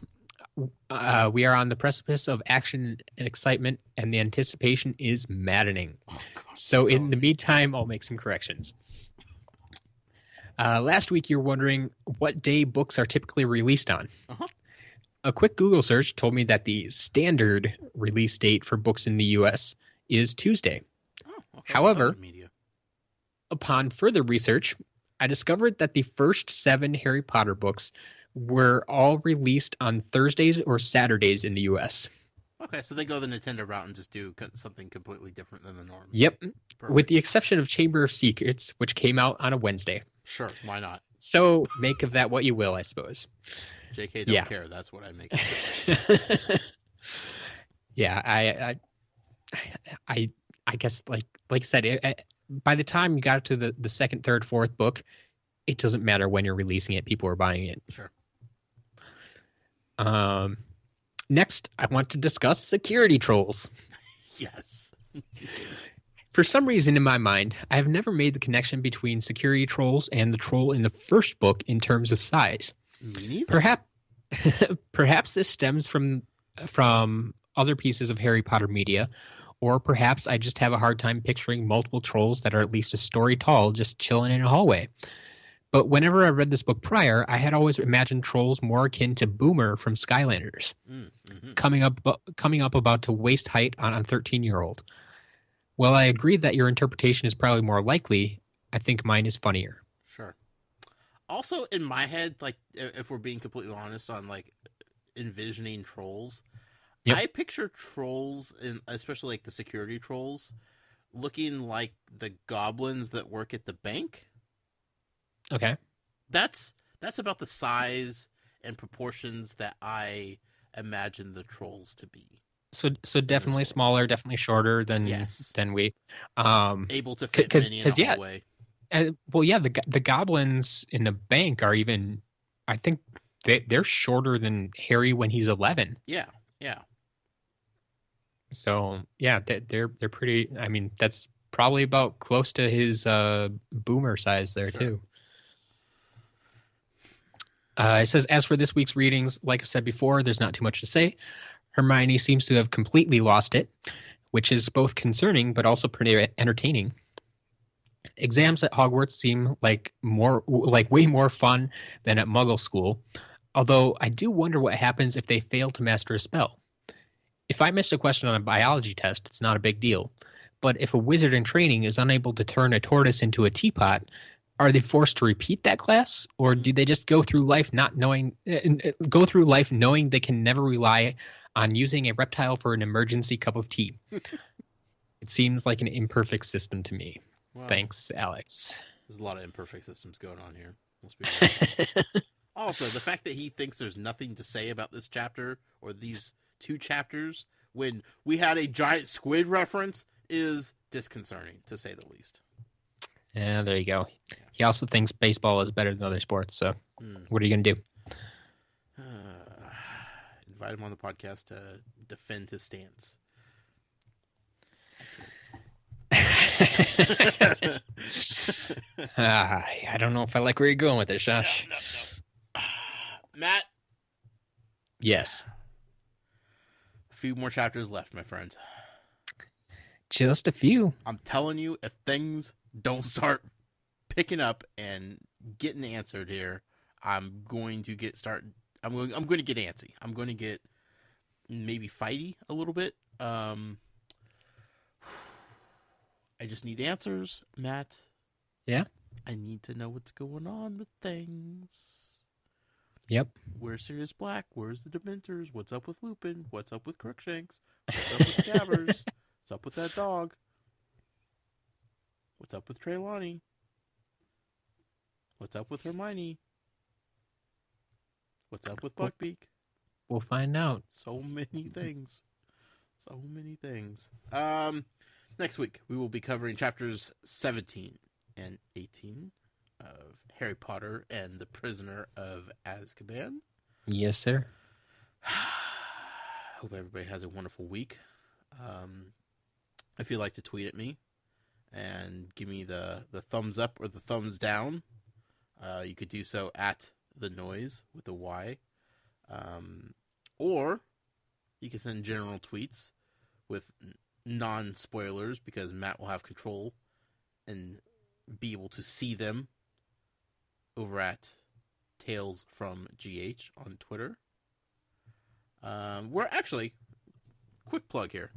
we are on the precipice of action and excitement, and the anticipation is maddening. Oh, God, So in the meantime, I'll make some corrections. Last week, you were wondering what day books are typically released on. Uh-huh. A quick Google search told me that the standard release date for books in the U.S. is Tuesday. Oh, okay. However, Media. upon further research, I discovered that the first 7 Harry Potter books were all released on Thursdays or Saturdays in the U.S. Okay, so they go the Nintendo route and just do something completely different than the norm. Yep, Perfect. with the exception of Chamber of Secrets, which came out on a Wednesday. Sure, why not? So make of that what you will, I suppose. JK don't care. That's what I make. Yeah, I guess like I said, by the time you got to the second, third, fourth book, it doesn't matter when you're releasing it. People are buying it. Sure. Next, I want to discuss security trolls. Yes. For some reason in my mind, I have never made the connection between security trolls and the troll in the first book in terms of size. Me neither. Perhaps this stems from other pieces of Harry Potter media, or perhaps I just have a hard time picturing multiple trolls that are at least a story tall just chilling in a hallway. But whenever I read this book prior, I had always imagined trolls more akin to Boomer from Skylanders, coming up about to waist height on a 13-year-old. While I agree that your interpretation is probably more likely, I think mine is funnier. Sure. Also, in my head, like, if we're being completely honest on, like, envisioning trolls, Yep. I picture trolls, especially, like, the security trolls, looking like the goblins that work at the bank. Okay. That's about the size and proportions that I imagine the trolls to be. So definitely smaller, definitely shorter than we. Able to fit many in a hallway. Well, yeah, the goblins in the bank are even. I think they're shorter than Harry when he's 11. Yeah. So yeah, they're pretty. I mean, that's probably about close to his Boomer size there too. It says, as for this week's readings, like I said before, there's not too much to say. Hermione seems to have completely lost it, which is both concerning but also pretty entertaining. Exams at Hogwarts seem like way more fun than at Muggle school, although I do wonder what happens if they fail to master a spell. If I miss a question on a biology test, it's not a big deal. But if a wizard in training is unable to turn a tortoise into a teapot, are they forced to repeat that class, or do they just go through life knowing they can never rely on using a reptile for an emergency cup of tea? It seems like an imperfect system to me. Wow. Thanks, Alex. There's a lot of imperfect systems going on here. Let's be honest. Also, the fact that he thinks there's nothing to say about this chapter or these 2 chapters when we had a giant squid reference is disconcerting, to say the least. Yeah, there you go. He also thinks baseball is better than other sports, so what are you going to do? Invite him on the podcast to defend his stance. I don't know if I like where you're going with this, Josh. No. Matt? Yes. A few more chapters left, my friend. Just a few. I'm telling you, if things don't start picking up and getting answered here, I'm going to get started. I'm going to get antsy. I'm going to get maybe fighty a little bit. I just need answers, Matt. Yeah. I need to know what's going on with things. Yep. Where's Sirius Black? Where's the Dementors? What's up with Lupin? What's up with Crookshanks? What's up with Scabbers? What's up with that dog? What's up with Trelawney? What's up with Hermione? What's up with Buckbeak? We'll find out. So many things. So many things. Next week, we will be covering chapters 17 and 18 of Harry Potter and the Prisoner of Azkaban. Yes, sir. Hope everybody has a wonderful week. If you'd like to tweet at me and give me the thumbs up or the thumbs down, You could do so at the noise with a Y. Or you can send general tweets with non-spoilers because Matt will have control and be able to see them over at Tales from GH on Twitter. We're actually, quick plug here.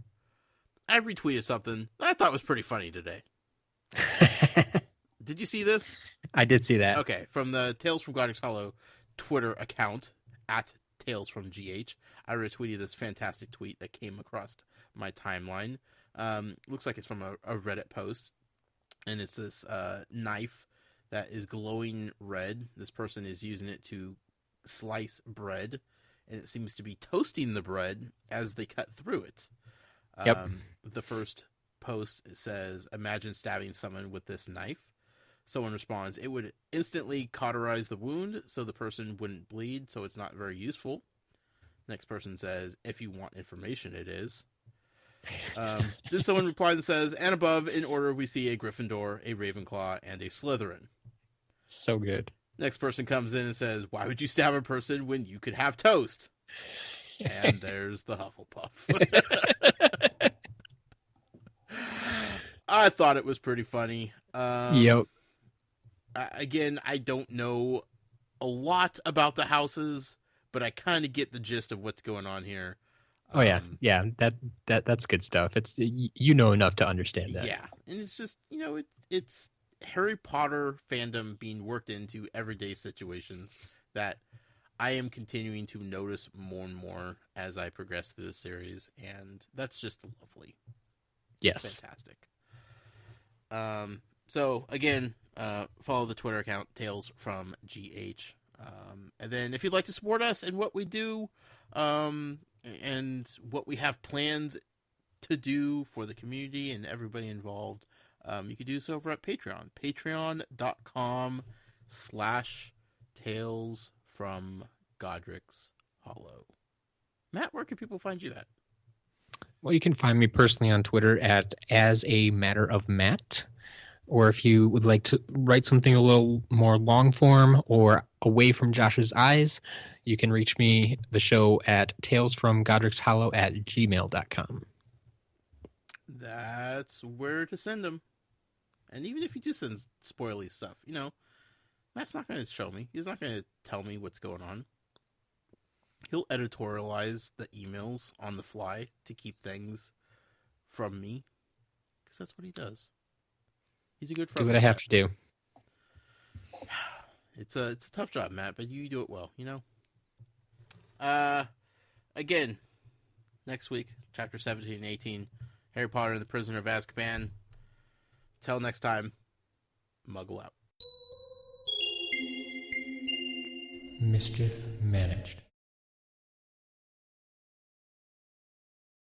I retweeted something that I thought was pretty funny today. Did you see this? I did see that. Okay, from the Tales from Godric's Hollow Twitter account at Tales from GH, I retweeted this fantastic tweet that came across my timeline. Looks like it's from a Reddit post, and it's this knife that is glowing red. This person is using it to slice bread, and it seems to be toasting the bread as they cut through it. Yep. The first post says, "Imagine stabbing someone with this knife." Someone responds, "It would instantly cauterize the wound so the person wouldn't bleed, so it's not very useful." Next person says, "If you want information, it is." Then someone replies and says, "And above, in order, we see a Gryffindor, a Ravenclaw, and a Slytherin." So good. Next person comes in and says, "Why would you stab a person when you could have toast?" And there's the Hufflepuff. I thought it was pretty funny. Yep. Again, I don't know a lot about the houses, but I kind of get the gist of what's going on here. Oh yeah, yeah. That's good stuff. It's you know enough to understand that. Yeah, and it's just it's Harry Potter fandom being worked into everyday situations that I am continuing to notice more and more as I progress through the series, and that's just lovely. Yes, it's fantastic. So again, follow the Twitter account Tales from GH, and then if you'd like to support us and what we do, and what we have planned to do for the community and everybody involved, you can do so over at Patreon. Patreon.com/Tales from Godric's Hollow. Matt, where can people find you at? Well, you can find me personally on Twitter at As a Matter of Matt. Or if you would like to write something a little more long form or away from Josh's eyes, you can reach me, the show, at talesfromgodricshollow@gmail.com. That's where to send them. And even if you do send spoily stuff, Matt's not going to show me. He's not going to tell me what's going on. He'll editorialize the emails on the fly to keep things from me. Because that's what he does. He's a good friend. Do what I have to do. It's a tough job, Matt, but you do it well, Again, next week, chapter 17 and 18, Harry Potter and the Prisoner of Azkaban. Till next time, Muggle out. Mischief managed.